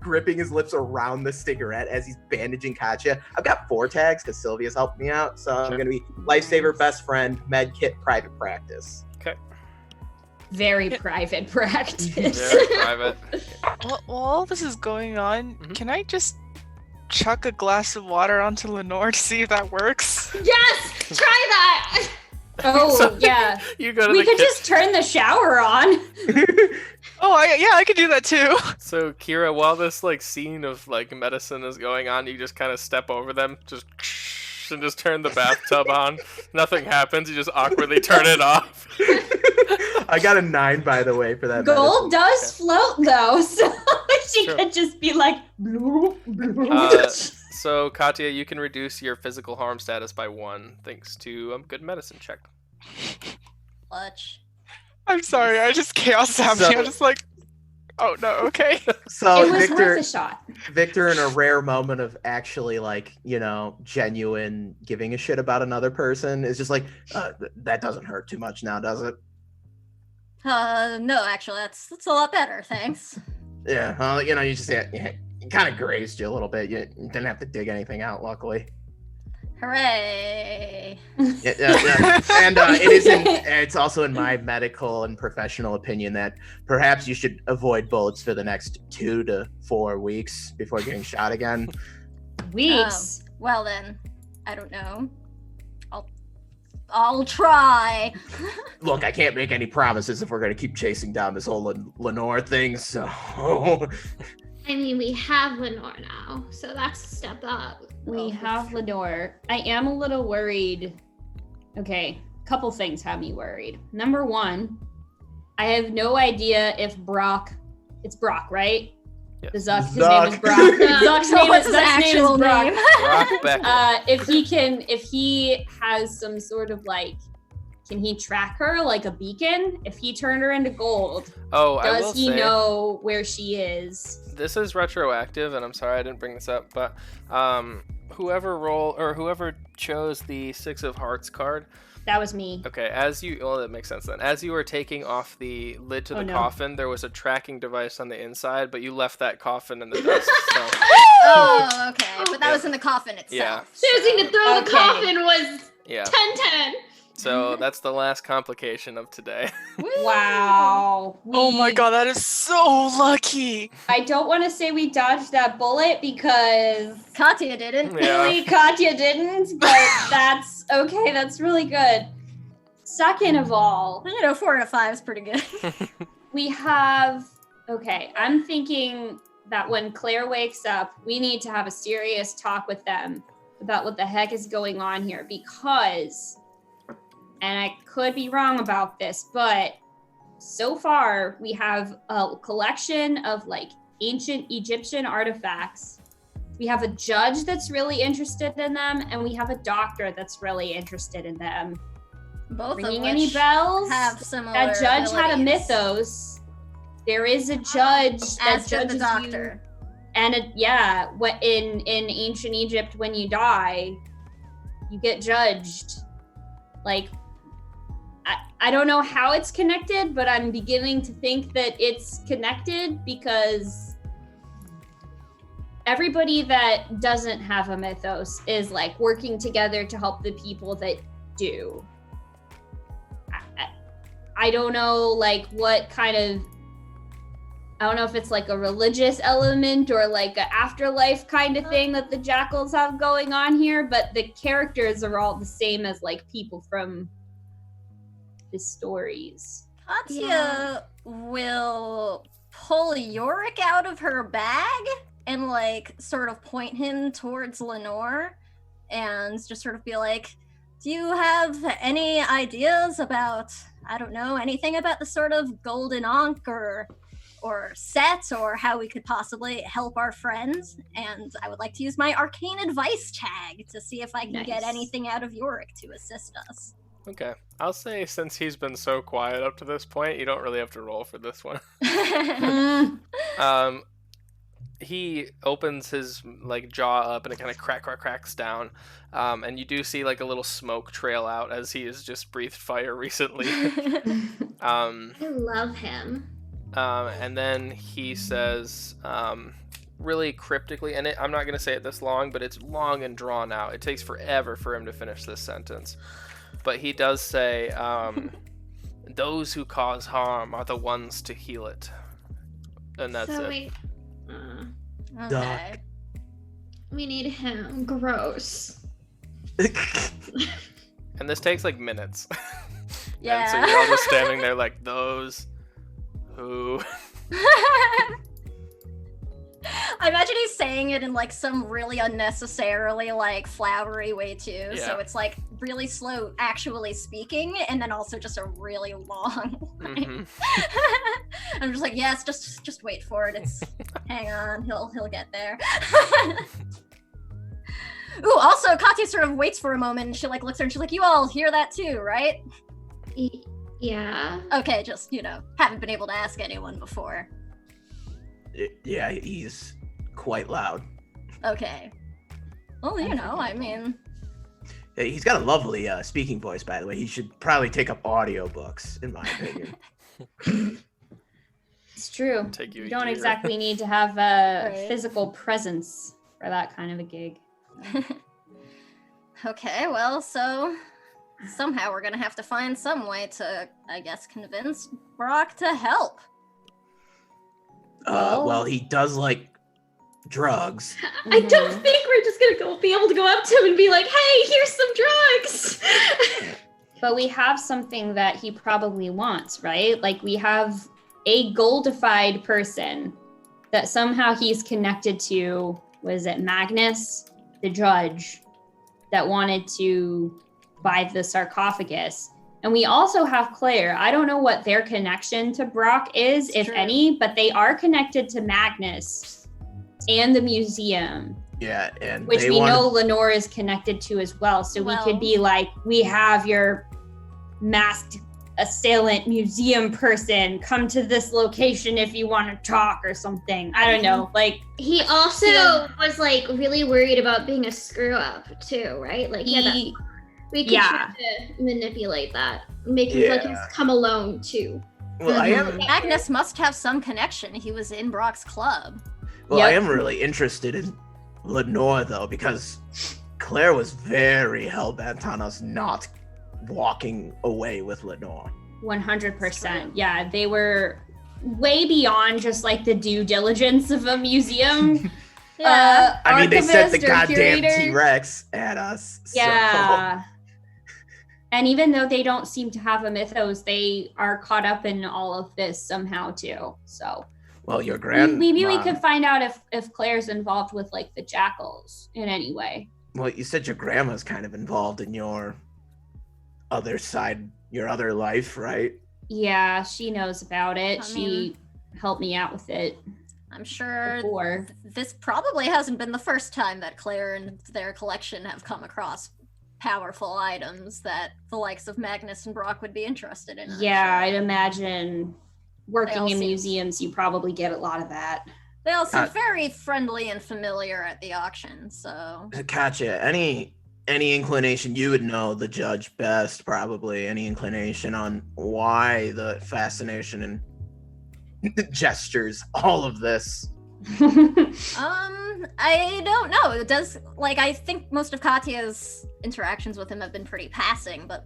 gripping his lips around the cigarette as he's bandaging Katya. I've got 4 tags because Sylvia's helped me out, so I'm Sure. gonna be lifesaver, best friend, med kit, private practice. Very private practice. Very private. While all this is going on, Mhm. can I just chuck a glass of water onto Lenore to see if that works? Yes, try that. Oh, So- yeah. You go to We the could kitchen. just turn the shower on. Oh, I could do that too. So Kira, while this like scene of like medicine is going on, you just kind of step over them, just and just turn the bathtub on. Nothing happens. You just awkwardly turn it off. I got a 9 by the way for that. Gold medicine. does float though, so she True. could just be like, bloop, bloop. So Katya, you can reduce your physical harm status by 1 thanks to a good medicine check. Clutch. I'm sorry, I just chaos happening. I'm just like, oh no, okay. So It was Victor, worth a shot. Victor, in a rare moment of actually like genuine giving a shit about another person, is just like, that doesn't hurt too much now, does it? No, actually, that's a lot better, thanks. Yeah. Well, you just it kind of grazed you a little bit. You didn't have to dig anything out, luckily. Hooray! Yeah. And it's also in my medical and professional opinion that perhaps you should avoid bullets for the next 2 to 4 weeks before getting shot again. Weeks. Well then, I don't know. I'll try. Look, I can't make any promises if we're gonna keep chasing down this whole Lenore thing. So, I mean, we have Lenore now, so that's a step up. We have Lenore. I am a little worried. Okay, couple things have me worried. Number 1, I have no idea if it's Brock, right? Yeah. The Zuck, his Zuck. name is Brock. Zuck's name What's is, his Zuck's name actual is Brock. name? Brock Becker. If he has some sort of like, can he track her like a beacon? If he turned her into gold, Oh, I will does he say, know where she is? this is retroactive, and I'm sorry I didn't bring this up, but whoever chose the 6 of Hearts card. That was me. Okay, that makes sense then. As you were taking off the lid to the coffin, there was a tracking device on the inside, but you left that coffin in the dust. So. Oh, okay. But that was in the coffin itself. Yeah. Choosing to throw the coffin was 10-10. So that's the last complication of today. Wow. Oh my god, that is so lucky. I don't want to say we dodged that bullet because Katya didn't. Really, Katya didn't, but that's okay. That's really good. Second of all, 4 out of 5 is pretty good. we have, I'm thinking that when Claire wakes up, we need to have a serious talk with them about what the heck is going on here because, and I could be wrong about this, but so far we have a collection of like ancient Egyptian artifacts. We have a judge that's really interested in them, and we have a doctor that's really interested in them. Both Ringing of any which bells? have similar That judge had a abilities. mythos. There is a judge that As did judges the doctor. you. And in ancient Egypt, when you die, you get judged. Like, I don't know how it's connected, but I'm beginning to think that it's connected because everybody that doesn't have a mythos is like working together to help the people that do. I don't know like what kind of, I don't know if it's like a religious element or like an afterlife kind of thing that the jackals have going on here, but the characters are all the same as like people from the stories. Katya will pull Yorick out of her bag and like sort of point him towards Lenore and just sort of be like, do you have any ideas about, I don't know, anything about the sort of golden ankh or set or how we could possibly help our friends? And I would like to use my arcane advice tag to see if I can get anything out of Yorick to assist us. Okay. I'll say since he's been so quiet up to this point, you don't really have to roll for this one. He opens his like jaw up and it kind of cracks down. And you do see like a little smoke trail out as he has just breathed fire recently. I love him. And then he says, really cryptically, and I'm not going to say it this long, but it's long and drawn out. It takes forever for him to finish this sentence. But he does say, those who cause harm are the ones to heal it. And that's it. Wait. Okay. We need him. Gross. And this takes like minutes. Yeah. And so you're all just standing there like, those who... I imagine he's saying it in like some really unnecessarily like flowery way too. Yeah. So it's like really slow actually speaking and then also just a really long line. I'm just like, yes, just wait for it. It's hang on, he'll get there. Ooh, also Katya sort of waits for a moment and she like looks at her and she's like, you all hear that too, right? Yeah. Okay, just, haven't been able to ask anyone before. Yeah, he's quite loud. Okay. Well, I mean... He's got a lovely speaking voice, by the way. He should probably take up audiobooks, in my opinion. It's true. You don't exactly need to have a physical presence for that kind of a gig. Okay, well, so somehow we're gonna have to find some way to, I guess, convince Brock to help. Well, he does like drugs. I don't think we're just gonna be able to go up to him and be like, hey, here's some drugs. But we have something that he probably wants, right? Like we have a goldified person that somehow he's connected to, was it Magnus, the judge, that wanted to buy the sarcophagus. And we also have Claire. I don't know what their connection to Brock is, if any, but they are connected to Magnus and the museum. Yeah, and which we know Lenore is connected to as well. So we could be like, we have your masked assailant museum person, come to this location if you want to talk or something. I don't know. Like, he also was like really worried about being a screw up too, right? Like we could try to manipulate that, make him feel like he's come alone too. Well, Magnus must have some connection. He was in Brock's club. Well, I am really interested in Lenore, though, because Claire was very hell-bent on us not walking away with Lenore. 100%. Yeah, they were way beyond just like the due diligence of a museum. I mean, they sent the archivist or goddamn curator. T-Rex at us. Yeah. And even though they don't seem to have a mythos, they are caught up in all of this somehow too. So, well, your grandma. Maybe we could find out if Claire's involved with like the jackals in any way. Well, you said your grandma's kind of involved in your other side, your other life, right? Yeah, she knows about it. She helped me out with it. I'm sure before. This probably hasn't been the first time that Claire and their collection have come across powerful items that the likes of Magnus and Brock would be interested in. Yeah, I'd imagine working in museums, you probably get a lot of that. They all seem very friendly and familiar at the auction, so... Katya, any inclination, you would know the judge best, probably, any inclination on why the fascination and the gestures, all of this? I don't know. It does, like, I think most of Katya's interactions with him have been pretty passing, but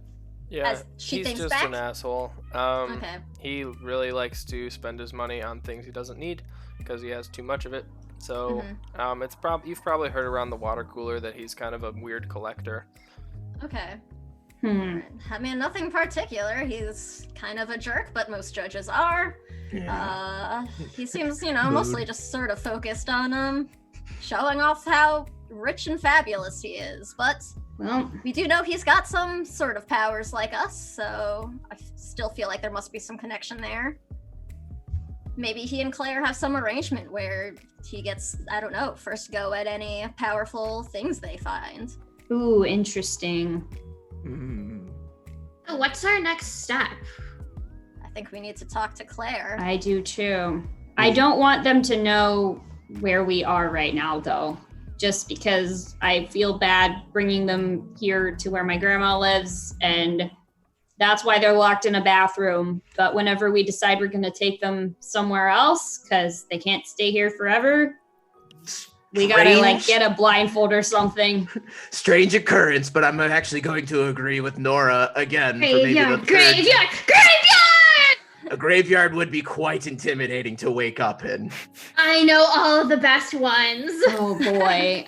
as she he's thinks just back... an asshole. Okay. He really likes to spend his money on things he doesn't need because he has too much of it. So, it's you've probably heard around the water cooler that he's kind of a weird collector. Okay. I mean, nothing particular. He's kind of a jerk, but most judges are. Yeah. He seems, mostly just sort of focused on showing off how rich and fabulous he is. But we do know he's got some sort of powers like us, so I still feel like there must be some connection there. Maybe he and Claire have some arrangement where he gets, I don't know, first go at any powerful things they find. Ooh, interesting. So what's our next step? I think we need to talk to Claire. I do too. I don't want them to know where we are right now, though, just because I feel bad bringing them here to where my grandma lives, and that's why they're locked in a bathroom. But whenever we decide we're going to take them somewhere else, because they can't stay here forever, we got to get a blindfold or something. Strange occurrence, but I'm actually going to agree with Nora again. Graveyard! A graveyard would be quite intimidating to wake up in. I know all of the best ones. Oh boy.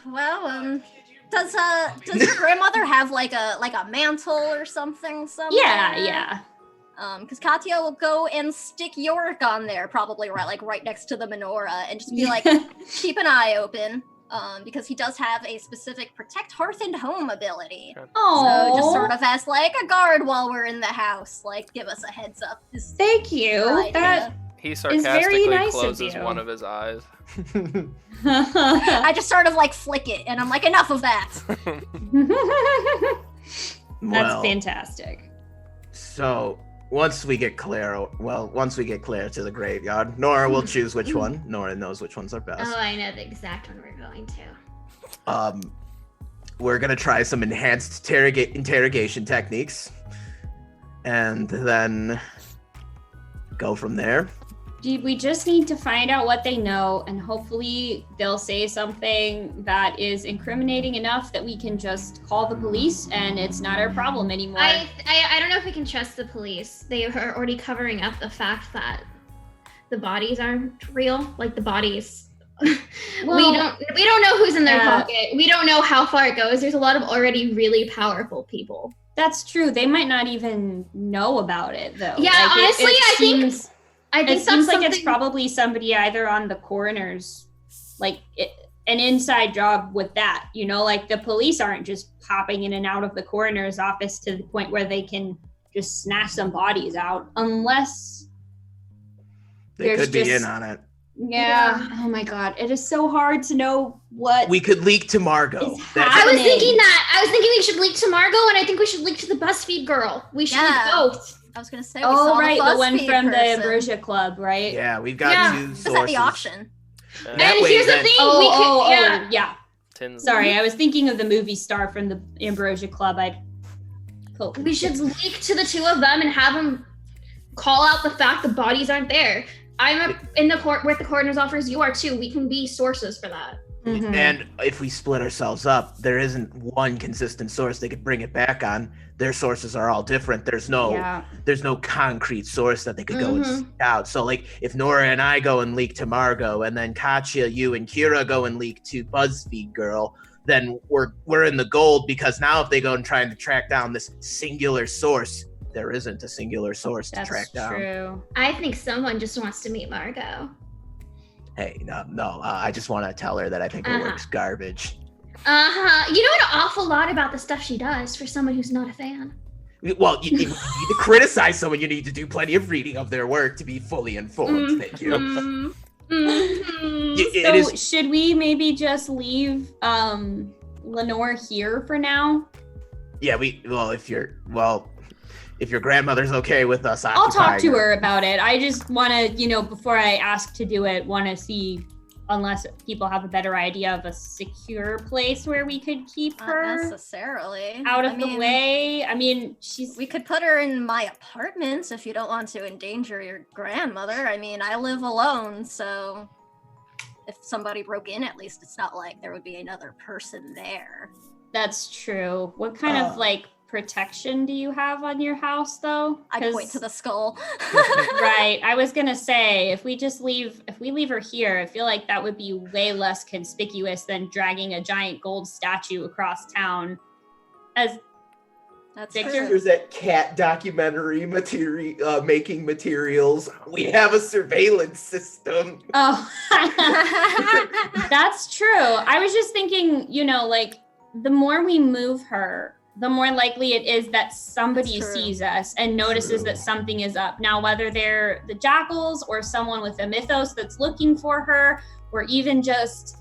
Well, does your grandmother have like a mantle or something somewhere? Yeah. Because Katya will go and stick Yorick on there, probably right next to the menorah, and just be like, keep an eye open. Because he does have a specific protect hearth and home ability. Oh, so just sort of as like a guard while we're in the house, like give us a heads up. Thank you. That he sarcastically nice closes one of his eyes. I just sort of like flick it, and I'm like, enough of that. That's fantastic. So once we get Claire to the graveyard, Nora will choose which one. Nora knows which ones are best. Oh, I know the exact one we're going to. We're gonna try some enhanced interrogation techniques, and then go from there. We just need to find out what they know, and hopefully they'll say something that is incriminating enough that we can just call the police and it's not our problem anymore. I don't know if we can trust the police. They are already covering up the fact that the bodies aren't real. Like the bodies. Well, we don't know who's in their pocket. We don't know how far it goes. There's a lot of already really powerful people. That's true. They might not even know about it though. Yeah, like honestly, I think it seems like it's probably somebody either on the coroner's, like an inside job with that, like the police aren't just popping in and out of the coroner's office to the point where they can just snatch some bodies out, unless they could be in on it. Yeah. Oh my God. It is so hard to know what we could leak to Margot. I was thinking we should leak to Margot, and I think we should link to the BuzzFeed girl. We should link both. I was gonna say, we saw the one BuzzFeed from the person. Ambrosia Club, right? Yeah, we've got 2 It was sources. at the auction. And here's the thing, yeah. Tins. Sorry, I was thinking of the movie star from the Ambrosia Club. We should link to the 2 of them and have them call out the fact the bodies aren't there. I'm in the court with the coroner's office. You are too. We can be sources for that. Mhm. And if we split ourselves up, there isn't one consistent source they could bring it back on. Their sources are all different. There's no concrete source that they could go and seek out. So like if Nora and I go and leak to Margot, and then Katya, you and Kira go and leak to BuzzFeed Girl, then we're in the gold, because now if they go and try to track down this singular source, there isn't a singular source to track down. That's true. I think someone just wants to meet Margot. Hey, no, I just want to tell her that I think her work's garbage. You know an awful lot about the stuff she does for someone who's not a fan. Well, you need to criticize someone, you need to do plenty of reading of their work to be fully informed. Thank you. So should we maybe just leave Lenore here for now? Yeah, if your grandmother's okay with us, I'll talk to her about it. I just want to, before I ask to do it, want to see, unless people have a better idea of a secure place where we could keep her. Not necessarily. Out of the way. I mean, we could put her in my apartment if you don't want to endanger your grandmother. I mean, I live alone, so if somebody broke in, at least it's not like there would be another person there. That's true. What kind of protection do you have on your house, though? I point to the skull. Right. I was gonna say, if we leave her here, I feel like that would be way less conspicuous than dragging a giant gold statue across town. That's true. There's that cat documentary making materials. We have a surveillance system. Oh, that's true. I was just thinking, the more we move her, the more likely it is that somebody sees us and notices that something is up. Now, whether they're the jackals or someone with a mythos that's looking for her, or even just,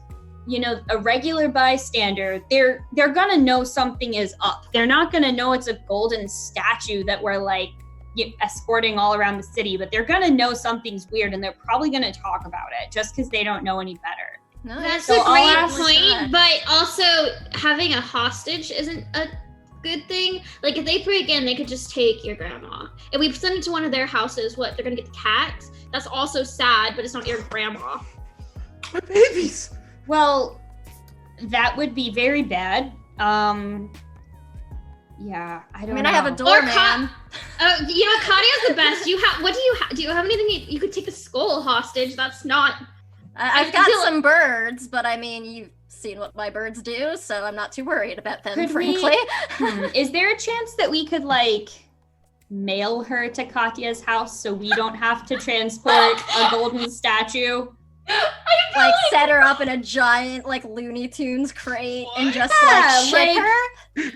a regular bystander, they're gonna know something is up. They're not gonna know it's a golden statue that we're escorting all around the city, but they're gonna know something's weird, and they're probably gonna talk about it just because they don't know any better. No, that's a great point, but also having a hostage isn't a good thing. Like if they break in, they could just take your grandma. If we send it to one of their houses, they're gonna get the cat? That's also sad, but it's not your grandma. My babies. Well, that would be very bad. Yeah, I don't know. I have a doorman. Kadia's the best. Do you have anything you could take a skull hostage? That's not. I've got some birds, but you've seen what my birds do, so I'm not too worried about them, frankly. Is there a chance that we could mail her to Katya's house so we don't have to transport a golden statue? Set her up in a giant Looney Tunes crate and just ship her?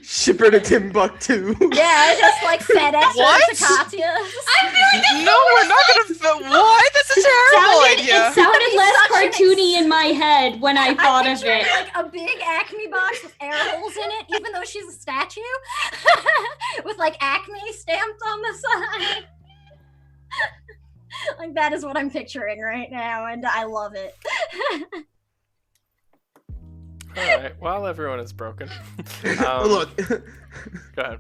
Ship her to Timbuktu. Yeah, just FedEx her to Katya. I feel like no, we're not gonna. What? That's a terrible idea. It sounded less cartoony in my head when I thought of it. A big Acme box with air holes in it, even though she's a statue, with Acme stamped on the side. That is what I'm picturing right now, and I love it. All right. While everyone is broken, look. Go ahead.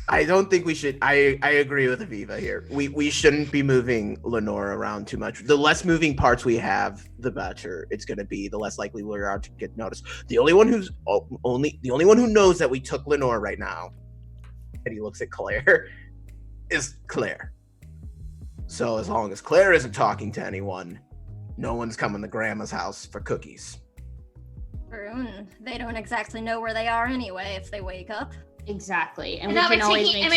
I don't think we should. I agree with Aviva here. We shouldn't be moving Lenore around too much. The less moving parts we have, the better it's going to be. The less likely we are to get noticed. The only one who knows that we took Lenore right now, and he looks at Claire, is Claire. So as long as Claire isn't talking to anyone, no one's coming to Grandma's house for cookies. They don't exactly know where they are anyway if they wake up. Exactly. And we're taking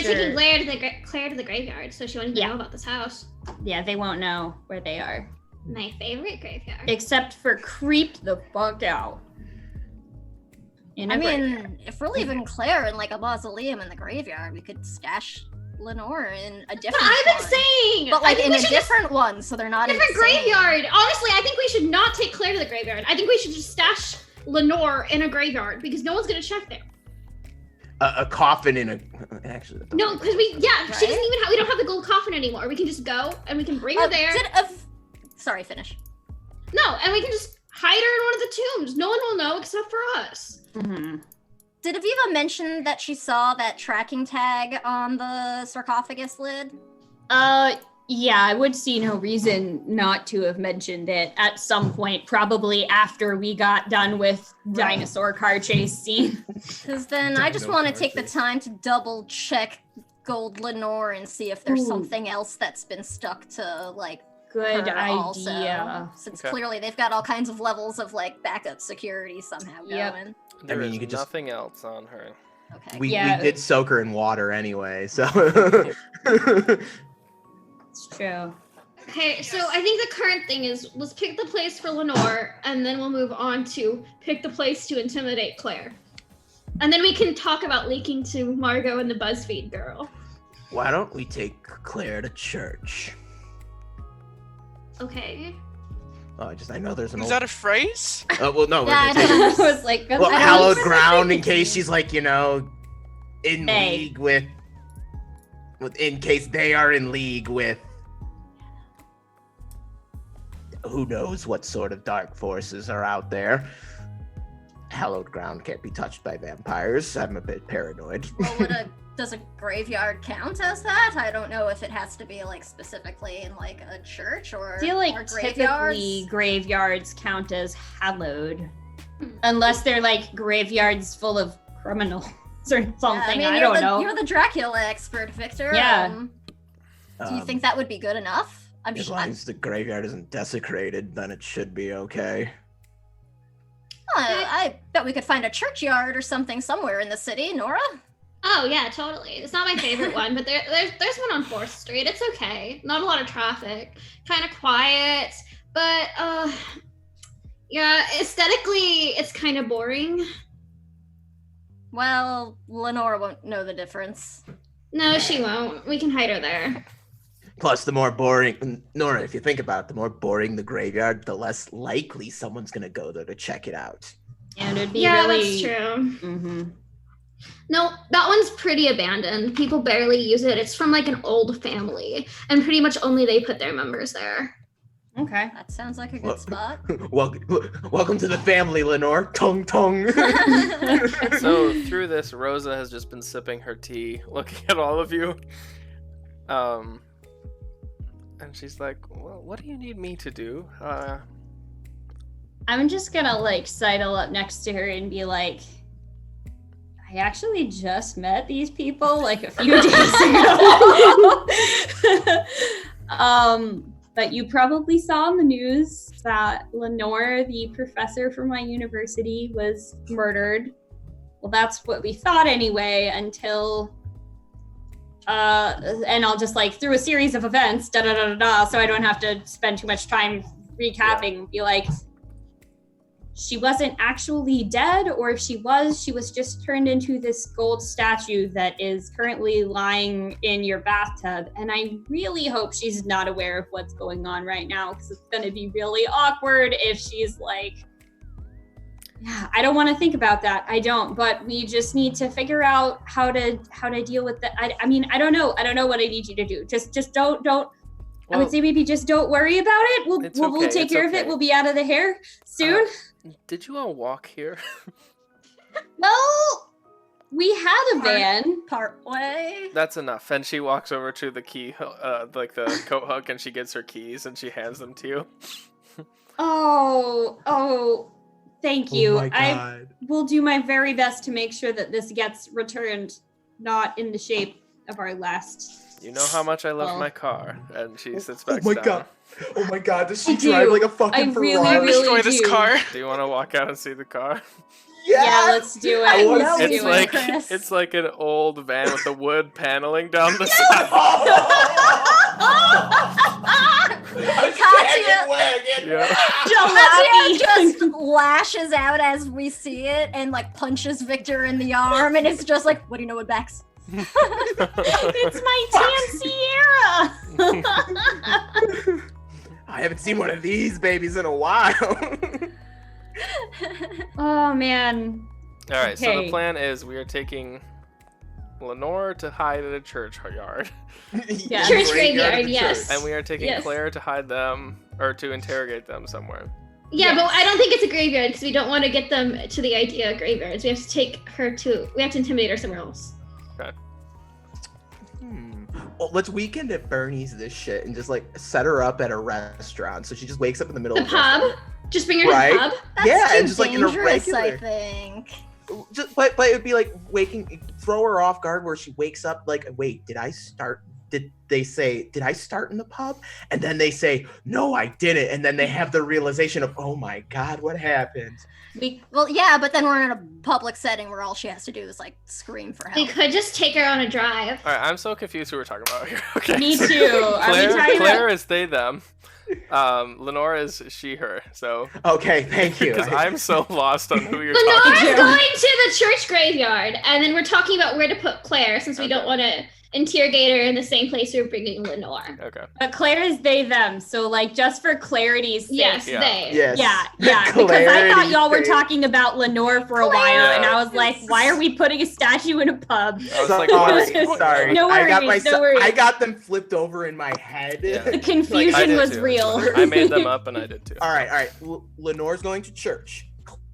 Claire to the graveyard, so she won't even know about this house. Yeah, they won't know where they are. My favorite graveyard. Except for creeped the fuck out. If we're leaving Claire in a mausoleum in the graveyard, we could stash Lenore in a different one. I've been saying! But in a different one, so they're not different graveyard! Honestly, I think we should not take Claire to the graveyard. I think we should just stash Lenore in a graveyard, because no one's gonna check there. a coffin in a. Actually, that No, because we she Right? doesn't even have. We don't have the gold coffin anymore. We can just go and we can bring her there. Sorry, finish. No, and we can just hide her in one of the tombs. No one will know except for us. Mm-hmm. Did Aviva mention that she saw that tracking tag on the sarcophagus lid? Yeah, I would see no reason not to have mentioned it at some point, probably after we got done with dinosaur car chase scene. Because then I just want to take the time to double check Gold Lenore and see if there's something else that's been stuck to, like, Good her idea. also. Since clearly they've got all kinds of levels of, like, backup security somehow going. There is you could just nothing else on her. Okay. we did soak her in water anyway, so. It's true. Okay, so I think the current thing is let's pick the place for Lenore, and then we'll move on to pick the place to intimidate Claire. And then we can talk about leaking to Margot and the BuzzFeed girl. Why don't we take Claire to church? Okay. Oh, I know there's an Is old. that a phrase? Well, no. Yeah, We're gonna take her. I was like, Well, I don't hallowed know. ground in case she's like, in Hey. league with, in case they are in league with, who knows what sort of dark forces are out there. Hallowed ground can't be touched by vampires. I'm a bit paranoid. Well, does a graveyard count as that? I don't know if it has to be, like, specifically in, like, a church or I feel like or typically graveyards count as hallowed. Unless they're like graveyards full of criminals or something. Yeah, I don't know. You're the Dracula expert, Victor. Yeah. Do you think that would be good enough? As long as the graveyard isn't desecrated, then it should be okay. I bet we could find a churchyard or something somewhere in the city, Nora. Oh yeah, totally. It's not my favorite one, but there's one on 4th Street. It's okay. Not a lot of traffic. Kind of quiet, but yeah, aesthetically it's kind of boring. Well, Lenore won't know the difference. No, she won't. We can hide her there. Plus, the more boring, Nora, if you think about it, the more boring the graveyard, the less likely someone's gonna go there to check it out. And it'd be Yeah, really... that's true. Mm-hmm. No, that one's pretty abandoned. People barely use it. It's from like an old family, and pretty much only they put their members there. Okay. That sounds like a good spot. Welcome to the family, Lenore. Tung tung. So through this, Rosa has just been sipping her tea, looking at all of you. And she's like, well, what do you need me to do? I'm just gonna like sidle up next to her and be like, I actually just met these people like a few days ago. But you probably saw in the news that Lenore, the professor from my university, was murdered. Well, that's what we thought anyway, until and I'll just like through a series of events, so I don't have to spend too much time recapping, be like, she wasn't actually dead, or if she was just turned into this gold statue that is currently lying in your bathtub. And I really hope she's not aware of what's going on right now, because it's going to be really awkward if she's like, yeah, I don't want to think about that. I don't, but we just need to figure out how to deal with that. I mean, I don't know what I need you to do. Just don't. Well, I would say maybe just don't worry about it. We'll take care of it. We'll be out of the hair soon. Did you all walk here? Well, we had a van. Part way. That's enough. And she walks over to the key, like the coat hook, and she gets her keys and she hands them to you. Oh, thank you. Oh my God. I will do my very best to make sure that this gets returned, not in the shape of our last. You know how much I love my car. And she sits back down. Oh my God, does I she drive do. like a fucking I really, Ferrari? really Destroy this do. car. Do you want to walk out and see the car? Yeah, let's do it. I wanna Let's see do It's it. like Chris. it's like an old van with the wood paneling down the side. Yeah. Katya just lashes out as we see it and like punches Victor in the arm, and it's just like, what do you know what Bex? It's my Tan Sierra. I haven't seen one of these babies in a while. Oh man. All right, so the Okay. plan is we are taking Lenore to hide in a churchyard. Yeah. Church Graveyard graveyard, of the yes. And we are taking Yes. Claire to hide them, or to interrogate them somewhere. Yeah, Yes. but I don't think it's a graveyard because we don't want to get them to the idea of graveyards. We have to take her to. We have to intimidate her somewhere else. Well, let's weekend at Bernie's this shit and just like set her up at a restaurant. So she just wakes up in the middle The of the restaurant. pub. Just bring her to Right. the pub. That's Yeah, too and just, like, in a dangerous, I regular- think. Just, but it would be like throw her off guard where she wakes up like, wait, did I start in the pub? And then they say, no, I didn't. And then they have the realization of, oh my God, what happened? Well, yeah, but then we're in a public setting where all she has to do is like scream for We help. could just take her on a drive. All right, I'm so confused who we're talking about here. Okay. Me too. Are we talking Claire about? is they them. Lenore is she her. So Okay, thank you. because I'm so lost on who you're Lenore's talking to. going to the church graveyard, and then we're talking about where to put Claire since we Okay. don't want to interrogate her in the same place we're bringing Lenore. about. Okay. But Claire is they them. So like just for clarity's sake. Yes, Yeah. they. Yes. Yeah, because I thought y'all were Clarity. talking about Lenore for a while, and I was like, Yes. why are we putting a statue in a pub? I was like, what is Sorry, going sorry. on? No I got worries, no I worries. got them flipped over in my head. Yeah. The I confusion did was too. real. I made them up and I did too. All right. Lenore's going to church.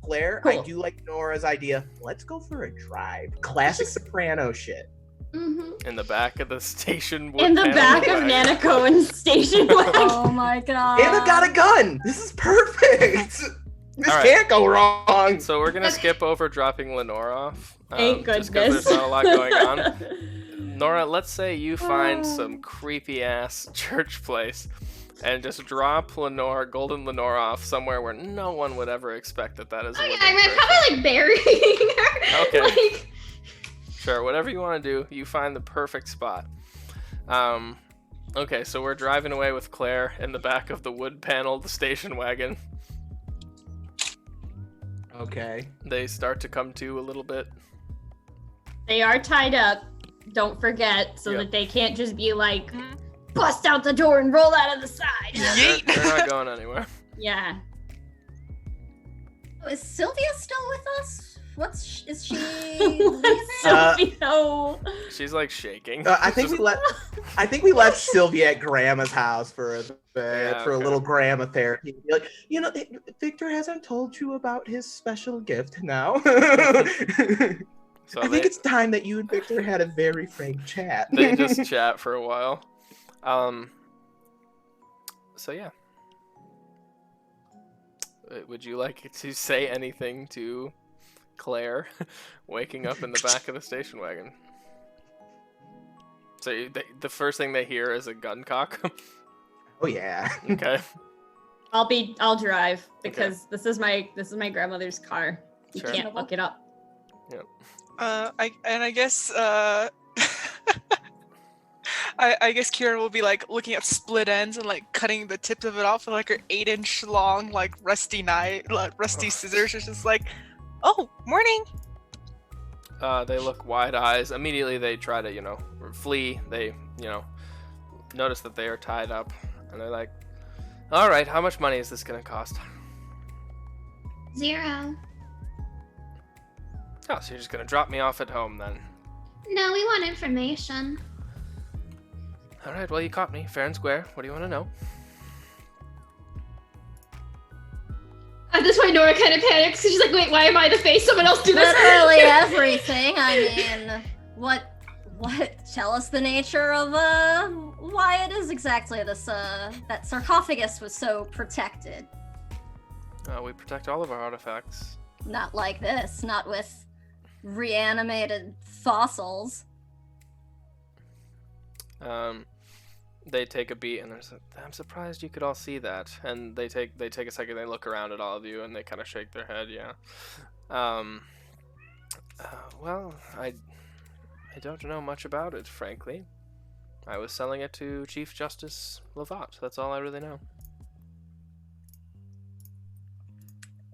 Claire, I Cool. do like Nora's idea. Let's go for a drive. Classic soprano shit. Mm-hmm. In the back of the station. In the wood back panel of wagon. Nana Cohen's station wagon. Oh my god. Anna got a gun. This is perfect. This All right. can't go wrong. So we're gonna Okay. skip over dropping Lenore off. Thank Just goodness. because there's not a lot going on. Nora, let's say you find some creepy ass church place and just drop Golden Lenore off somewhere where no one would ever expect that is a Oh yeah, living I'm person. probably like burying her. Okay. Like, Sure, whatever you want to do, you find the perfect spot. Okay, so we're driving away with Claire in the back of the wood-paneled station wagon. Okay. They start to come to a little bit. They are tied up, don't forget, so Yep. that they can't just be like, bust out the door and roll out of the side. Yeah, Yeet. they're not going anywhere. Yeah. Is Sylvia still with us? Is she leaving? Sophie, She's like shaking. I think we left Sylvia at Grandma's house for a bit, Yeah, for a okay. little grandma therapy. Be like, Victor hasn't told you about his special gift now. So I think it's time that you and Victor had a very frank chat. they just chat for a while. So yeah. Would you like to say anything to Claire waking up in the back of the station wagon? So the first thing they hear is a gun cock. Oh yeah. Okay. I'll drive because this is my grandmother's car. You Sure. can't look it up. I guess I guess Kieran will be like looking at split ends and like cutting the tips of it off with like her 8-inch long like rusty scissors. It's just like, oh, morning. They look wide eyes. Immediately they try to, flee. They, notice that they are tied up. And they're like, all right, how much money is this going to cost? 0. Oh, so you're just going to drop me off at home then. No, we want information. All right, well, you caught me. Fair and square. What do you want to know? At this point, Nora kind of panics. She's like, wait, why am I the face? Someone else do this. Literally everything. I mean, what? Tell us the nature of why it is exactly this that sarcophagus was so protected. We protect all of our artifacts. Not like this. Not with reanimated fossils. They take a beat and they're like, I'm surprised you could all see that. And they take a second, they look around at all of you and they kind of shake their head, yeah. Well, I don't know much about it, frankly. I was selling it to Chief Justice Lovat. That's all I really know.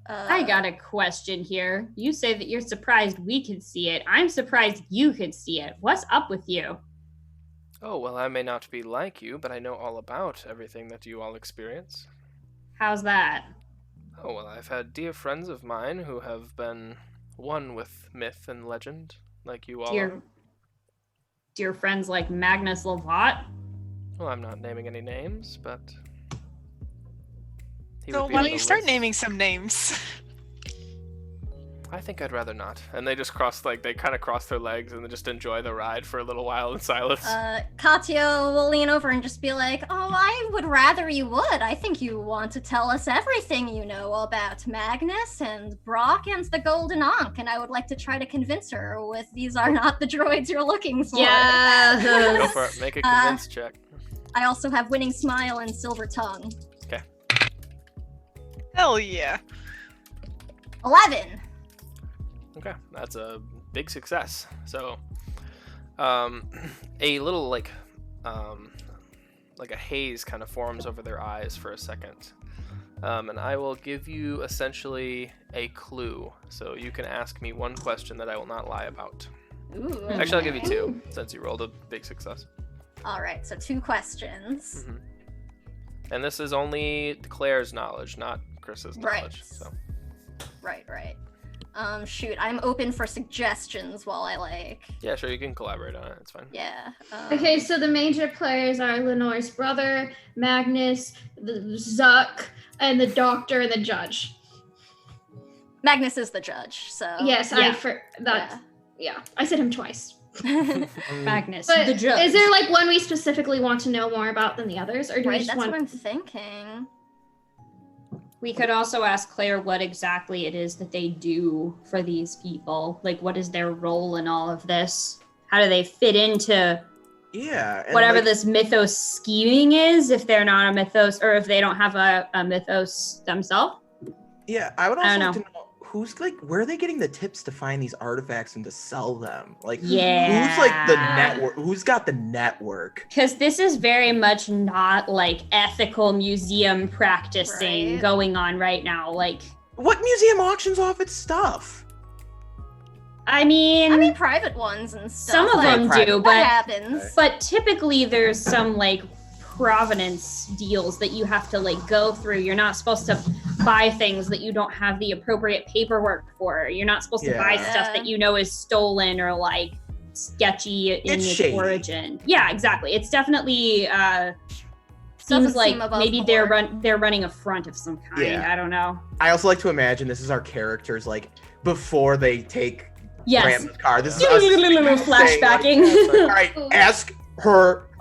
I got a question here. You say that you're surprised we could see it. I'm surprised you could see it. What's up with you? Oh, well, I may not be like you, but I know all about everything that you all experience. How's that? Oh, well, I've had dear friends of mine who have been one with myth and legend, like you all are. dear friends like Magnus Lovat? Well, I'm not naming any names, but he So would be why on don't you the start list. naming some names? I think I'd rather not. And they just they kind of cross their legs and they just enjoy the ride for a little while in silence. Katya will lean over and just be like, "Oh, I would rather you would. I think you want to tell us everything you know about Magnus and Brock and the Golden Ankh, and I would like to try to convince her with these are not the droids you're looking for." Yeah. Go for it. Make a convince check. I also have Winning Smile and Silver Tongue. Okay. Hell yeah. 11. Okay, that's a big success. So, a little like a haze kind of forms over their eyes for a second, and I will give you essentially a clue. So you can ask me one question that I will not lie about. Ooh. Actually, I'll give you two since you rolled a big success. All right, so 2 questions. And this is only Claire's knowledge, not Chris's Right. knowledge. So. Right. Shoot, I'm open for suggestions while I like. Yeah, sure, you can collaborate on it. It's fine. Yeah. Okay, so the major players are Lenore's brother, Magnus, the Zuck, and the doctor and the judge. Magnus is the judge, so. Yes, Yeah. I said him twice. Magnus, But the judge. is there like one we specifically want to know more about than the others, or do we Right, just that's want? what I'm thinking. We could also ask Claire what exactly it is that they do for these people. Like, what is their role in all of this? How do they fit into Yeah. and, whatever like, this mythos scheming is, if they're not a mythos, or if they don't have a mythos themselves? Yeah, I would I also don't like to know who's like where are they getting the tips to find these artifacts and to sell them? Like Yeah. who's like the network? Who's got the network? Because this is very much not like ethical museum practicing Right. going on right now. Like, What museum auctions off its stuff? I mean, Private ones and stuff. some of like, them private. do, What but happens? But typically there's some like provenance deals that you have to like go through. You're not supposed to buy things that you don't have the appropriate paperwork for. You're not supposed to buy Yeah. stuff that you know is stolen or like sketchy in It's its shady. origin. Yeah, exactly. It's definitely Doesn't seems like seem above maybe they're board. they're running a front of some kind. Yeah. I don't know. I also like to imagine this is our characters like before they take Yes. Brandon's car. This is us saying, like, Flashbacking. all right,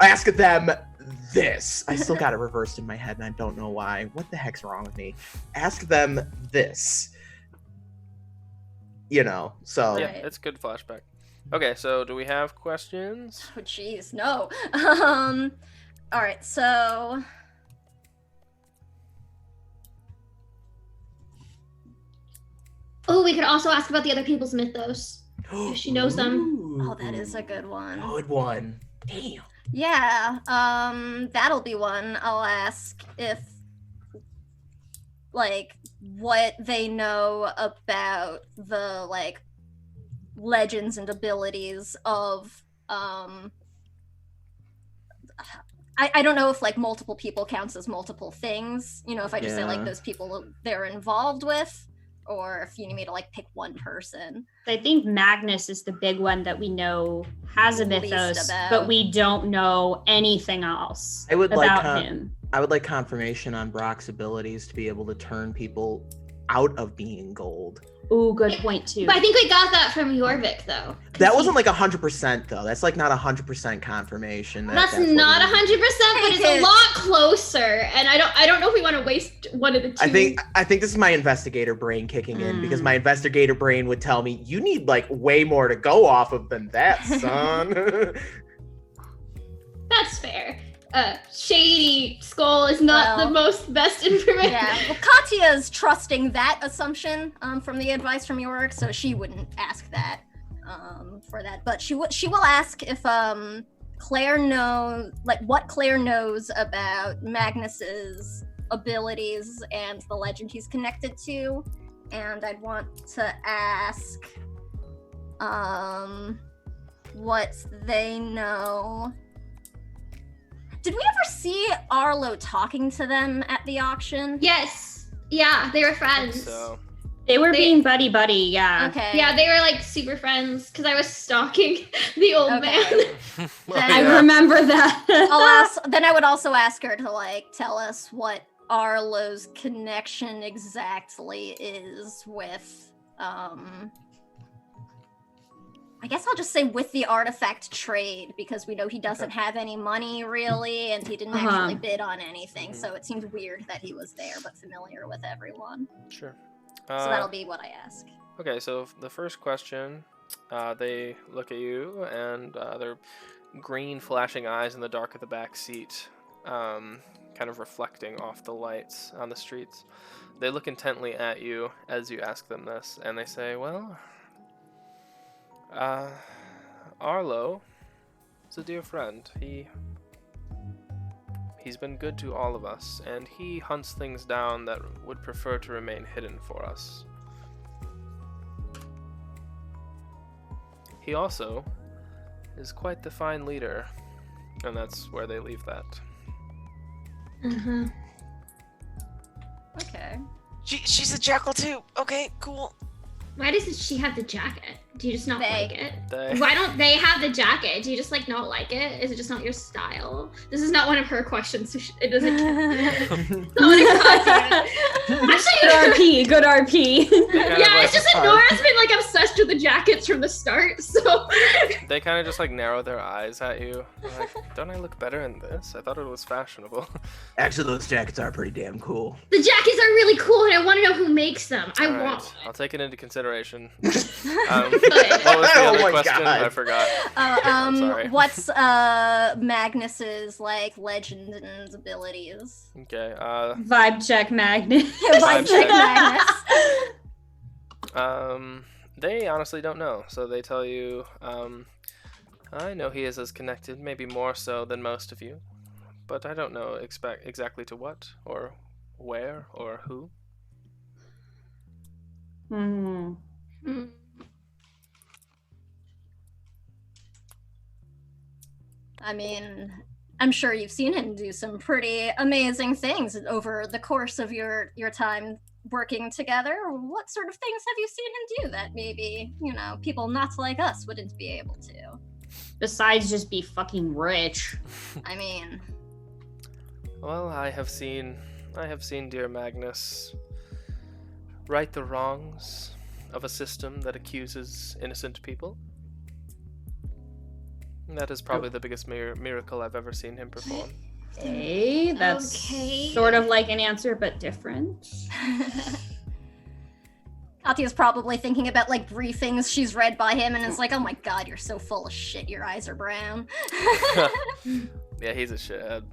ask them this. I still got it reversed in my head and I don't know why. What the heck's wrong with me? Ask them this. You know, so Yeah, Right. it's good flashback. Okay, so do we have questions? Oh, jeez, no. All right, so. Oh, we could also ask about the other people's mythos. If she knows them. Oh, that is a good one. good one. Damn. Yeah, that'll be one. I'll ask if, like, what they know about the, like, legends and abilities of, I don't know if, like, multiple people counts as multiple things. You know, if I just say, like, Yeah. those people they're involved with, or if you need me to, like, pick one person. I think Magnus is the big one that we know has a Least mythos, about. but we don't know anything else I would like about him. I would like confirmation on Brock's abilities to be able to turn people out of being gold. Ooh, good point too. But I think we got that from Jorvik, though. That wasn't like 100% though. That's like not 100% confirmation. That's what not we need. 100%, but it's a lot closer. And I don't know if we want to waste one of the two. I think this is my investigator brain kicking in because Mm. my investigator brain would tell me you need like way more to go off of than that, son. That's fair. Shady skull is not Well, the most best information. Yeah, well, Katya's trusting that assumption from the advice from your work, so she wouldn't ask that for that. But she will ask if Claire knows, like, what Claire knows about Magnus's abilities and the legend he's connected to, and I'd want to ask what they know. Did we ever see Arlo talking to them at the auction? Yes. Yeah, they were I think friends. So They were being buddy, yeah. Okay. Yeah, they were like super friends because I was stalking the old man. I remember that. Then I would also ask her to like tell us what Arlo's connection exactly is with I guess I'll just say with the artifact trade, because we know he doesn't have any money really, and he didn't actually bid on anything, so it seemed weird that he was there but familiar with everyone. Sure. So that'll be what I ask. Okay, so the first question, they look at you, and their green flashing eyes in the dark of the back seat, kind of reflecting off the lights on the streets. They look intently at you as you ask them this, and they say, well, Arlo is a dear friend. He's been good to all of us, and he hunts things down that would prefer to remain hidden for us. He also is quite the fine leader, and that's where they leave that. Mm-hmm. Okay. She's a jackal too. Okay, cool. Why doesn't she have the jacket? Do you just not like it? They. Why don't they have the jacket? Do you just like not like it? Is it just not your style? This is not one of her questions, so it doesn't. Actually, good RP. Yeah, it's just that Nora's been like obsessed with the jackets from the start, so. They kind of just like narrow their eyes at you. They're like, don't I look better in this? I thought it was fashionable. Actually, those jackets are pretty damn cool. The jackets are really cool, and I want to know who makes them. I Alright, want. I'll take it into consideration. What was the other question? God. I forgot. I'm sorry. What's Magnus's like legend and abilities? Okay. Vibe check magnet. Vibe check Magnus. They honestly don't know, so they tell you, I know he is as connected, maybe more so than most of you, but I don't know exactly to what, or where, or who. Hmm. I mean, I'm sure you've seen him do some pretty amazing things over the course of your time working together. What sort of things have you seen him do that maybe, people not like us wouldn't be able to? Besides just be fucking rich. I mean... Well, I have seen dear Magnus right the wrongs of a system that accuses innocent people. That is probably the biggest miracle I've ever seen him perform. Hey, that's sort of like an answer, but different. Katya's probably thinking about like briefings she's read by him and is like, oh my god, you're so full of shit, your eyes are brown. Yeah, he's a shithead.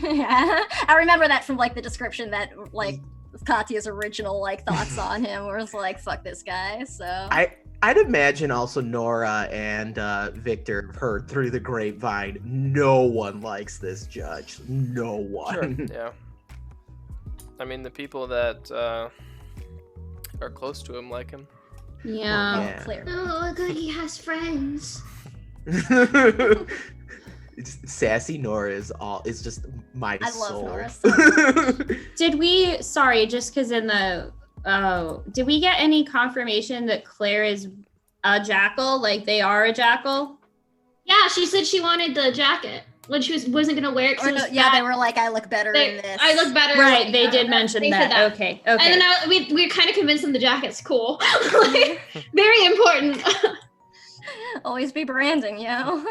Yeah, I remember that from like the description that like Katya's original like thoughts on him was like, fuck this guy, so. I'd imagine also Nora and Victor have heard through the grapevine, no one likes this judge. No one. Sure, yeah. I mean, the people that are close to him like him. Yeah. Clear. Oh, good, he has friends. Sassy Nora is just my soul. I love Nora. Did we, sorry, just because in the, did we get any confirmation that Claire is a jackal? Like they are a jackal? Yeah, she said she wanted the jacket when she wasn't gonna wear it. They were like, I look better in this. I look better. Right, they did mention they that. said that. Okay. And then we're kind of convinced them the jacket's cool. Like, very important. Always be branding, yo.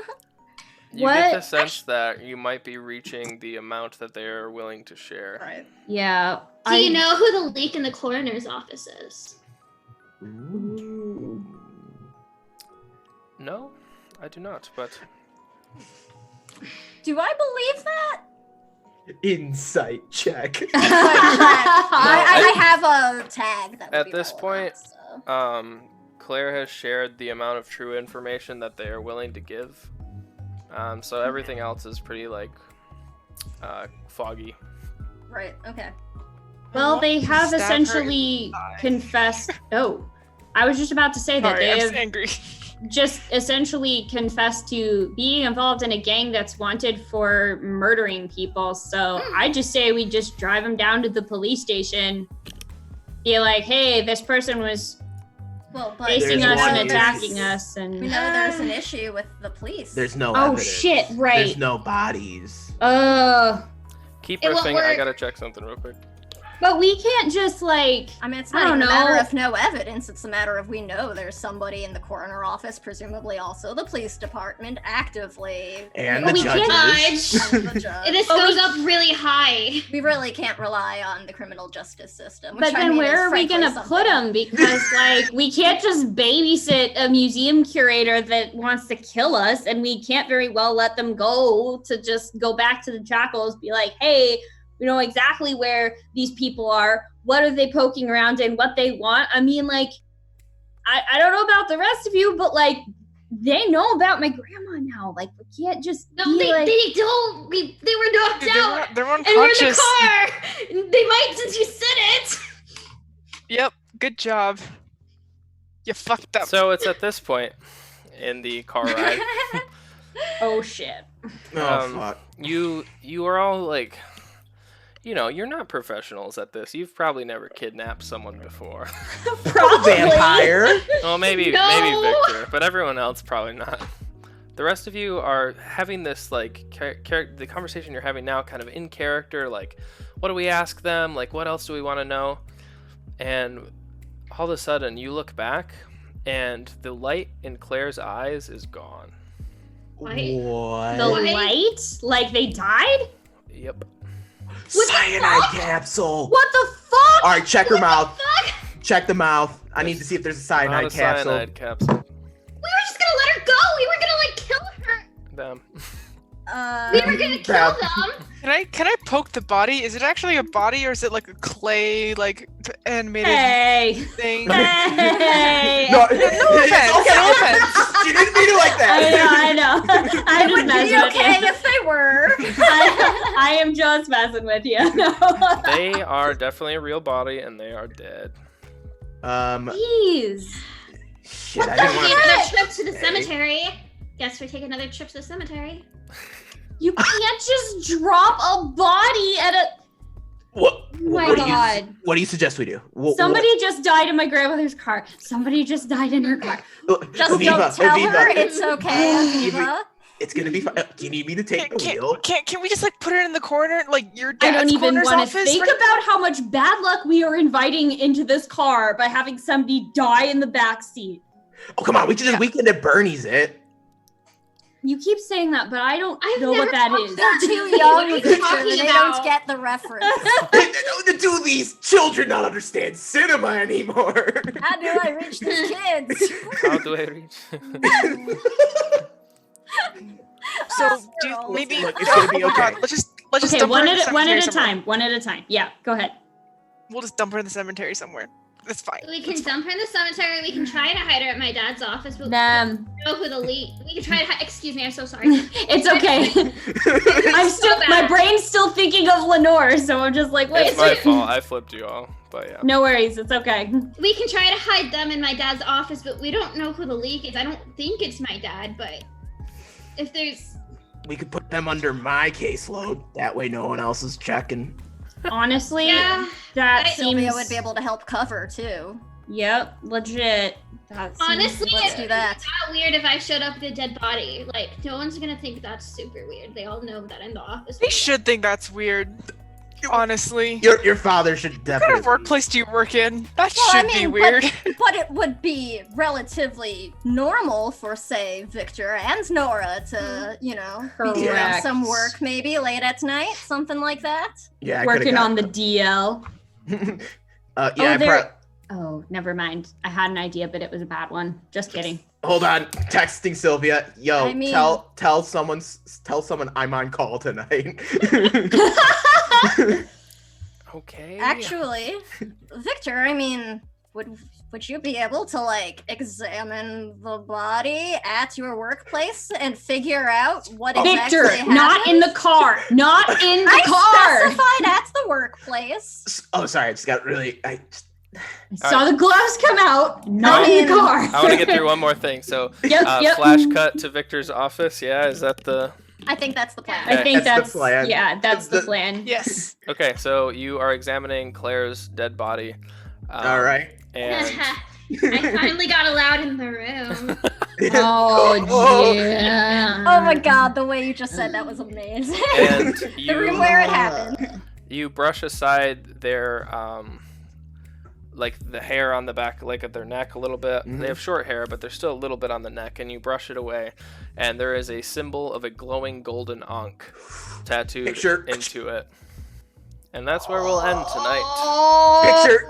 You get the sense that you might be reaching the amount that they're willing to share. Right. Yeah. Do you know who the leak in the coroner's office is? Ooh. No, I do not, but... Do I believe that? Insight check. I have a tag that would At be this point, relevant, so. Claire has shared the amount of true information that they are willing to give. So everything else is pretty, foggy. Right, okay. Well, they have Stab her essentially in the eye. confessed. Oh, I was just about to say that Sorry, they I'm have angry. just essentially confessed to being involved in a gang that's wanted for murdering people. So I just say we just drive them down to the police station. be like, hey, this person was Well, but facing There's us one and issue. attacking us, we and know there's an issue with the police. There's no oh evidence. shit, right? There's no bodies. Keep It won't riffing. I work. gotta check something real quick. But we can't just like. I mean, it's I not don't even a matter know. of no evidence. It's a matter of we know there's somebody in the coroner office, presumably also the police department, actively. And But the we can't judges. And the judge. This Oh, goes up really high. We really can't rely on the criminal justice system. Which But I then mean where is are we frankly gonna put something- them? Because like we can't just babysit a museum curator that wants to kill us, and we can't very well let them go to just go back to the Jackals, be like, hey, we know exactly where these people are. What are they poking around in? What they want? I mean, like, I don't know about the rest of you, but like, they know about my grandma now. Like, we can't just No, be like, they don't. They were knocked Dude, out. they're And we're in the unconscious. car. They might since you said it. Yep, good job. You fucked up. So it's at this point in the car ride. oh shit. Oh fuck. You are all like, you know, you're not professionals at this. You've probably never kidnapped someone before. Probably. Vampire. Well, maybe No. Victor, but everyone else probably not. The rest of you are having this like the conversation you're having now, kind of in character. Like, what do we ask them? Like, what else do we want to know? And all of a sudden, you look back, and the light in Claire's eyes is gone. What? The light? Like they died? Yep. Cyanide capsule. What the fuck? All right, check her mouth. Check the mouth. I need to see if there's a Not cyanide a capsule. cyanide capsule. We were just gonna let her go. We were gonna like kill her. Them. We were gonna kill Bad. them. Can I poke the body? Is it actually a body or is it like a clay like animated Hey. thing? Hey. No, offense, okay. no offense. You didn't mean it like that. I know. I'm It just would messing be with okay you. if they were. I am just messing with you. They are definitely a real body, and they are dead. Jeez. Shit, I Take didn't want another trip to the cemetery. Guess we take another trip to the cemetery. You can't just drop a body at a. What? Oh my what do you- God. what do you suggest we do? Somebody just died in my grandmother's car. Somebody just died in her car. Just Aviva, don't tell Aviva, her it's okay, Aviva. Aviva. It's gonna be fine. Do you need me to take the wheel? Can we just like put it in the corner, like your I dad's don't even coroner's want to office? think about how much bad luck we are inviting into this car by having somebody die in the back seat. Oh come on, we can just weekend at Bernie's it. You keep saying that, but I don't I've know what never that talked is. They're too What young, are you Victor. talking They about? don't get the reference. Do these children not understand cinema anymore? How do I reach these kids? How do I reach? So do you, Girls. maybe Look, it's gonna be oh my okay. God, let's just Okay, dump her one in the at one cemetery at a somewhere. time. One at a time. Yeah, go ahead. We'll just dump her in the cemetery somewhere. That's fine. We can dump her in the cemetery. We can try to hide her at my dad's office. But we Um, don't know who the lead. We can try to. Excuse me. I'm so sorry. it's okay. I'm still, so my bad. brain's still thinking of Lenore, so I'm just like, wait. It's my fault. I flipped you all, but yeah. No worries, it's okay. We can try to hide them in my dad's office, but we don't know who the leak is. I don't think it's my dad, but if there's. We could put them under my caseload. That way no one else is checking. Honestly, Yeah. that Sylvia seems. would be able to help cover too. Yep, legit. That seems- Honestly, Let's do that. It's not weird if I showed up with a dead body. Like, no one's gonna think that's super weird. They all know that I'm the office. They should think that's weird. Honestly. Your father should What kind definitely. of workplace do you work in? That Well, I should be mean, weird. But it would be relatively normal for, say, Victor and Nora to, you know, be doing Correct. some work maybe late at night, something like that. Yeah, I Working could've on the got- DL. yeah, Oh, I there- Oh, never mind. I had an idea, but it was a bad one. Just kidding. Hold on, texting Sylvia. Yo, I mean- tell someone I'm on call tonight. Okay. Actually, Victor, I mean, would you be able to like examine the body at your workplace and figure out what exactly Victor, happened? not in the car. Not in the car. I specified at the workplace. Oh, sorry, I just got really. I saw the gloves come out. Not in the car. I want to get through one more thing. So, Yep. flash cut to Victor's office. Yeah, is that the? I think that's the plan. I think That's that's the plan. yeah, that's the The- plan. Yes. Okay, so you are examining Claire's dead body. All right. And I finally got allowed in the room. Oh, yeah. Oh my god, the way you just said that was amazing. And The room where it happened. you brush aside their like the hair on the back, like of their neck a little bit. They have short hair, but there's still a little bit on the neck, and you brush it away, and there is a symbol of a glowing golden ankh tattooed into it. And that's where we'll end tonight. Picture.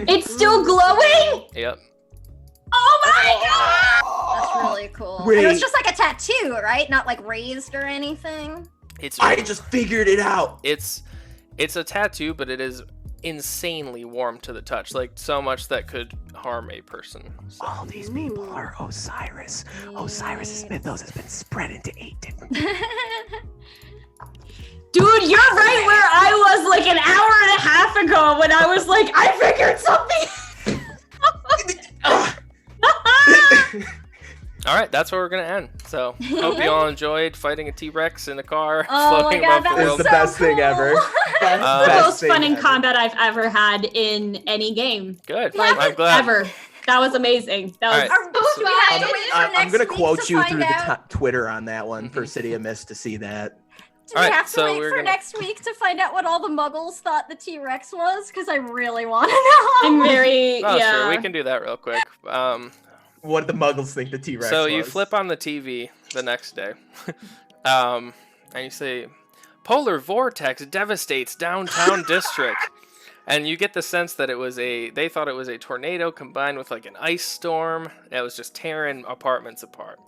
It's still glowing? Yep. Oh my god! That's really cool. Wait. And it was just like a tattoo, right? Not like raised or anything. I just figured it out. It's a tattoo, but it is insanely warm to the touch, like so much that could harm a person. So. All these people are Osiris. Osiris's mythos has been spread into 8 different. Dude, you're right where I was like an hour and a half ago when I was like, I figured something. All right, that's where we're gonna end. So hope you all enjoyed fighting a T-Rex in a car Oh floating my god, above that the was world. the so best thing cool. ever. The Best most thing fun in ever. combat I've ever had in any game. Good. Like, I'm glad. ever. That was amazing. That was All right. Do we have to wait for I'm next gonna week quote to you find through out? the Twitter on that one for City of Mist to see that. Do we Alright, have to so wait we're for gonna- next week to find out what all the muggles thought the T-Rex was? Because I really want to know. I'm very Oh, yeah. sure, we can do that real quick. What did the Muggles think the T-Rex So was? you flip on the TV the next day, and you say, "Polar vortex devastates downtown district," and you get the sense that they thought it was a tornado combined with like an ice storm that was just tearing apartments apart.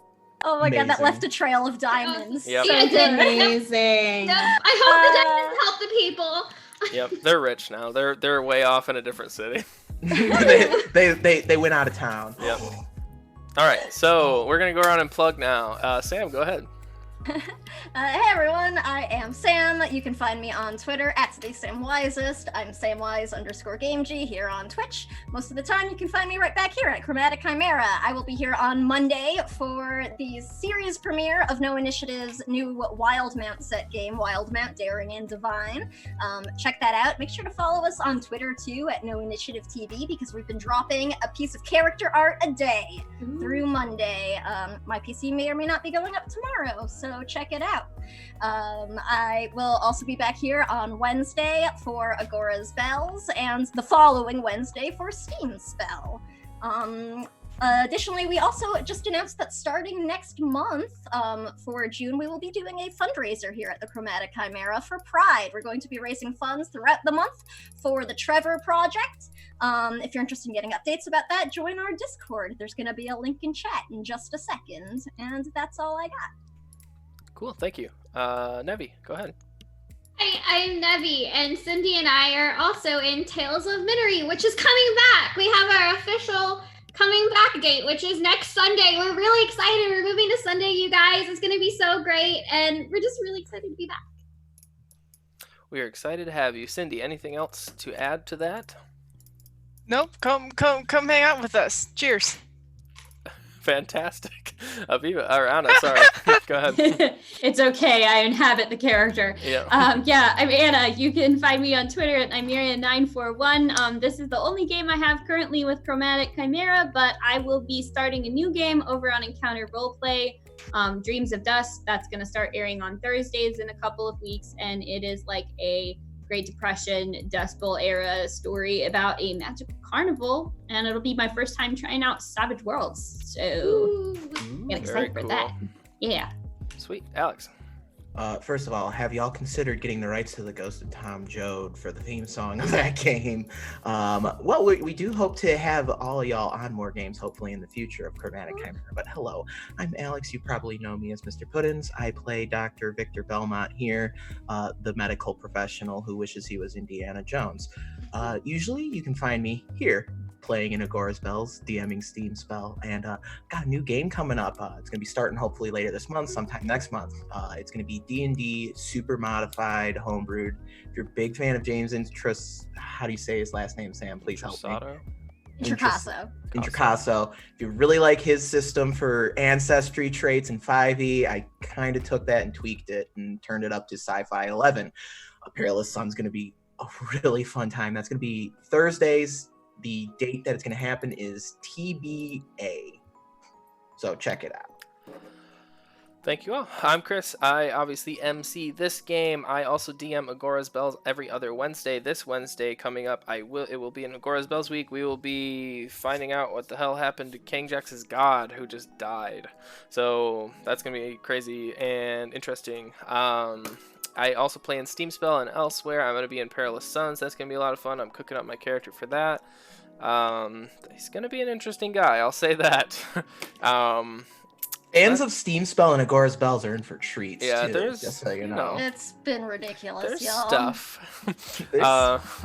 Oh my god, that Amazing. left a trail of diamonds. Yep. So Yeah, it good. did. amazing. Yep. I hope the diamonds help the people. Yep, they're rich now. They're way off in a different city. they went out of town. Yep. All right, so we're gonna go around and plug now. Sam, go ahead. Hey everyone, I am Sam. You can find me on Twitter at @SamWisest. I'm SamWise_GameG here on Twitch. Most of the time, you can find me right back here at Chromatic Chimera. I will be here on Monday for the series premiere of No Initiative's new Wildmount set game, Wildmount Daring and Divine. Check that out. Make sure to follow us on Twitter too at No Initiative TV because we've been dropping a piece of character art a day through Monday. My PC may or may not be going up tomorrow, so check it out. I will also be back here on Wednesday for Agora's Bells and the following Wednesday for Steam Spell. Additionally, we also just announced that starting next month, for June, we will be doing a fundraiser here at the Chromatic Chimera for Pride. We're going to be raising funds throughout the month for the Trevor Project. If you're interested in getting updates about that, join our Discord. There's going to be a link in chat in just a second. And that's all I got. Cool, thank you. Nevi, go ahead. Hi, I'm Nevi, and Cindy and I are also in Tales of Minery, which is coming back. We have our official coming back date, which is next Sunday. We're really excited. We're moving to Sunday, you guys. It's going to be so great, and we're just really excited to be back. We are excited to have you. Cindy, anything else to add to that? Nope. Come hang out with us. Cheers. Fantastic. Aviva, or Anna, sorry. Go ahead. It's okay. I inhabit the character. Yeah. I'm Anna. You can find me on Twitter at Nymeria941. This is the only game I have currently with Chromatic Chimera, but I will be starting a new game over on Encounter Roleplay, Dreams of Dust. That's going to start airing on Thursdays in a couple of weeks, and it is like a Great Depression, Dust Bowl era story about a magical carnival, and it'll be my first time trying out Savage Worlds. So get excited for that. Yeah. Sweet. Alex. First of all, have y'all considered getting the rights to the Ghost of Tom Joad for the theme song of that game? Well, we do hope to have all of y'all on more games, hopefully in the future of Chromatic Chimera. But hello, I'm Alex. You probably know me as Mr. Puddins. I play Dr. Victor Belmont here, the medical professional who wishes he was Indiana Jones. Usually you can find me here, playing in Agora's Bells, DMing Steam Spell, and got a new game coming up. It's gonna be starting hopefully later this month, sometime next month. It's gonna be D&D super modified, homebrewed. If you're a big fan of James how do you say his last name, Sam? Please help me. Intricasso. If you really like his system for ancestry traits in 5e, I kind of took that and tweaked it and turned it up to Sci-Fi 11. A Perilous Sun's gonna be a really fun time. That's gonna be Thursdays, the date that it's going to happen is PbtA. So check it out. Thank you all. I'm Chris. I obviously MC this game. I also DM Agora's Bells every other Wednesday. This Wednesday coming up, it will be an Agora's Bells week. We will be finding out what the hell happened to King Jax's god who just died. So that's going to be crazy and interesting. I also play in Steam Spell and elsewhere. I'm going to be in Perilous Sons. That's going to be a lot of fun. I'm cooking up my character for that. He's going to be an interesting guy. I'll say that. Fans of Steam Spell and Agora's Bells are in for treats. Yeah, too, there's just so you know. It's been ridiculous, There's y'all. stuff.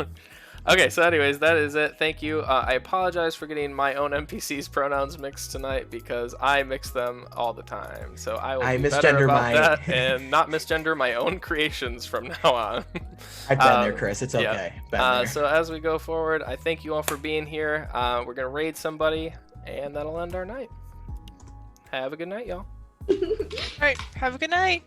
Okay, so anyways, that is it. Thank you. I apologize for getting my own NPC's pronouns mixed tonight because I mix them all the time. So I will be better about that and not misgender my own creations from now on. I've been there, Chris. It's okay. Yeah. Been there. So as we go forward, I thank you all for being here. We're going to raid somebody, and that'll end our night. Have a good night, y'all. All right, have a good night.